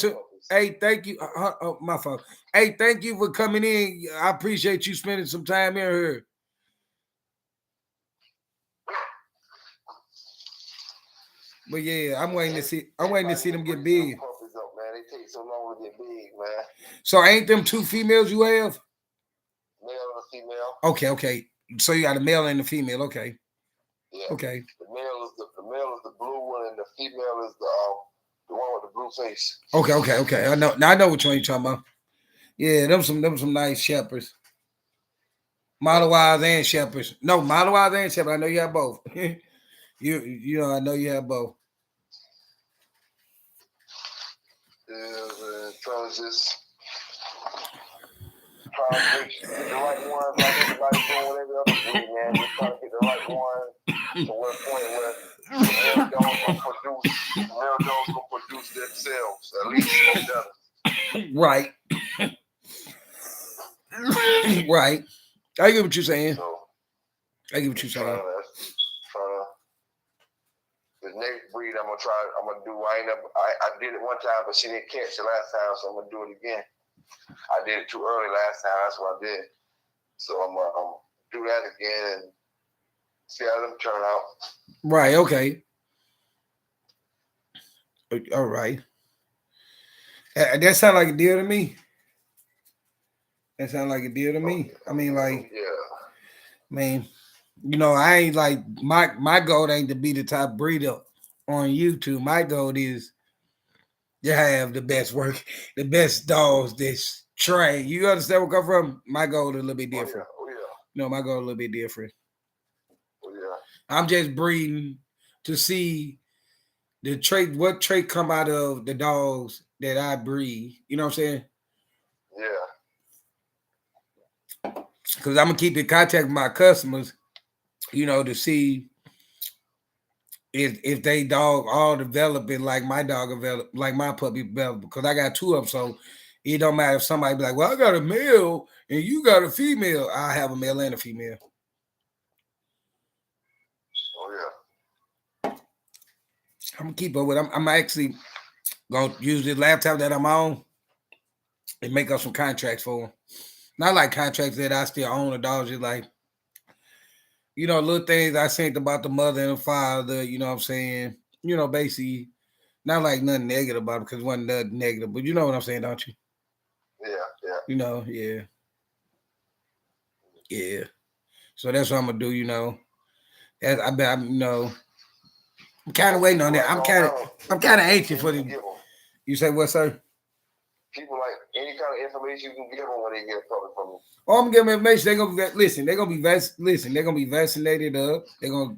thank you. My fault. Hey, thank you for coming in. I appreciate you spending some time here. But yeah, I'm waiting to see them get big. Up, man. They take so long to get big, man. So ain't them two females you have? Male and female. Okay. So you got a male and a female. Okay. Yeah. Okay. The male is the blue one, and the female is the one with the blue face. Okay. I know. Now I know which one you're talking about. Yeah, them some nice shepherds. Malawise and shepherds. No, Malawise and shepherds. I know you have both. you know, I know you have both. Yeah, man. Trying to just get the right one, like everybody doing whatever else breed, man. Just trying to get the right one to what point where male dogs gonna produce themselves, at least better. Right. Right. I get what you're saying. So, I get what you're saying. The next breed I'm gonna do. I did it one time, but she didn't catch the last time, so I'm gonna do it again. I did it too early last time. That's what I did. So I'm gonna do that again and see how them turn out. Right. Okay. All right. That sounds like a deal to me. That sounds like a deal to me. I mean, like, yeah. Man, you know, I ain't like my goal ain't to be the top breeder on YouTube. My goal is to have the best work, the best dogs that's trained. You understand where I come from? My goal is a little bit different. Oh, yeah. You know, my goal is a little bit different. Oh, yeah. I'm just breeding to see the trait, what trait come out of the dogs that I breed. You know what I'm saying? Yeah. Because I'm gonna keep in contact with my customers, you know, to see if they dog all developing like my dog developed, like my puppy developed. Because I got two of them, so it don't matter if somebody be like, "Well, I got a male and you got a female." I have a male and a female. Oh yeah. I'm gonna keep up with. I'm actually gonna use the laptop that I'm on and make up some contracts for them. Not like contracts that I still own the dogs, just like, you know, little things I think about the mother and the father, you know what I'm saying? You know, basically, not like nothing negative about it because it wasn't nothing negative, but you know what I'm saying, don't you? Yeah. You know, yeah. Yeah. So that's what I'm gonna do, you know. As I'm you know, I'm kind of waiting on that. I'm kind of anxious for the. You say what, sir? People like any kind of information you can give them when they get public from you. Oh, I'm gonna give them information. They're gonna listen. They're gonna be They're gonna be vaccinated up. They're gonna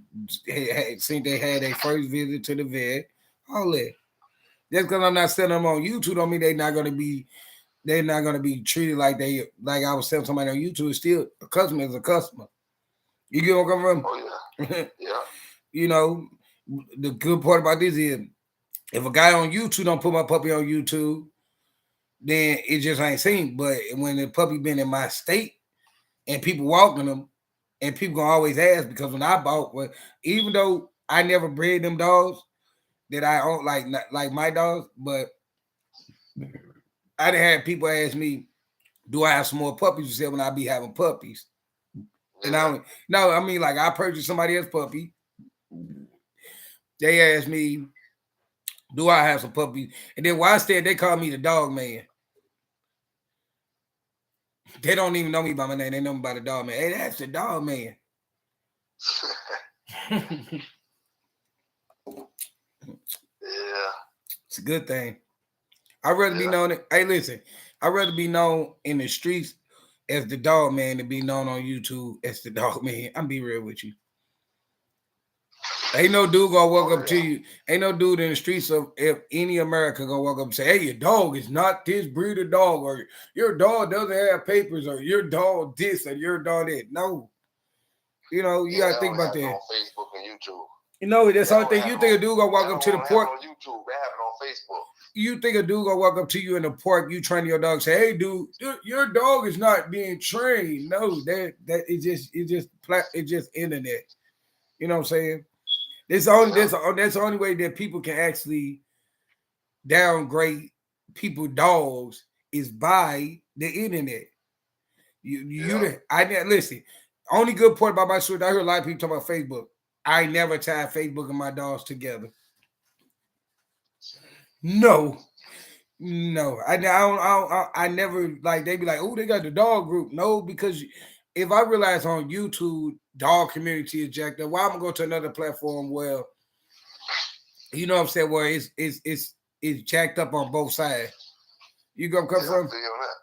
think they had their first visit to the vet. All that. Just because I'm not selling them on YouTube, don't mean they're not gonna be treated like I was selling somebody on YouTube. It's still a customer is a customer. You get what I'm coming from? Oh yeah. Yeah. You know, the good part about this is if a guy on YouTube don't put my puppy on YouTube, then it just ain't seen. But when the puppy been in my state and people walking them, and people gonna always ask, because when I bought, well, even though I never bred them dogs that I own like my dogs, but I done had people ask me, do I have some more puppies to sell when I be having puppies? And I mean, like, I purchased somebody else's puppy. They asked me, do I have some puppies? And then while I stayed, they called me the dog man. They don't even know me by my name. They know me by the dog man. Hey, that's the dog man. Yeah. It's a good thing. I'd rather be known. Hey, listen, I'd rather be known in the streets as the dog man than be known on YouTube as the dog man. I'm be real with you. Ain't no dude gonna walk up to you. Ain't no dude in the streets of any America gonna walk up and say, "Hey, your dog is not this breed of dog," or "Your dog doesn't have papers," or "Your dog this," or "Your dog that." No, you know you gotta think about that. On Facebook and YouTube. You know that's the only thing. You think a dude gonna walk up to the park on YouTube? They have it on Facebook. You think a dude gonna walk up to you in the park, you train your dog, say, "Hey, dude, your dog is not being trained." No, that it's just internet. You know what I'm saying? That's the only way that people can actually downgrade people dogs is by the internet. Listen. Only good part about my story, I heard a lot of people talk about Facebook. I never tied Facebook and my dogs together. No, I never, like, they be like, "Oh, they got the dog group." No, because if I realize on YouTube dog community is jacked up, why I'm gonna go to another platform where you know what I'm saying, where it's jacked up on both sides. You gonna come Yeah, I from? feel you on that.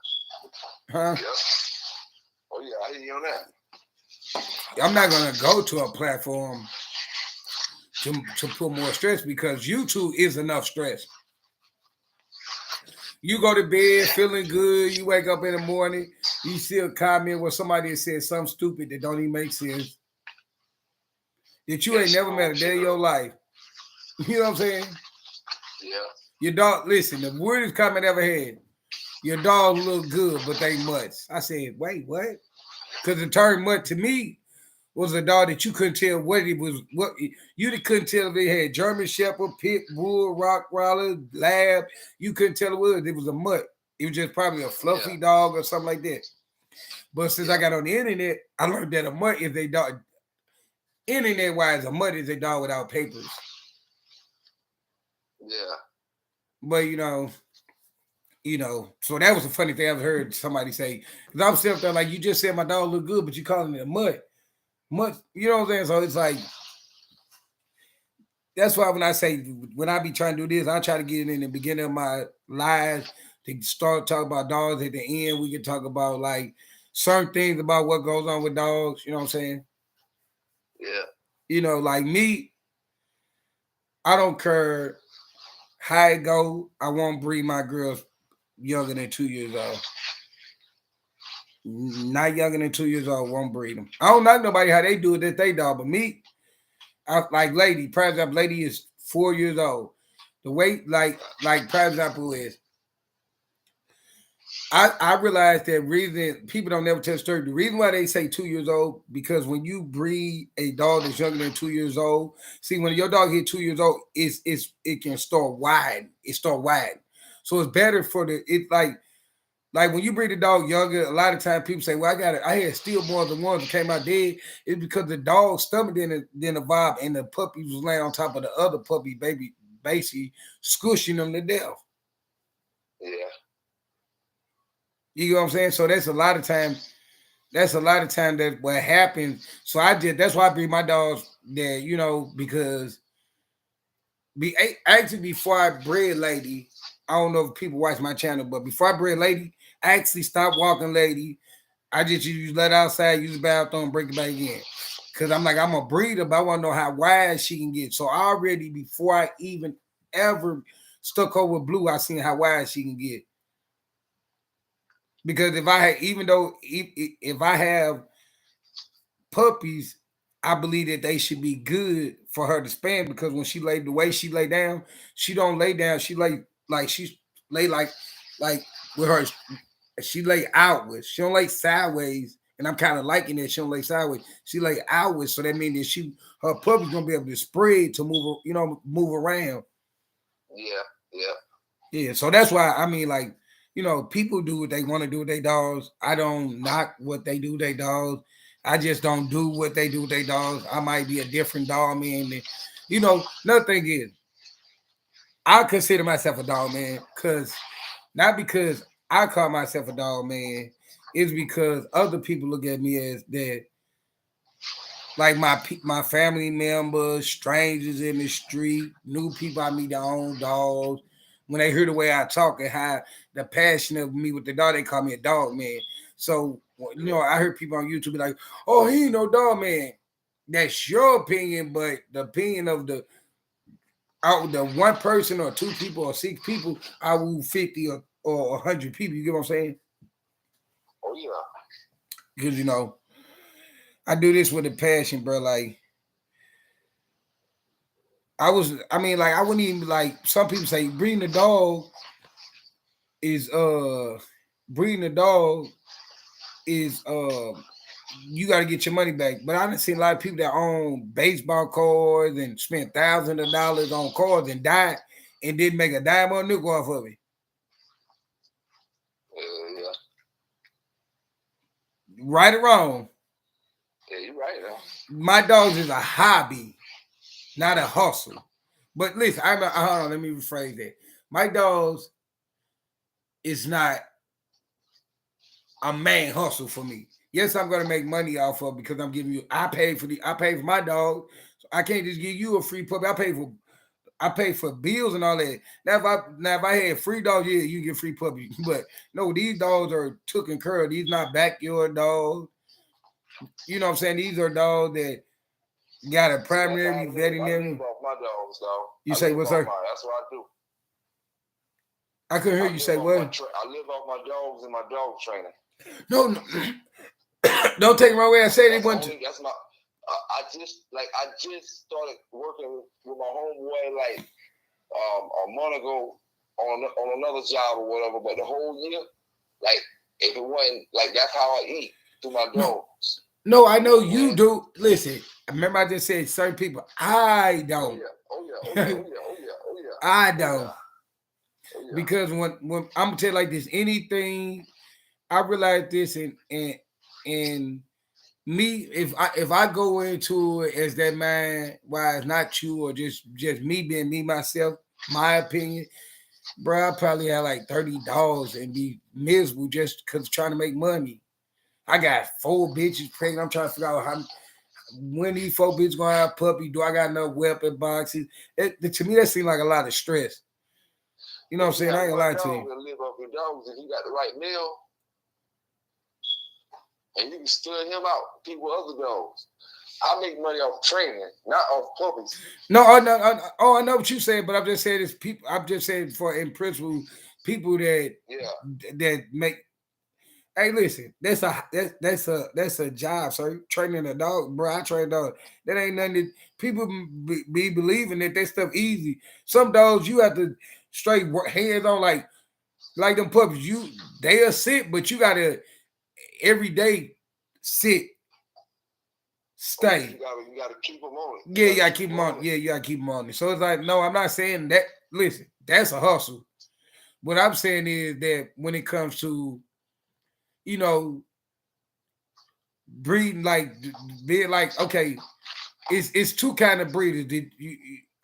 Huh? Yeah. Oh yeah, I hear you on that. I'm not gonna go to a platform to put more stress because YouTube is enough stress. You go to bed feeling good, you wake up in the morning, you see a comment where somebody said something stupid that don't even make sense. That you ain't never met a day in your life. You know what I'm saying? Yeah. Your dog, listen, the weirdest comment I ever had. Your dog look good, but they mutts. I said, wait, what? Because the term mutt to me was a dog that you couldn't tell what it was. What you couldn't tell if they had German Shepherd, Pit Bull, Rottweiler, Lab. You couldn't tell it was. It was a mutt. It was just probably a fluffy dog or something like that. But since I got on the internet, I learned that a mutt is a dog. Internet wise, a mutt is a dog without papers. Yeah. But so that was a funny thing I've heard somebody say. Because I'm sitting there like, you just said my dog look good, but you calling it a mutt. Mutt, you know what I'm saying? So it's like, that's why when I be trying to do this, I try to get it in the beginning of my live to start talking about dogs. At the end, we can talk about like certain things about what goes on with dogs. You know what I'm saying? Yeah. Like me, I don't care how it go. I won't breed my girls younger than 2 years old. Not younger than 2 years old, won't breed them. I don't know nobody how they do it that they dog, but me, I like lady. For example, lady is 4 years old. The way, like for example, is I realized that reason people don't never tell the story. The reason why they say 2 years old, because when you breed a dog that's younger than 2 years old, see when your dog hit 2 years old, it can start wide. It start wide. So it's better for like when you breed a dog younger, a lot of times people say, well, I had stillborns, the ones that came out dead. It's because the dog's stomach didn't evolve and the puppy was laying on top of the other puppy baby, basically squishing them to death. Yeah. You know what I'm saying? So that's a lot of time that what happens. So that's why I breed my dogs there, because actually before I bred Lady, I don't know if people watch my channel, but before I bred Lady, I actually stopped walking Lady. I just let her outside, use the bathroom, break it back again. Because I'm like, I'm a breeder, but I want to know how wide she can get. So already before I even ever stuck her with Blue, I seen how wide she can get. Because if I have puppies, I believe that they should be good for her to span, because when the way she lay down, she don't lay down. She lay like with her, she lay outwards. She don't lay sideways. And I'm kind of liking that she don't lay sideways. She lay outwards. So that means that her puppy's gonna be able to spread to move around. Yeah. So that's why people do what they want to do with their dogs. I don't knock what they do with their dogs. I just don't do what they do with their dogs. I might be a different dog man. Another thing is, I consider myself a dog man not because I call myself a dog man. It's because other people look at me as that, like my family members, strangers in the street, new people I meet that own dogs. When they hear the way I talk and how the passion of me with the dog, they call me a dog man. So, I heard people on YouTube be like, oh, he ain't no dog man. That's your opinion, but the opinion of the one person or two people or six people, I will 50 or 100 people. You get what I'm saying? Oh, yeah. Because, I do this with a passion, bro. Like, I wouldn't even some people say breeding a dog is you got to get your money back. But I done seen a lot of people that own baseball cards and spent thousands of dollars on cards and died and didn't make a dime or a nickel off of it. Yeah. Right or wrong? Yeah, you're right. My dogs is a hobby, not a hustle. But listen, hold on, let me rephrase that. My dogs is not a main hustle for me. yes, I'm gonna make money off of because I'm giving you. I pay for my dog. So I can't just give you a free puppy. I pay for bills and all that. Now if I had free dogs, yeah, you get free puppy. But no, these dogs are taken care of. These not backyard dogs. You know what I'm saying? These are dogs that got a See, that's how primary I live veterinarian. off my dogs, dog. You I say live what's off up? mine. That's what I do. I couldn't hear I you live say off what? I live off my dogs and my dog training. No, no. Don't take it wrong way. I said it That's wasn't. only, that's my. I just started working with my homeboy like a month ago on another job or whatever. But the whole year, like if it wasn't like that's how I eat through my dogs. No, I know you do. Listen, remember I just said certain people. I Oh don't. yeah, oh yeah, oh yeah, oh yeah, oh yeah, oh yeah. I Oh, don't. yeah. Oh, yeah. Because when I'm gonna tell you like this, anything I realize this and me if I go into it as that man, why it's not you or just me being me myself, my opinion, bro, I probably have like 30 dogs and be miserable just because trying to make money. I got 4 bitches pregnant. I'm trying to figure out how when these 4 bitches gonna have a puppy. Do I got enough weapon boxes? To me, that seems like a lot of stress. You know what I'm saying? I ain't gonna lie to you. Will live off your dogs if you got the right meal, and you can stir him out. People, other dogs. I make money off training, not off puppies. No, I know what you saying, but I'm just saying it's people. I'm just saying for in principle, people that make. Hey, listen, that's a job, sir. Training a dog, bro. I train dog. That ain't nothing. That people be believing that stuff easy. Some dogs you have to straight work hands on, like them puppies. They'll sit, but you gotta every day sit, stay. You gotta keep them on it. Yeah, you gotta keep them on. Yeah, you gotta keep them on it. So it's like, no, I'm not saying that. Listen, that's a hustle. What I'm saying is that when it comes to, you know, breeding, like being like, okay, it's 2 kind of breeders.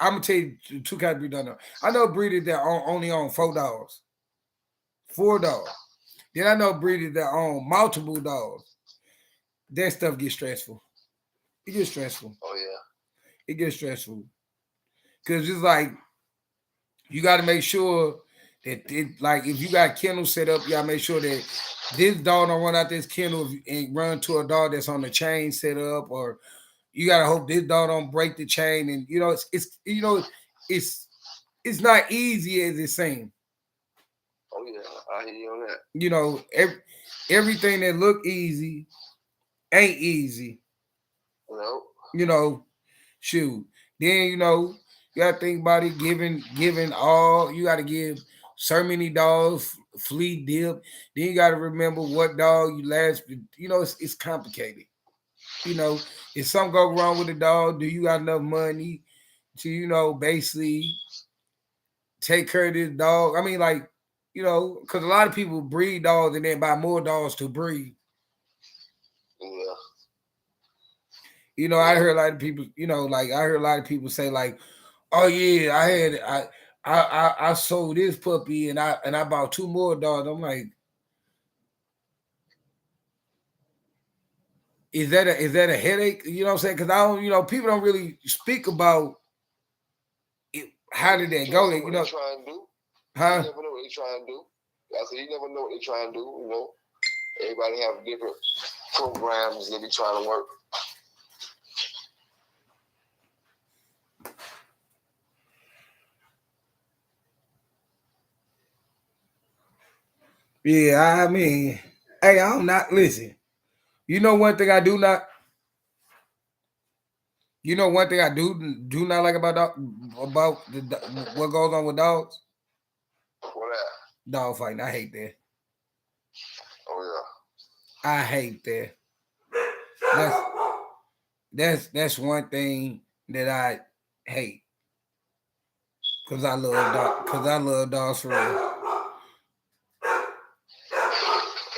I'm gonna tell you 2 kind of breeders. I know breeders that only own 4 dogs, 4 dogs. Then I know breeders that own multiple dogs. That stuff gets stressful. It gets stressful. Oh yeah. It gets stressful because it's like you got to make sure that like if you got kennel set up, you got to make sure that this dog don't run out this kennel and run to a dog that's on the chain set up, or you got to hope this dog don't break the chain. And you know it's not easy as it seems. Oh yeah, I hear you on that. You know, everything that look easy ain't easy. No. You know, shoot. Then you know you gotta think about it. Giving all you gotta give so many dogs flea dip. Then you gotta remember what dog you last. You know, it's complicated. You know, if something go wrong with the dog, do you got enough money to basically take care of this dog? I mean, like because a lot of people breed dogs and then buy more dogs to breed. Yeah. I heard a lot of people. I heard a lot of people say like, "Oh yeah, I sold this puppy and I bought 2 more dogs." I'm like, is that a headache? You know what I'm saying? Because I don't. People don't really speak about it. How did that go? You know, try and do. Huh? You never know what they try and do. I said you never know what they try and do. You know, everybody have different programs they be trying to work. Yeah, I mean, hey, I'm not listen. You know one thing I do not. You know one thing I do not like about what goes on with dogs. What that? Dog fighting. I hate that. Oh I hate that. That's one thing that I hate. Cause I love dog. Cause I love dogs for real. yeah.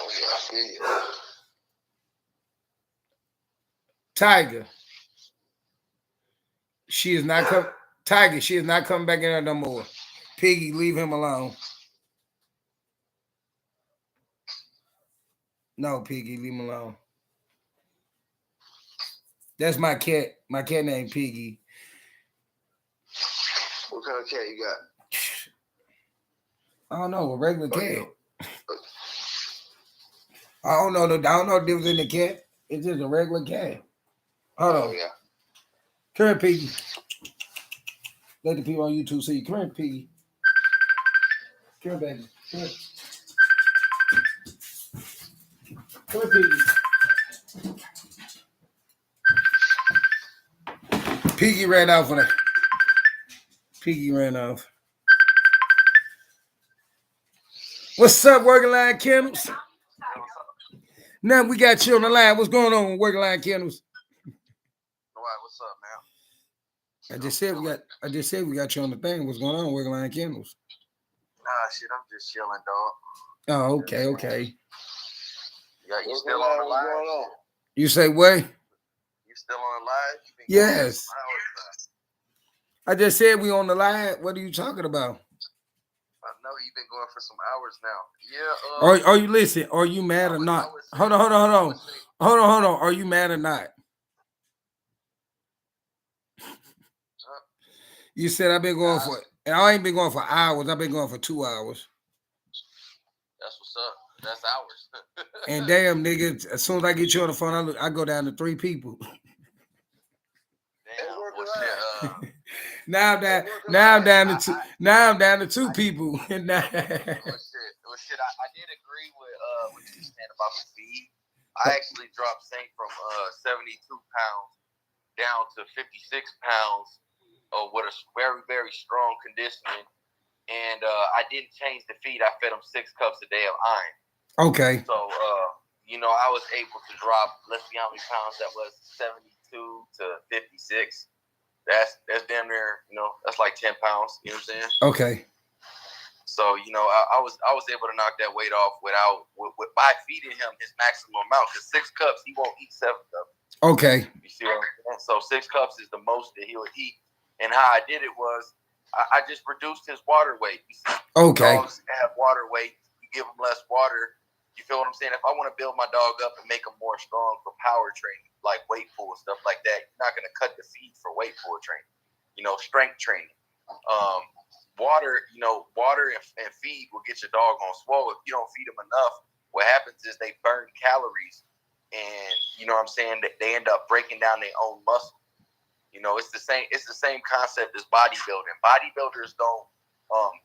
Oh yeah, I feel you. Tiger. She is not come. Tiger. She is not coming back in there no more. Piggy, leave him alone. No, Piggy, leave him alone. That's my cat. My cat named Piggy. What kind of cat you got? I don't know, a regular Oh, cat. you- I don't know the difference in the cat. It's just a regular cat. Hold Oh on. yeah. Come here, Piggy. Let the people on YouTube see you. Come here, Piggy. Come here, baby. Come here. Come here, Piggy. Piggy ran off on her. Piggy ran off. What's up, Working Line Kennels? Now we got you on the line. What's going on, Working Line Kennels? Alright, what's up, man? I just said we got you on the thing. What's going on, Working Line Kennels? Nah, shit, I'm just chilling, dog. Oh, okay. Yeah, you What's still going on the on? live? What's going on? You say what? You still on the live? You been Yes. going for some hours now. I just said we on the line. What are you talking about? I know you've been going for some hours now. Yeah. Are you listen? Are you mad or not? Hold on. Are you mad or not? You said I've been going for, and I ain't been going for hours. I've been going for 2 hours. That's what's up. That's hours. And damn, nigga, as soon as I get you on the phone, I go down to 3 people. Damn. Well, shit, Now I'm down to 2. Now I'm down to 2 people. Well, shit. I did agree with what you were saying about the feed. I actually dropped Saint from 72 pounds down to 56 pounds with a very, very strong conditioning. And I didn't change the feed. I fed him 6 cups a day of iron. Okay. So, I was able to drop, let's see how many pounds that was, 72 to 56. That's damn near, that's like 10 pounds. You know what I'm saying? Okay. So, I was able to knock that weight off by feeding him his maximum amount. Because 6 cups, he won't eat 7 cups. Okay. You see what I'm saying? So 6 cups is the most that he would eat. And how I did it was I just reduced his water weight. You see, Okay. dogs have water weight. You give them less water. You feel what I'm saying? If I want to build my dog up and make him more strong for power training, like weight pull and stuff like that, you're not going to cut the feed for weight pull training. Strength training. Water and feed will get your dog on swole. If you don't feed them enough, what happens is they burn calories, and you know what I'm saying, that they end up breaking down their own muscle. It's the same concept as bodybuilding. Bodybuilders don't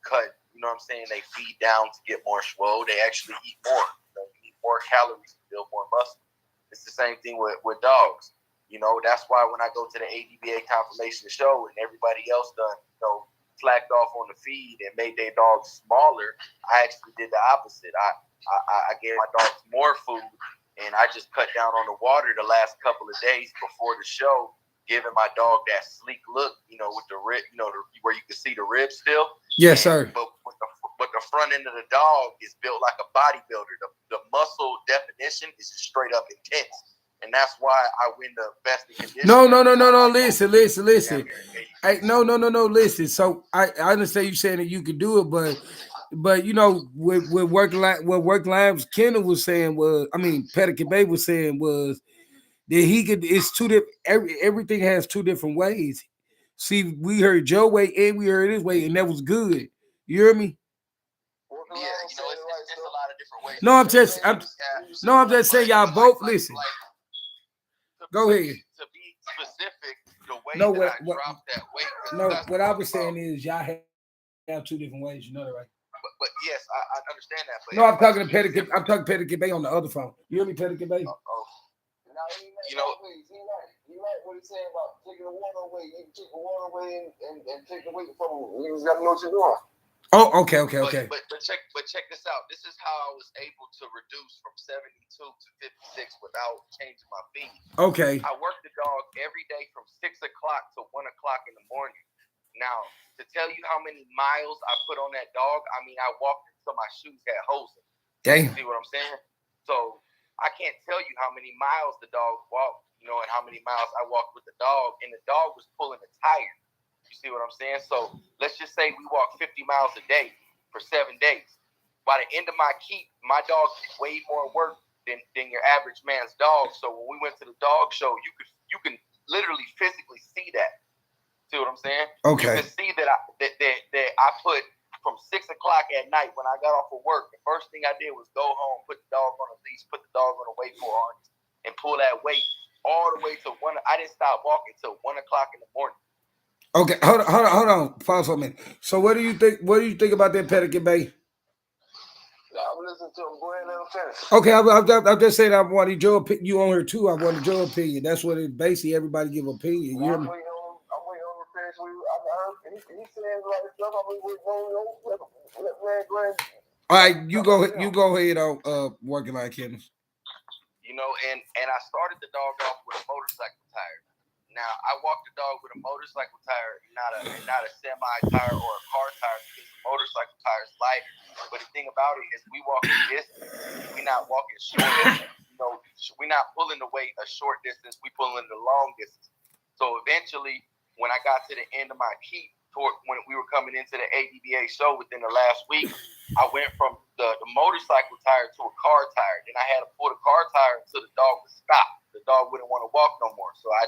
cut, they feed down to get more swole. They actually eat more. You need more calories to build more muscle. It's the same thing with dogs. That's why when I go to the ADBA confirmation show and everybody else done, slacked off on the feed and made their dogs smaller, I actually did the opposite. I gave my dogs more food, and I just cut down on the water the last couple of days before the show, giving my dog that sleek look, with the rib, where you can see the ribs still. Yes, sir. But the front end of the dog is built like a bodybuilder. The muscle definition is straight up intense. And that's why I win the best in condition. No. Listen. Hey, no. Listen. So I understand you saying that you could do it, but what Work Lives Kendall was saying was, Petticoat Bay was saying was that he could. It's 2 different. Everything has 2 different ways. See, we heard Joe way and we heard his way, and that was good. You hear me? Yeah, it's a lot of different ways. No, I'm just saying y'all both listen. Go ahead. To be specific, the way I dropped that weight. No, what I was saying is y'all have 2 different ways. You know that, right? But yes, I understand that. But no, I'm talking to Petticoat. I'm talking Petticoat Bay on the other phone. You hear me, Petticoat Bay? He like what he's saying about taking the water away. You can take the water away and take the weight from him. You just got to know what you're doing. Oh, okay. But check this out. This is how I was able to reduce from 72 to 56 without changing my feed. Okay. I worked the dog every day from 6 o'clock to 1 o'clock in the morning. Now, to tell you how many miles I put on that dog, I walked until my shoes had holes in them. Damn. See what I'm saying? So I can't tell you how many miles the dog walked, and how many miles I walked with the dog, and the dog was pulling a tire. You see what I'm saying? So let's just say we walk 50 miles a day for 7 days. By the end of my keep, my dog did way more work than your average man's dog. So when we went to the dog show, you can literally physically see that. See what I'm saying? Okay. You can see that I put from 6 o'clock at night when I got off of work. The first thing I did was go home, put the dog on a leash, put the dog on a weight for harness, and pull that weight all the way to 1. I didn't stop walking till 1 o'clock in the morning. Okay, hold on. Pause for a minute. So what do you think? What do you think about that, Pelican Bay? I'm listening to him. Go ahead and let him finish. Okay, I'm just saying I wanted your opinion. You on here too. I wanted your opinion. That's what it basically everybody give opinion. You hear me? I'm waiting on the finish. I heard he saying the right stuff. I'm waiting on let man go ahead. All right, you go ahead on working like him. You know, and I started the dog off with a motorcycle tire. Now I walked the dog with a motorcycle tire, not a semi tire or a car tire, because the motorcycle tire is lighter. But the thing about it is, we walking distance. We're not walking short. You know, we're not pulling the weight a short distance. We pulling the long distance. So eventually, when I got to the end of my keep, when we were coming into the ADBA show within the last week, I went from the motorcycle tire to a car tire. Then I had to pull the car tire until the dog would stop. The dog wouldn't want to walk no more. So I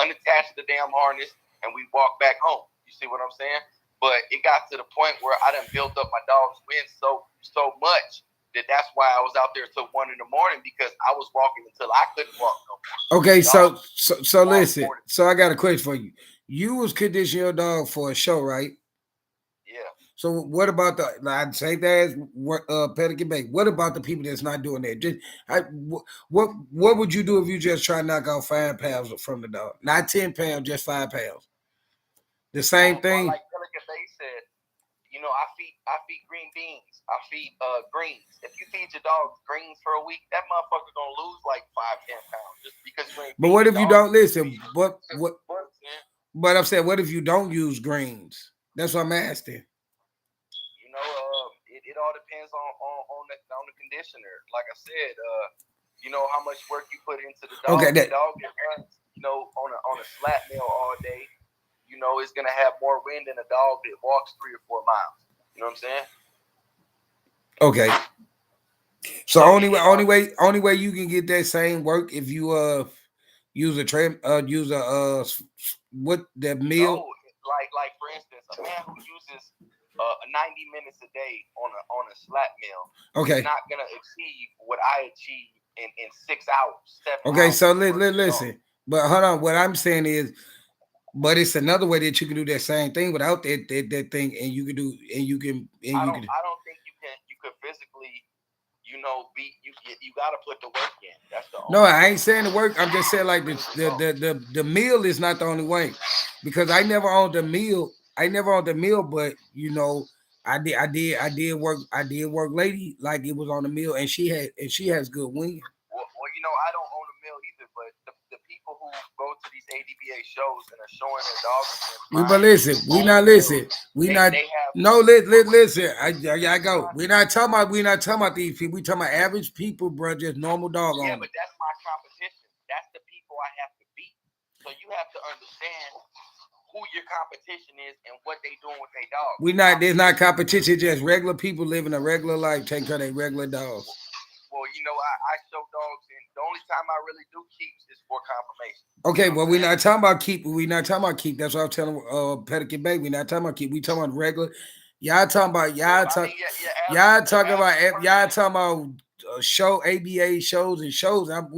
unattached the damn harness and we walked back home. You see what I'm saying? But it got to the point where I done built up my dog's wind so much that's why I was out there till 1 in the morning, because I was walking until I couldn't walk no more. Okay, so listen. So I got a question for you. You was conditioning your dog for a show, right? Yeah. So what about I'd say that as Pelican Bay. What about the people that's not doing that? What would you do if you just try to knock out 5 pounds from the dog? Not 10 pounds, just 5 pounds. The same thing. Like Pelican Bay said, you know, I feed green beans. I feed greens. If you feed your dog greens for a week, that motherfucker gonna lose like 5-10 pounds just because you ain't. But what if you don't listen? But I'm saying, what if you don't use greens? That's what I'm asking. You know, it all depends on the conditioner. Like I said, you know how much work you put into the dog. Okay, the dog that runs, you know, on a slat mill all day, you know, it's gonna have more wind than a dog that walks 3 or 4 miles. You know what I'm saying? Okay. So only way you can get that same work if you use a what the meal. No, like for instance, a man who uses 90 minutes a day on a slat mill, okay, is not gonna achieve what I achieve in 6 hours. 7 okay, hours so listen. But hold on, what I'm saying is, but it's another way that you can do that same thing without that thing, and you can do, and you can. I don't think you can physically, you know, you got to put the work in. That's the only. No, I ain't saying the work. I'm just saying like the meal is not the only way, because I never owned the meal. But you know, I did work lady like it was on the meal, and she has good wind. Well, you know, I don't own a mill either, but the people who go to these ADBA shows and are showing their dogs. But listen, we not listen. Listen. I go. We're not talking about these people. We talking about average people, bro. Just normal dog owners. Yeah, but that's my competition. That's the people I have to beat. So you have to understand who your competition is and what they doing with their dogs. There's not competition, just regular people living a regular life, taking care of their regular dogs. Well, you know, I show dogs, and the only time I really do keeps is for confirmation. Okay, well, we're not talking about keep. We're not talking about keep. That's what I'm telling Pelican Bay. We're not talking about keep. We talking about regular. Y'all talking about show ABA shows and shows. I'm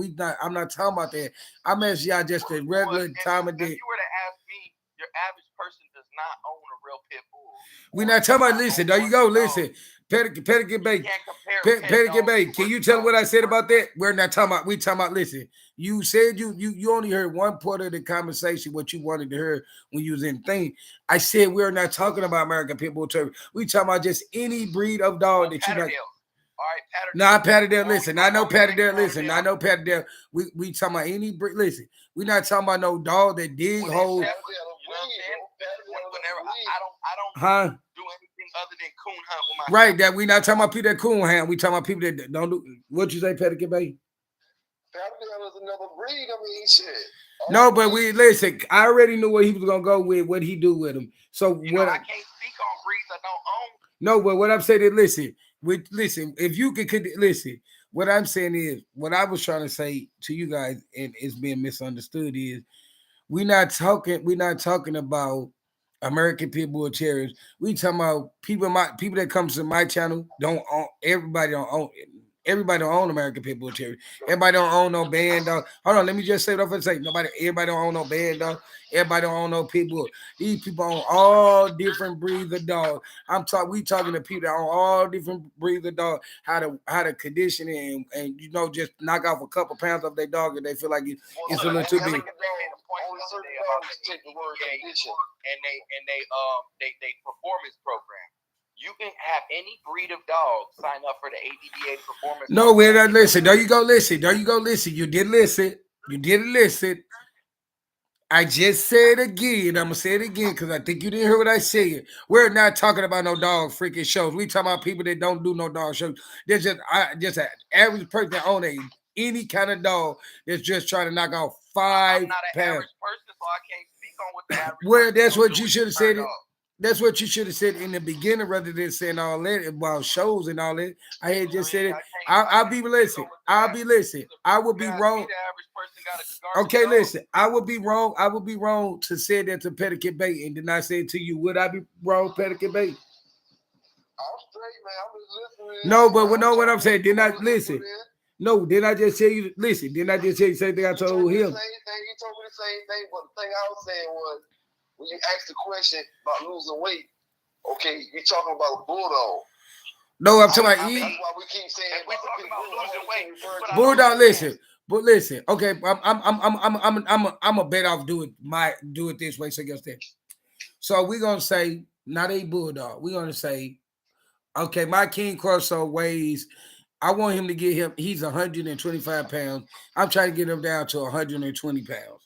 not talking about that. I'm asking y'all just the regular time of day. If you were to ask me, your average person does not own a real pit bull. We're not talking about. Listen, there you go. Listen, Pelican Bay. Pelican Bay. Can you tell what I said about that? We're not talking about. We talking about. Listen, you said you only heard one part of the conversation. What you wanted to hear when you was in the thing. I said we're not talking about American Pit Bull Terrier. We talking about just any breed of dog that you got. All right, Patterdale. Nah, Patterdale. Listen, I know Patterdale. Listen, I know Patterdale. We talking about any breed. Listen, we not talking about no dog that dig holes. I don't do anything other than coon hunt with my right. That we not talking about people that coon hunt. We talking about people that don't do. What you say, Pelican Bay? Patterdale is another breed. I mean, shit. No, but we listen. I already knew what he was gonna go with. What he do with him. So I what? can't speak on breeds I don't own. No, but what I'm saying is, listen. If you could listen, what I'm saying is, what I was trying to say to you guys, and it's being misunderstood, is we're not talking about American Pit Bull Terriers. We talking about people that comes to my channel don't own everybody don't own American Pit Bull Terriers. Everybody don't own no band dog. Hold on, let me just say it off and say everybody don't own no band dog. Everybody don't own no pit bull. These people own all different breeds of dogs. We talking to people that own all different breeds of dogs, how to condition it and just knock off a couple pounds of their dog if they feel like it's a little too big. And they performance program. You can have any breed of dog sign up for the ADDA performance. No, we're not listen. There you go. Listen. There you go. Listen. You did listen. You did listen. I just said it again. I'm gonna say it again because I think you didn't hear what I said. We're not talking about no dog freaking shows. We talking about people that don't do no dog shows. There's just an average person that own any kind of dog that's just trying to knock off 5 I'm not an pounds. average person, so I can't speak on what the average. Well, that's what you do should have with said. dog. That's what you should have said in the beginning rather than saying all that about shows and all that. I had just said it. I'll be listening. I would be wrong. Okay, listen. I would be wrong. I would be wrong to say that to Petticoat Bay and did not say it to you. Would I be wrong, Petticoat Bay? I'm straight, man. I'm just listening. No, but no, what I'm saying, did not listen. No, did I just tell you? Listen, did I just tell you the same thing I told him? You told me the same thing, but the thing I was saying was when you asked the question about losing weight, okay, you're talking about a bulldog. No, I'm talking about That's why we keep saying we're talking about losing weight. bulldog. Listen, but listen. Okay, I'm a bet off do it this way. So guess that. So we're gonna say not a bulldog. We're gonna say, okay, my King Corso weighs. I want him to get him. He's 125 pounds. I'm trying to get him down to 120 pounds.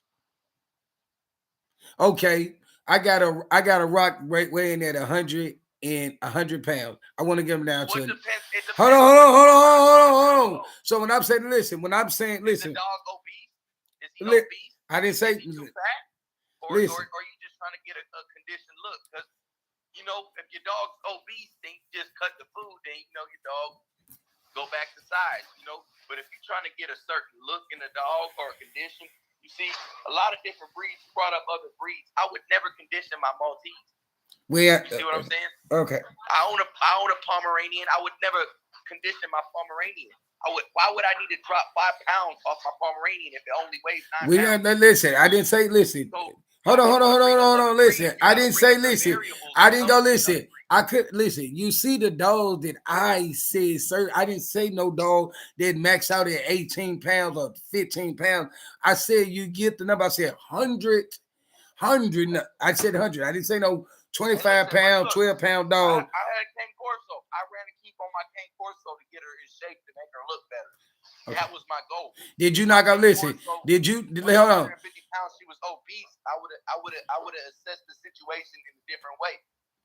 Okay, I got a rock weighing at 100 pounds. I want to get him down to. Hold on. So when I'm saying, listen. Is the dog obese? Is he obese? I didn't say. Is he too fat? Or you just trying to get a conditioned look? Because if your dog's obese, then you just cut the food. Then your dog go back to size. But if you're trying to get a certain look in a dog or a condition. You see, a lot of different breeds brought up other breeds. I would never condition my Maltese. You see what I'm saying? Okay. I own a Pomeranian. I would never condition my Pomeranian. Why would I need to drop 5 pounds off my Pomeranian if it only weighs 9 pounds? Listen. I didn't say listen. So, Hold on. Listen. I didn't say listen. I didn't go listen. I could listen. You see the dog that I said, sir. I didn't say no dog that maxed out at 18 pounds or 15 pounds. I said you get the number. I said 100. I said 100. I didn't say no 25 pound, 12 pound dog. I had a Cane Corso. I ran a keep on my Cane Corso to get her in shape to make her look better. Okay. That was my goal. Did you not go listen? Did you hold on? 150 pounds, she was obese. I would have assessed the situation in a different way.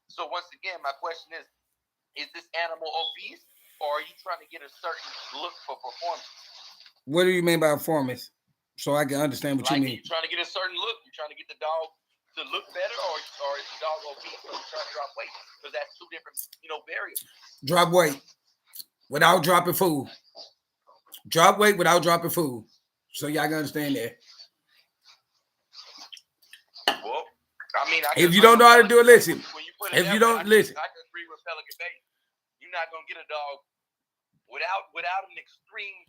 So once again, my question is this animal obese, or are you trying to get a certain look for performance? What do you mean by performance? So I can understand what you mean. You're trying to get a certain look. You're trying to get the dog to look better, or is the dog obese, or you're trying to drop weight? Because that's two different, variables. Drop weight without dropping food. Drop weight without dropping food. So y'all can understand that. Well, I mean, if you don't know how to do it, listen. If you don't listen, I can agree with Pelican Bay. You're not gonna get a dog without an extreme,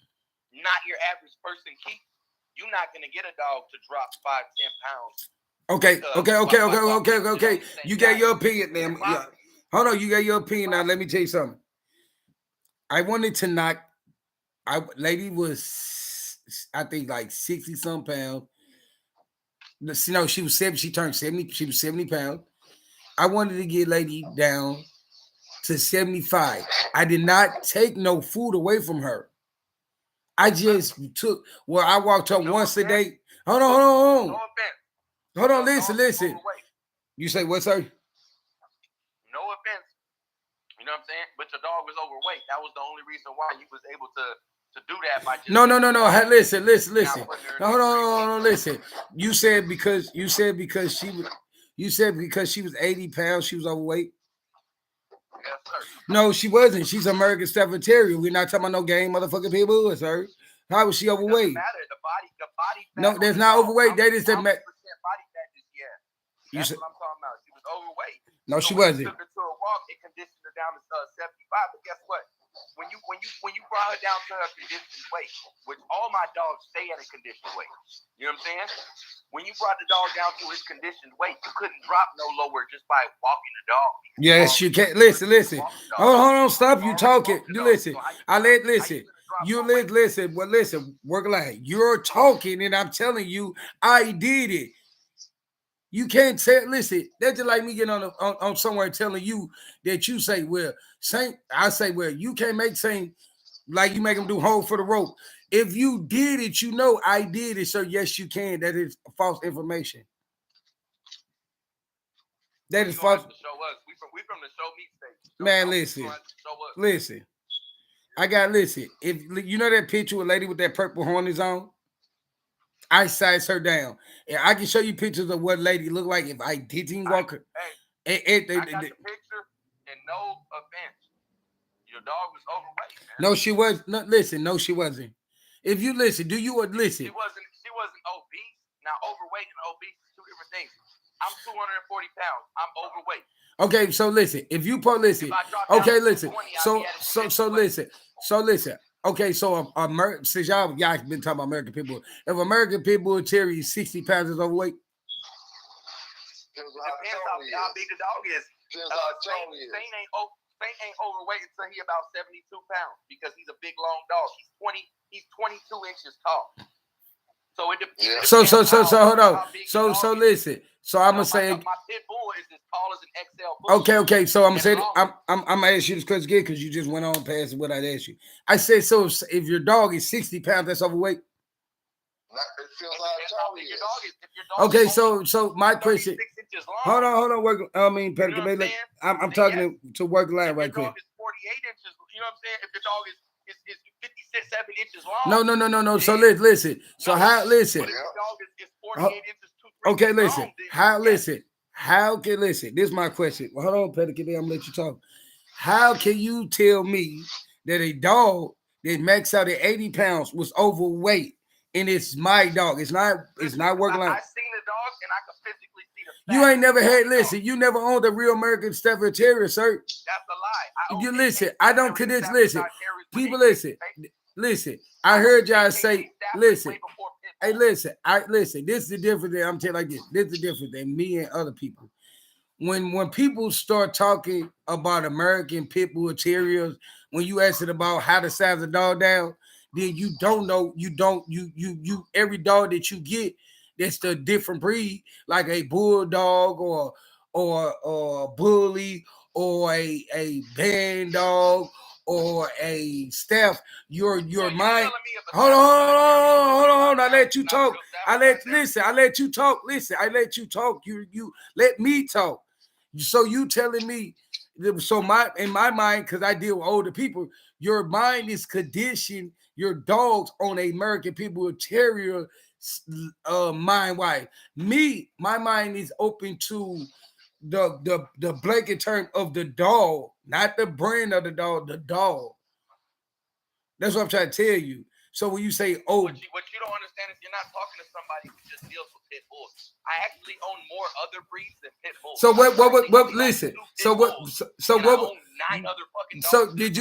not your average person keep. You're not gonna get a dog to drop 5-10 pounds. Okay. You got your opinion, man. Yeah. Hold on, you got your opinion now. Let me tell you something. I wanted to knock. Lady was, I think, like 60-some pounds. No, she was 70. She turned 70. She was 70 pounds. I wanted to get lady down to 75. I did not take no food away from her. I just took. Well, I walked her once a day. Hold on. No offense. Hold on. Listen. You say what, sir? No offense. You know what I'm saying? But your dog was overweight. That was the only reason why you was able to do that by just No. Listen. No, hold on. Listen. You said because she was 80 pounds, she was overweight. Yes, sir. No, she wasn't. She's American Stafford Terrier. We're not talking about no game motherfucking pit bull, sir. How was she It doesn't overweight? matter. The body fat No, on that's the not dog. overweight. That is the How much ma- percent body fat did she have? You That's said what I'm talking about. She was overweight. no, So she when you wasn't. took her to a walk, it conditioned her down to 75. But guess what? When you brought her down to her conditioned weight, which all my dogs stay at a conditioned weight. You know what I'm saying? When you brought the dog down to his conditioned weight, you couldn't drop no lower just by walking the dog. Yes, you can. Listen. Hold on, stop you talking. You listen. Listen. You listen. Well, listen. Work like you're talking, and I'm telling you, I did it. You can't tell. Listen, that's just like me getting on somewhere telling you that you say, well, Saint. I say, well, you can't make Saint like you make him do hold for the rope. If you did it, you know I did it. So yes, you can. That is false information. That is false. To show us. We from the show me stage. Man, listen. I got listen. If you know that picture with a lady with that purple harness on, I size her down. And I can show you pictures of what lady look like if I didn't walk her. I got the picture, and no offense, your dog was overweight, man. No, she was. No, listen, no, she wasn't. If you listen, do you listen? She wasn't obese. Now, overweight and obese is two different things. I'm 240 pounds. I'm overweight. Okay, so listen. If you listen. Okay, listen. 20, So listen. Okay, so since y'all been talking about American people, if American people Terry is 60 pounds is overweight. Depends how big the dog is. Saint ain't overweight until he about 72 pounds because he's a big long dog. He's 22 inches tall. So it depends. So hold on. So listen. So I'm gonna say my pit bull is as tall as an XL bull. Okay. So I'm gonna say I'm gonna ask you this question again because you just went on past what I'd asked you. I said so if your dog is 60 pounds, that's overweight. It feels like tall he is. Okay, so my question. Hold on. I mean, Petty, I'm talking to work line right quick. If your dog is 48 inches, you know what I'm saying? If your dog is 56, 7 inches long. No. So listen. So how listen? If your dog is 48 inches, 2, 3 okay, inches listen. long, How listen? How can listen? This is my question. Well, hold on, Petty, I'm gonna let you talk. How can you tell me that a dog that maxed out at 80 pounds was overweight? And it's my dog. It's not working like. I seen the dog and I could physically see the fat. You ain't never had. Listen, you never owned a real American Stafford Terrier, sir. That's a lie. You listen. I don't convince. Listen, people. Listen. I heard y'all say. Listen. Hey, listen. Listen. This is the difference. I'm telling you like this. This is the difference than me and other people. When people start talking about American Pit Bull Terriers, when you ask it about how to size a dog down. Then you don't know, you every dog that you get, that's the different breed, like a bulldog or a bully or a band dog or a staff. Your mind. Hold on. I let you talk. I let you talk. Listen, I let you talk. You let me talk. So you telling me. So in my mind, because I deal with older people, your mind is conditioned. Your dogs on a American Pit Bull Terrier mind wide. My mind is open to the blanket term of the dog, not the brand of the dog. The dog. That's what I'm trying to tell you. So when you say, oh, what you don't understand is you're not talking to somebody who just deals with pit bulls. I actually own more other breeds than pit bulls. So what listen. So what 9 other fucking dogs. So did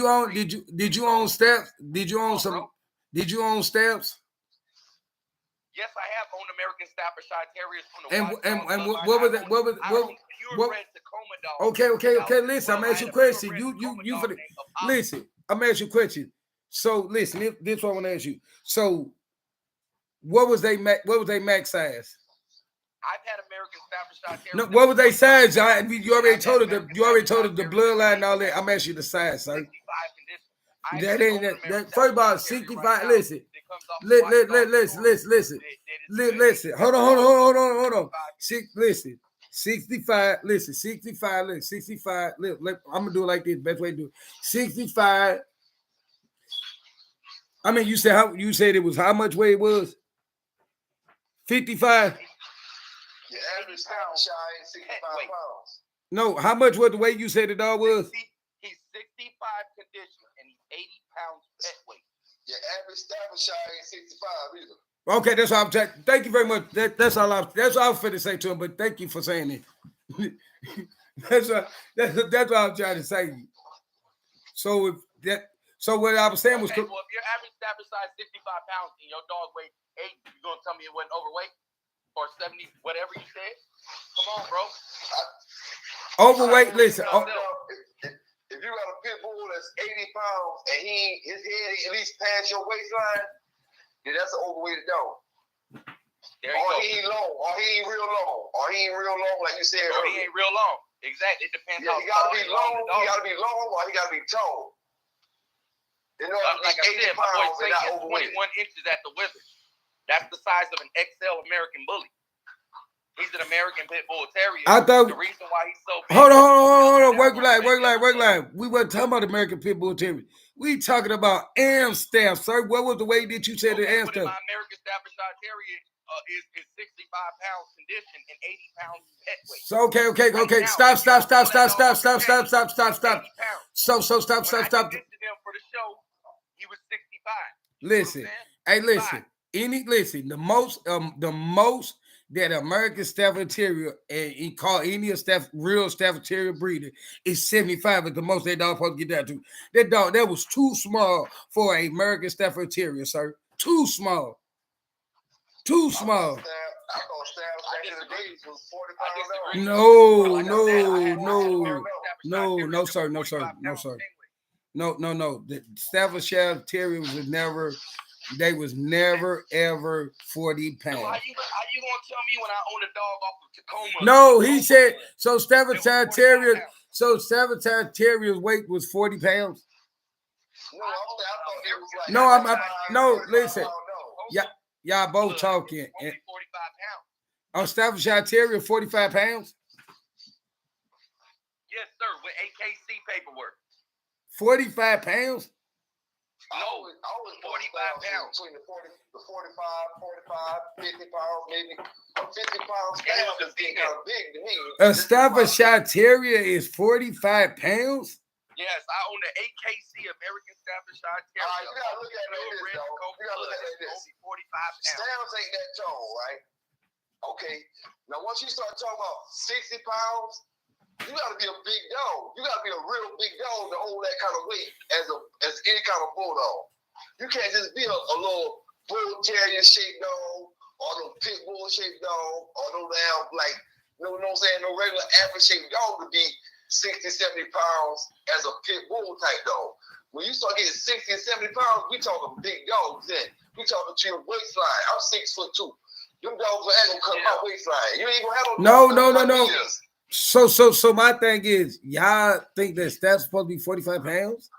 you own steps? Did you own steps? Yes, I have owned American Staffordshire Terriers from the and what was that? What purebred Tacoma dogs. Okay. Listen, I'm asking you a question. You for the listen. I'm asking you a question. So listen, this is what I want to ask you. So what was they max size? I've had American Staffordshire Terriers. No, what was they size? You already told us the bloodline and all that. I'm asking you the size, sir. 65 That ain't that. First of all, 65. Listen. Listen. Hold on. Listen. 65. Listen. 65. Look. 65. Look. I'm gonna do it like this. Best way to do it. 65. I mean, you said it was how much weight it was? 55. The average Staffordshire is 65 pounds. No, how much was the weight you said the dog was? 65 condition, and he's 80 pounds pet weight. Your average Staffordshire ain't 65 either. Okay, that's all I'm saying. Thank you very much. That's all I was finna say to him, but thank you for saying it. that's what I'm trying to say. So what I was saying was, okay, well, if your average Staffordshire is 65 pounds and your dog weighs 80, you gonna tell me it wasn't overweight or 70, whatever you said? Come on, bro. overweight. Listen, if you got a pit bull that's 80 pounds and his head at least past your waistline, then that's an overweighted dog. There you go. He ain't long, or he ain't real long, like you said Or earlier. he ain't real long. Exactly. It depends Yeah, how he gotta tall be and long, the dog he gotta be long, or he gotta be tall. You know, like I 80 said, my boy pounds and Saint not is overweight. 21 inches at the withers. That's the size of an XL American Bully. He's an American Pit Bull Terrier. I thought. The reason why he's so big. Hold on. Work line. We weren't talking about American Pit Bull Terrier. We talking about Amstaff, sir. What was the weight that you said the Amstaff? My American Staffordshire Terrier is 65 pounds condition and 80 pounds pet weight. So okay. Right Stop. now, Stop. when I conditioned Stop. him for the show, he was 65. Listen. Hey, listen. The most that American Stafford Terrier and he call any real Stafford Terrier breeder is 75 at the most that dog supposed to get down to. That dog that was too small for an American Stafford Terrier, sir. Too small. I thought Staff back in the days was 40 pounds. No, sir. No. The Staffordshire Terrier was never ever 40 pounds. So how you gonna tell me when I own a dog off of Tacoma? No, he said so. Staffordshire Terrier. So Staffordshire Terrier's weight was 40 pounds. No, I thought it was like. No, no. Listen, y'all both talking. Only 45 pounds. On Staffordshire Terrier, 45 pounds. Yes, sir. With AKC paperwork. 45 pounds. No, I was 45 pounds. Between the 45, 50 pounds, maybe 50 pounds. Yeah, Is getting kind of big to me. A Staffordshire Terrier is 45 pounds. Yes, I own the AKC American Staffordshire Terrier. All right, you gotta look at it like this, though. You gotta look at it like this. Only 45 pounds. Stamps ain't that tall, right? Okay. Now, once you start talking about 60 pounds, you gotta be a big dog. You gotta be a real big dog to hold that kind of weight as any kind of bulldog. You can't just be a little bull terrier shaped dog or a little pit bull shaped dog or no damn no regular average shaped dog to be 60, 70 pounds as a pit bull type dog. When you start getting 60 and 70 pounds, we talking big dogs then. We talking to your waistline. I'm 6'2". Them dogs ain't gonna cut my waistline. You ain't gonna have No. So my thing is, y'all think that Staff's supposed to be 45 pounds?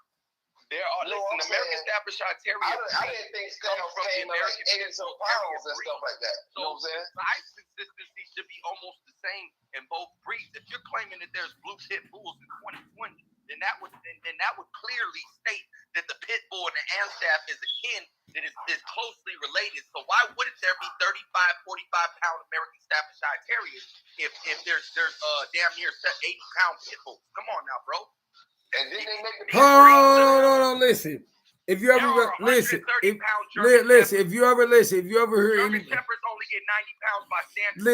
There are American Staffordshire Terrier. I didn't think Staff came to like 80 some pounds and stuff like that. You know what I'm saying? Size consistency should be almost the same in both breeds. If you're claiming that there's blue pit bulls in 2020, then that would clearly state that the pit bull and the Amstaff is akin, that is closely related. So why wouldn't there be 35, 45-pound American Staffordshire Terriers if there's damn near 80-pound pit bulls? Come on now, bro. And then they make the Hold on, listen. If you ever listen, if you ever heard German anybody, Shepherds only get 90 pounds by standard.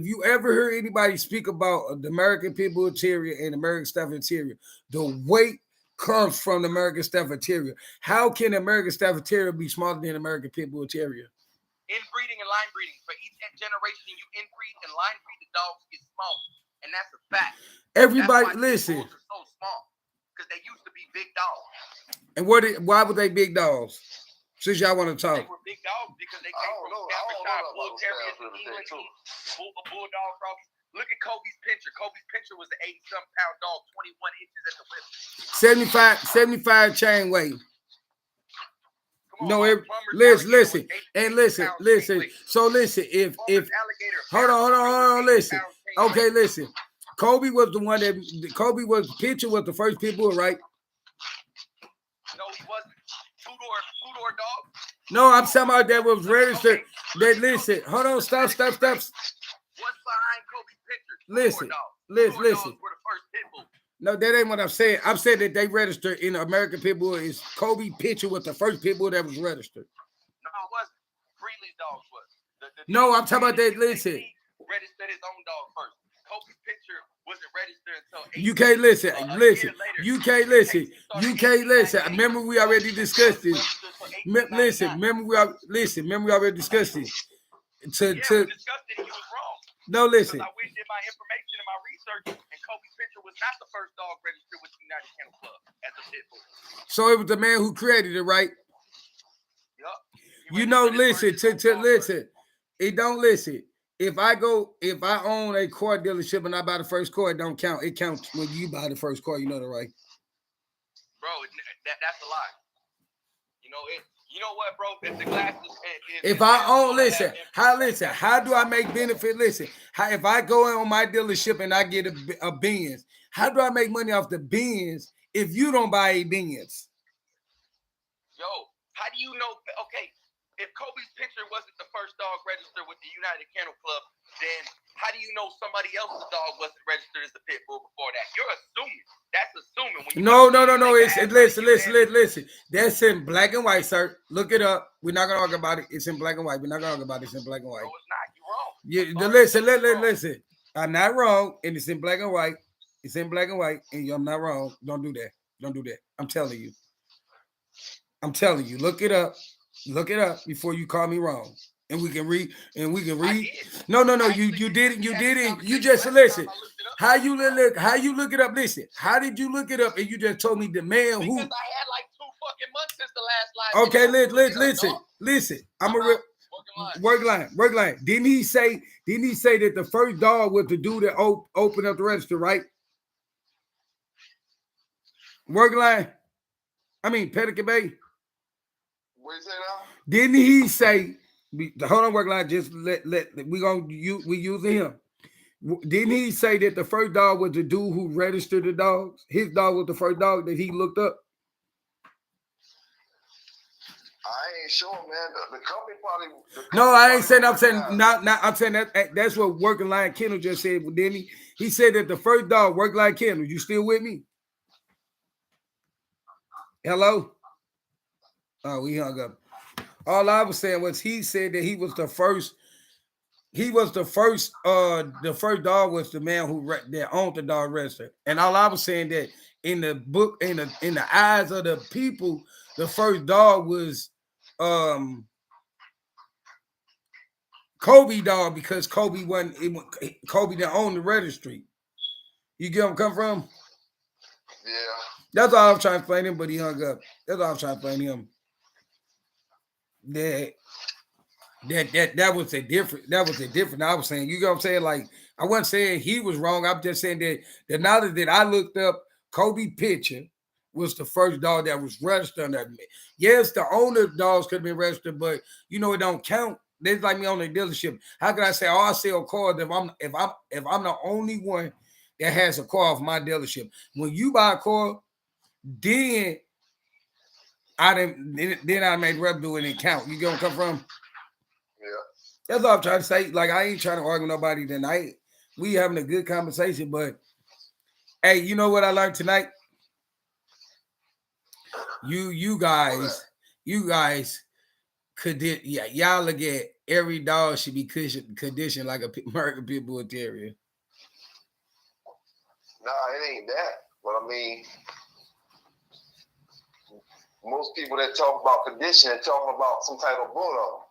if you ever heard anybody speak about the American Pit Bull Terrier and American Stafford Terrier, the weight comes from the American Stafford Terrier. How can American Stafford Terrier be smaller than American Pit Bull Terrier? Inbreeding and line breeding. For each generation you inbreed and line breed, the dogs get smaller, and that's a fact. Everybody, that's why listen. Pit bulls are so small because they used to be big dogs. And why were they big dogs? Since y'all want to talk. They were big dogs because they came from Staffordshire Bull Terriers in England, Bulldog Froggies. Look at Kobe's Pinscher. Kobe's Pinscher was an 80-something pound dog, 21 inches at the width. 75 chain weight. Listen. So listen, if hold on, listen. Okay, listen. Kobe was the one Pinscher was the first pit bull, right? No, he wasn't. Two-door dog. No, I'm talking about that was registered. That listen, hold on, stop. What's behind Kobe's Pinscher? Listen. Dogs were the first pit bull. No, that ain't what I'm saying. I'm saying that they registered in American Pitbull is Kobe Pitcher was the first Pitbull that was registered. No, it wasn't. Freely's dogs was. No, I'm talking about that. Listen, registered his own dog first. Kobe's Pitcher wasn't registered until you can't listen. Listen, later. you can't listen. You can't listen. Remember, we already discussed this. Listen, remember we already discussed this. We discussed it. And you was wrong. No, listen. I went and did my information and my research, and Kobe's Pitcher was not the first dog registered with the United Kennel Club as a pit bull. So it was the man who created it, right? Yup. You know, listen. Listen. It don't listen. If I own a car dealership and I buy the first car, it don't count. It counts when you buy the first car. You know that, right? Bro, that's a lie. You know it. You know what, bro? If the glasses. If I own, listen. How do I make benefit? Listen. If I go on my dealership and I get a Benz, how do I make money off the Benz if you don't buy a Benz? Yo, how do you know? Okay. If Kobe's Pitcher wasn't the first dog registered with the United Kennel Club, then how do you know somebody else's dog wasn't registered as a pit bull before that? You're assuming. That's assuming. When No. Listen. That's in black and white, sir. Look it up. We're not gonna argue about it. It's in black and white. We're not gonna argue about it. It's in black and white. No, it's not. You're wrong. Listen. I'm not wrong, and it's in black and white. It's in black and white, and I'm not wrong. Don't do that. I'm telling you. Look it up. Look it up before you call me wrong. And we can read. No. You didn't. You just listen. How you look it up? Listen. How did you look it up? And you just told me the man who. Because I had like 2 fucking months since the last live. Okay, listen. I'm a real work line. Didn't he say that the first dog was the dude that opened up the register, right? Work line. I mean, Pelican Bay. What you say now? Didn't he say? Hold on, work line. Just we using him. Didn't he say that the first dog was the dude who registered the dogs? His dog was the first dog that he looked up. I ain't sure, man. The company probably. No, I ain't saying. I'm saying not. I'm saying that's what Working Line Kennel just said. Didn't he? He said that the first dog, Working Line Kennel. You still with me? Hello. Oh, we hung up. All I was saying was he said that he was the first. He was the first. The first dog was the man that owned the dog register. And all I was saying that in the book, in the eyes of the people, the first dog was Kobe dog because Kobe Kobe that owned the registry. You get where I'm coming from? Yeah. That's all I'm trying to explain him, but he hung up. That's all I'm trying to explain him. That was a different. I was saying, you know what I'm saying? Like, I wasn't saying he was wrong. I'm just saying that the knowledge that I looked up, Kobe Pitcher was the first dog that was registered under me. Yes, the owner dogs could have been registered, but it don't count. They like me on the dealership. How can I say, I sell cars if I'm the only one that has a car off my dealership? When you buy a car, then I made revenue and it count. You get where I'm coming from? Yeah. That's all I'm trying to say. Like, I ain't trying to argue with nobody tonight. We having a good conversation, but hey, you know what I learned tonight? You guys could y'all look at every dog should be conditioned like a American Pit Bull Terrier. Nah, it ain't that. But I mean, most people that talk about condition are talking about some type of bulldog.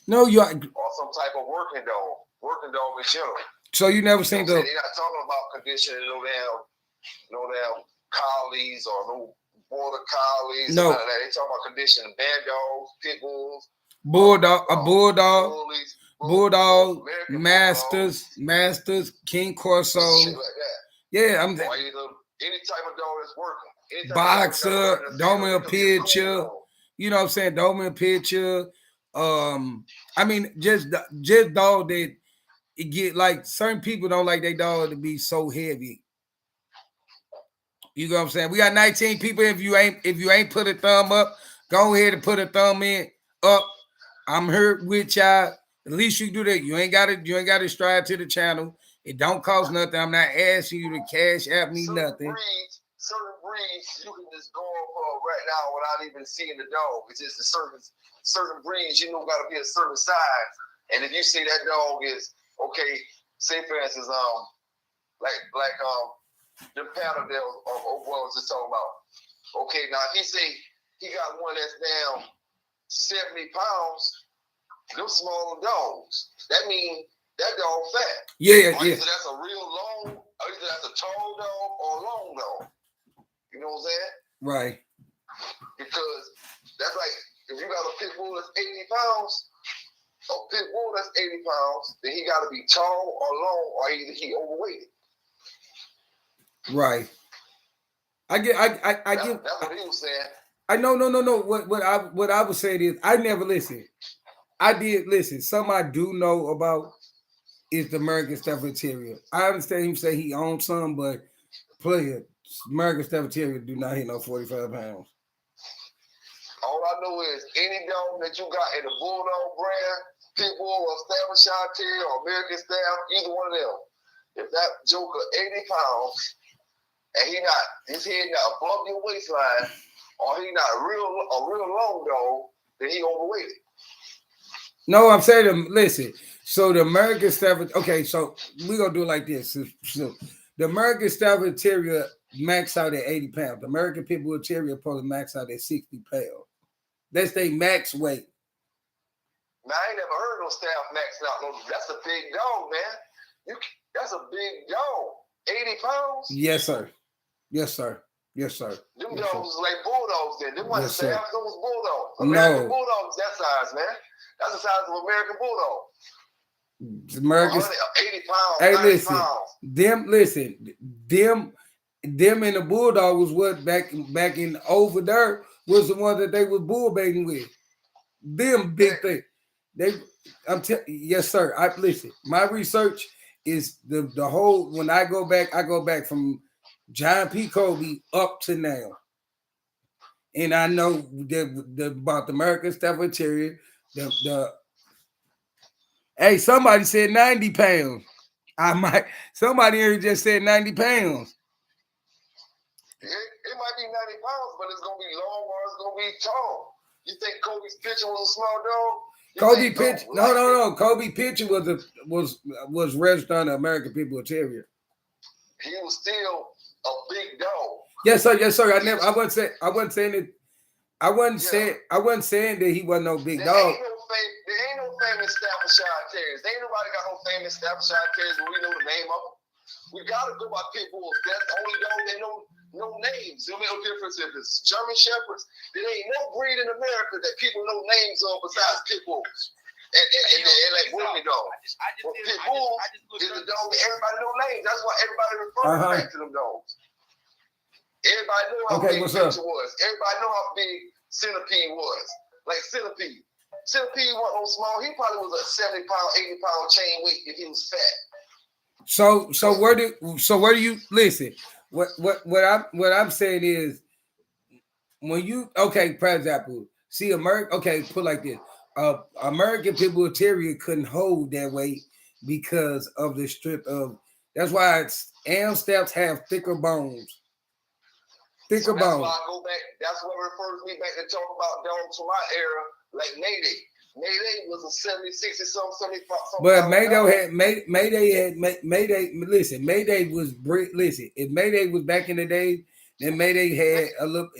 No, or some type of working dog in general. So you never seen the? They're not talking about conditioning no damn collies or no border collies. No, they talking about conditioning bad dogs, pit bulls, bulldog, masters, King Corso. Shit like that. Yeah, I'm or either any type of dog that's working. Boxer, Dominant Pitcher. You know what I'm saying? Dominant Pitcher. I mean, just dog that it get like certain people don't like their dog to be so heavy. You know what I'm saying? We got 19 people. If you ain't put a thumb up, go ahead and put a thumb up. I'm here with y'all. At least you do that. You ain't got to strive to the channel. It don't cost nothing. I'm not asking you to cash out me nothing. Certain breeds you can just go for right now without even seeing the dog. It's just a certain breeds, you know, got to be a certain size. And if you see that dog is okay, say for instance, like the pattern that old boy was just talking about. Okay, now he say he got one that's down 70 pounds. Them small dogs. That means that dog fat. Yeah. Either that's a real long, or either that's a tall dog or a long dog. You know what I'm saying? Right. Because that's like if you got a pit bull that's 80 pounds, a pit bull that's 80 pounds, then he got to be tall or long, or either he overweight. Right. I get. That's what he was saying. I know. No. What I was saying is I never listened. I did listen. Something I do know about is the American Stafford Terrier. I understand him say he owns some, but player American Stafford Terrier do not hit no 45 pounds. All I know is any dog that you got in the Bulldog brand, Pit Bull or Staffordshire Terrier or American Staff, either one of them, if that joker 80 pounds and his head not above your waistline, or he not a real long dog, then he overweighted. No, I'm saying listen. So the American Stafford. Okay, so we're gonna do it like this. So the American Stafford Terrier max out at 80 pounds. The American Pit Bull Terrier probably max out at 60 pounds. That's their max weight. Now I ain't never heard no staff maxing out. That's a big dog, man. That's a big dog. 80 pounds? Yes, sir. Them dogs is like bulldogs then. Them wasn't staff, those bulldogs. American bulldogs that size, man. That's the size of American bulldog. American 80 pounds. Hey, 90 listen. Pounds. Them and the bulldog was what back in over there was the one that they was bull baiting with. Them big thing. Yes, sir. I listen. My research is the whole. When I go back from John P. Kobe up to now, and I know about the American Stafford Terrier. Hey, somebody said 90 pounds. Somebody here just said 90 pounds. It might be 90 pounds, but it's gonna be long or it's gonna be tall. You think Kobe's picture was a small dog? Kobe pitch? No. Kobe pitcher was registered on the American Pit Bull Terrier. He was still a big dog. Yes, sir. I wasn't saying it. I wasn't saying that he wasn't no big dog. There ain't no famous Staffordshire Terriers. There ain't nobody got no famous Staffordshire Terriers, but we know the name of them. We gotta go by Pit Bulls. That's the only dog that know no names. There'll make no difference if it's German Shepherds. There ain't no breed in America that people know names of besides Pit Bulls. And like Willie dog. Pit Bulls is the dog that everybody know names. That's why everybody refers back to them dogs. Everybody know how big Picture was. Everybody know how big Centipede was. Like Centipede. Centipede wasn't no small. He probably was a 70 pound, 80 pound chain weight if he was fat. So where do you listen? What I'm saying is when you for example, see put like this. American Pit Bull Terrier couldn't hold that weight because of the strip of. That's why Amstaffs have thicker bones. That's why I go back. That's what refers me back to talk about dogs from my era, like Mayday. Mayday was a 70, 60, 75. But Mayday. Listen, Mayday was if Mayday was back in the day, then Mayday had a look.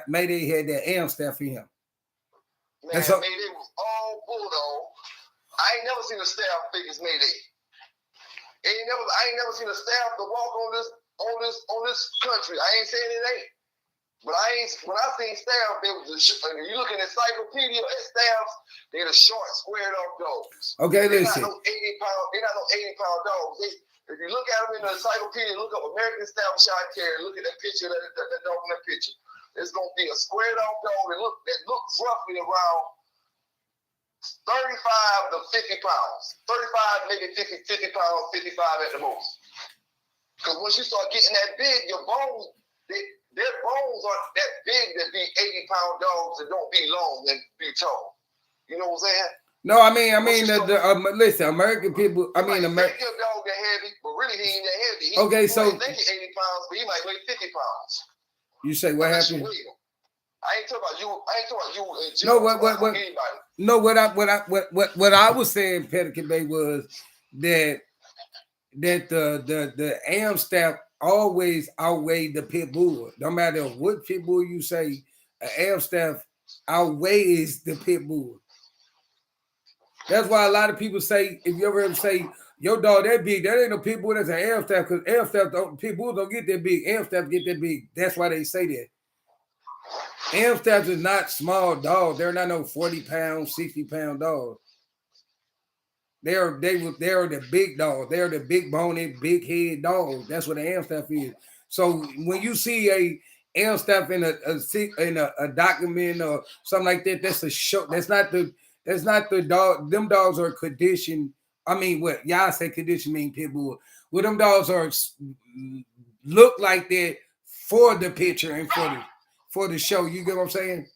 Mayday had that Amstaff for him. Man, Mayday was all bulldog. I ain't never seen a staff big as Mayday. I ain't never seen a staff to walk on this country. I ain't saying it ain't. But when I seen staff, you look in the encyclopedia at staffs, they're the short, squared off dogs. Okay, listen. They're not no 80 pound dogs. If you look at them in the encyclopedia, look up American Staffordshire Terrier, look at that picture, that dog in that picture. It's gonna be a squared off dog that looks roughly around 35 to 50 pounds. 35, maybe 50 pounds, 55 at the most. Because once you start getting that big, your bones, their bones aren't that big to be 80 pound dogs that don't be long and be tall. You know what I'm saying? No, I mean, listen, American people. I mean, American dog dog that heavy, but really he ain't that heavy. Okay, so he think he's 80 pounds, but he might weigh 50 pounds. You say what happened? I ain't talking about you. I ain't talking about you in No, general. Anybody. No, what I was saying, Pelican Bay, was that the AM staff always outweigh the pit bull. No matter what pit bull you say, an AM staff outweighs the pit bull. That's why a lot of people say, if you ever say your dog that big, that ain't no pit bull, that's an AM staff, because AM staff pit bulls don't get that big. AM staff get that big. That's why they say that. AM staffs is not small dogs. They're not no 40-pound, 60-pound dogs. They are the big dogs. They are the big boned, big head dogs. That's what the AM staff is. So when you see a AM staff in a document or something like that, that's a show. That's not the dog. Them dogs are conditioned. I mean, what y'all say condition mean pit bull. Well, them dogs are look like that for the picture and for the show. You get what I'm saying?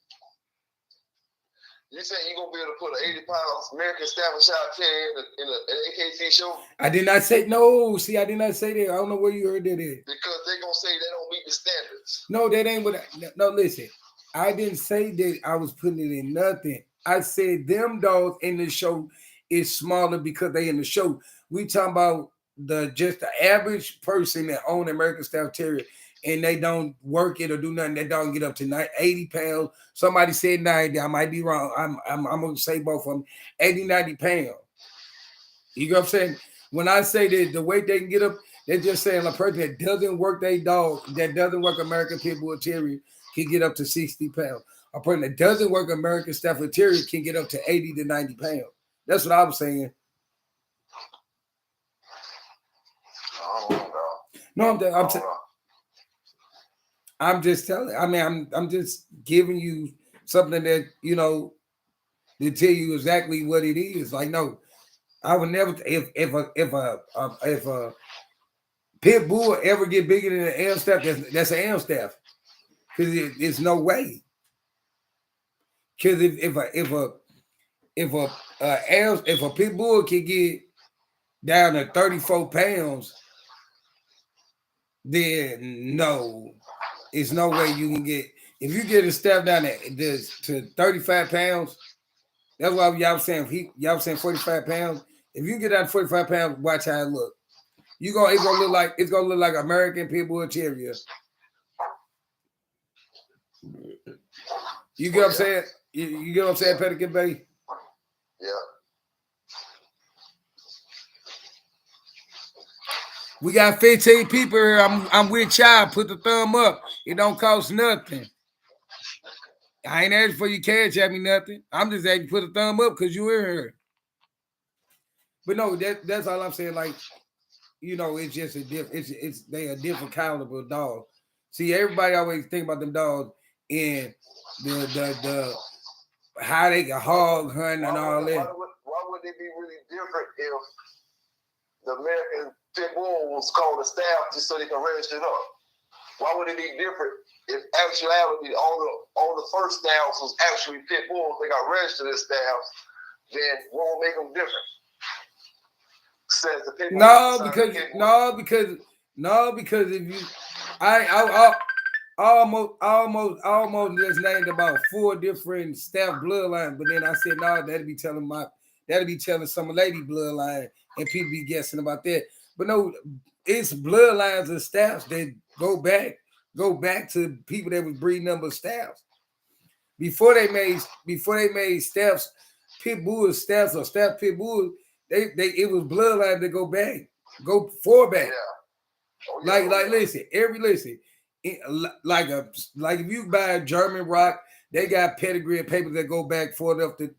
You saying you're going to be able to put an 80-pound American Staffordshire Terrier in an AKC show? I did not say, no. See, I did not say that. I don't know where you heard that at. Because they're going to say they don't meet the standards. No, that ain't what no, listen. I didn't say that I was putting it in nothing. I said them dogs in the show is smaller because they in the show. We talking about just the average person that own American Staff Terrier and they don't work it or do nothing. They don't get up to 80 pounds. Somebody said 90. I might be wrong. I'm going to say both of them. 80, 90 pounds. You know what I'm saying? When I say that the weight they can get up, they're just saying a person that doesn't work their dog, that doesn't work American Pit Bull Terrier can get up to 60 pounds. A person that doesn't work American Stafford Terrier can get up to 80 to 90 pounds. That's what I was saying. I'm just telling. I mean, I'm just giving you something that to tell you exactly what it is. Like, no, I would never. If a pit bull ever get bigger than an AM staff, that's an AM staff. Because it's no way. Because if a pit bull can get down to 34 pounds, then no, it's no way you can get. If you get a staff down to 35 pounds, that's why y'all saying 45 pounds. If you get down to 45 pounds, watch how it look. It's gonna look like American Pit Bull Terrier. You get what I'm saying? You get what I'm saying, Pelican Bay? Yeah. We got 15 people here. I'm with y'all. Put the thumb up. It don't cost nothing. I ain't asking for you cash at me nothing. I'm just asking you put a thumb up because you in here. But no, that's all I'm saying. Like, it's just a different. They a different caliber of dog. See, everybody always think about them dogs in the how they can hog hunt and all that. Why would it be really different if the American Pit Bull was called a staff just so they can register it up? Why would it be different if actuality all the first staffs was actually Pit Bulls? They got registered as staffs. Then what will make them different? Says the Pit Bull. Because if you, I almost just named about 4 different staff bloodlines, but then I said no, that'd be telling some lady bloodline, and people be guessing about that. But no, it's bloodlines of staffs that go back to people that was breeding number staffs. Before they made staffs, pit bull staffs or staff pit bulls, it was bloodline that go back. Yeah. Oh, yeah. Like listen, like if you buy a German rock, they got pedigree and papers that go back far enough to,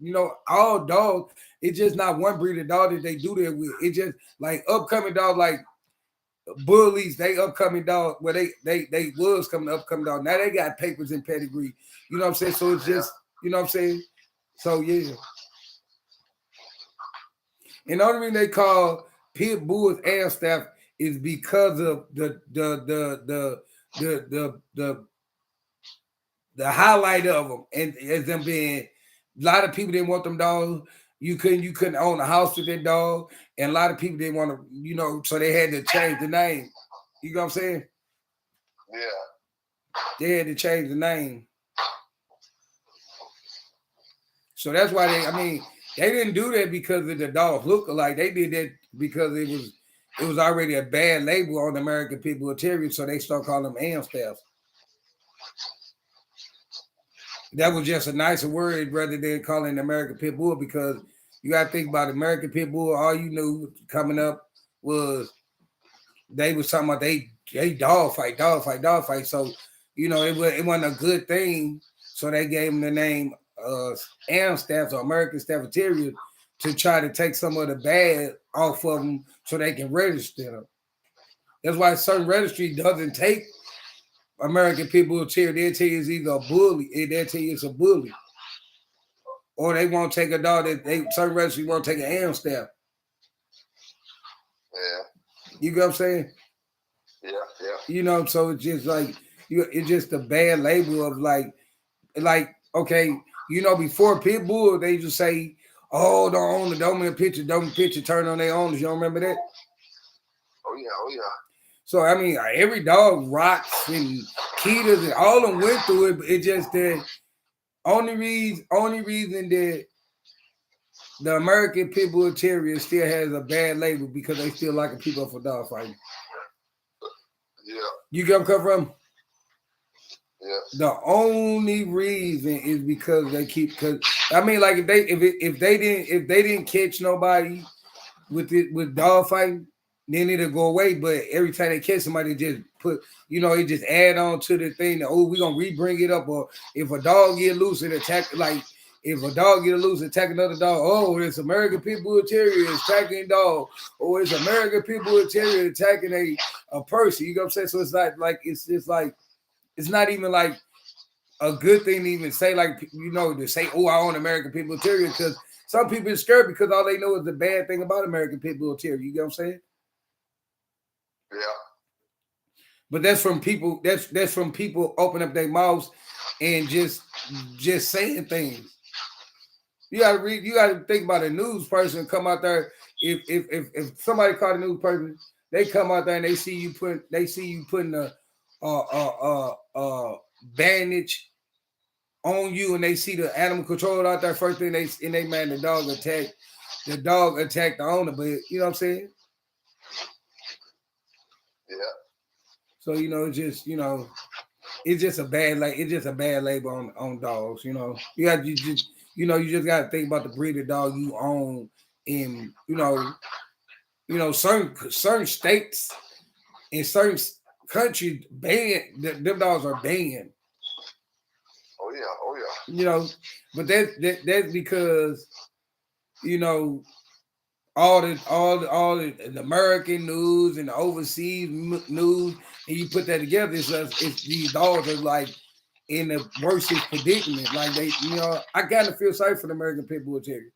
all dogs. It's just not one breed of dog that they do that with. It's just like upcoming dogs, like bullies. They upcoming dog. Well, they was coming upcoming dog. Now they got papers and pedigree. You know what I'm saying? So it's just, you know what I'm saying? So yeah. And the only reason they call pit bulls AM staff is because of the highlight of them, and as them being, a lot of people didn't want them dogs. You couldn't own a house with that dog, and a lot of people didn't want to, you know, so they had to change the name. You know what I'm saying? Yeah. They had to change the name. So that's why they didn't do that because of the dogs look alike. They did that because it was already a bad label on the American Pit Bull Terrier, so they start calling them Amstaffs. That was just a nicer word rather than calling the American Pit Bull, because you got to think about American Pit Bull. All you knew coming up was they was talking about they dog fight. So, you know, it wasn't a good thing. So they gave them the name Amstaffs or American Stafford Terrier to try to take some of the bad off of them so they can register them. That's why certain registry doesn't take American Pit Bull Terrier. They'll tell you it's either a bully, they'll tell you it's a bully. Or they won't take a dog that certain registry won't take an Amstaff. Yeah. You know what I'm saying? Yeah, yeah. You know, so it's just like it's just a bad label of like, okay, you know, before Pit Bull, they just say, oh, don't own the dominant picture, turn on their owners. You don't remember that? Oh yeah. So I mean, every dog, Rocks and Ketas and all of them went through it, but it just that only reason that the American Pit Bull Terrier still has a bad label because they still like people up for dog fighting. Yeah. You get where I'm coming from? Yeah. The only reason is because they keep, because I mean, like if they didn't catch nobody with dog fighting, then it'll go away. But every time they catch somebody, they just put, you know, it just add on to the thing that, oh, we're gonna re-bring it up. Or if a dog get loose and attack, like if a dog get loose and attack another dog, oh, it's American Pit Bull Terrier attacking dog, or it's American Pit Bull Terrier attacking a person. You know what I'm saying? So it's like it's just like it's not even like a good thing to even say, like, you know, to say, oh, I own American Pit Bull Terrier, because some people are scared because all they know is the bad thing about American Pit Bull Terrier. You know what I'm saying? Yeah. But that's from people. That's from people open up their mouths and just saying things. You gotta read. You gotta think about a news person come out there. If somebody caught a news person, they come out there and they see you putting a bandage on you, and they see the animal control out there. First thing they man, the dog attacked the owner. But you know what I'm saying? Yeah. So you know, it's just a bad label on dogs. You know, you just got to think about the breed of dog you own, and you know certain states in certain countries ban them dogs are banned. Oh yeah. You know, but that's because, you know, all the American news and the overseas news, and you put that together, it's these dogs are like in the worst predicament. Like they, you know, I kind of feel sorry for the American Pit Bull Terrier.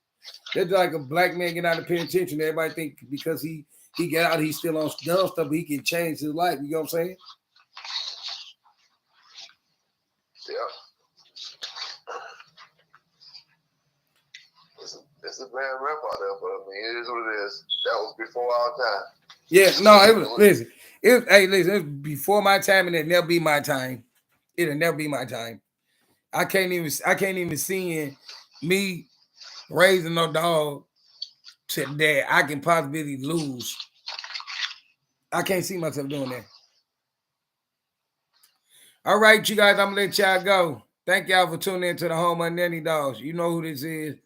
They're like a black man get out of penitentiary. Everybody think because he get out, he's still on dumb stuff, but he can change his life. You know what I'm saying? Yeah. It's a bad rep out there, but I mean, it is what it is. That was before our time. Yeah, no, it was, listen, it's before my time, and it'll never be my time. It'll never be my time. I can't even see me raising no dog to that I can possibly lose. I can't see myself doing that. All right, you guys, I'm gonna let y'all go. Thank y'all for tuning in to the Home of Nanny Dogs. You know who this is.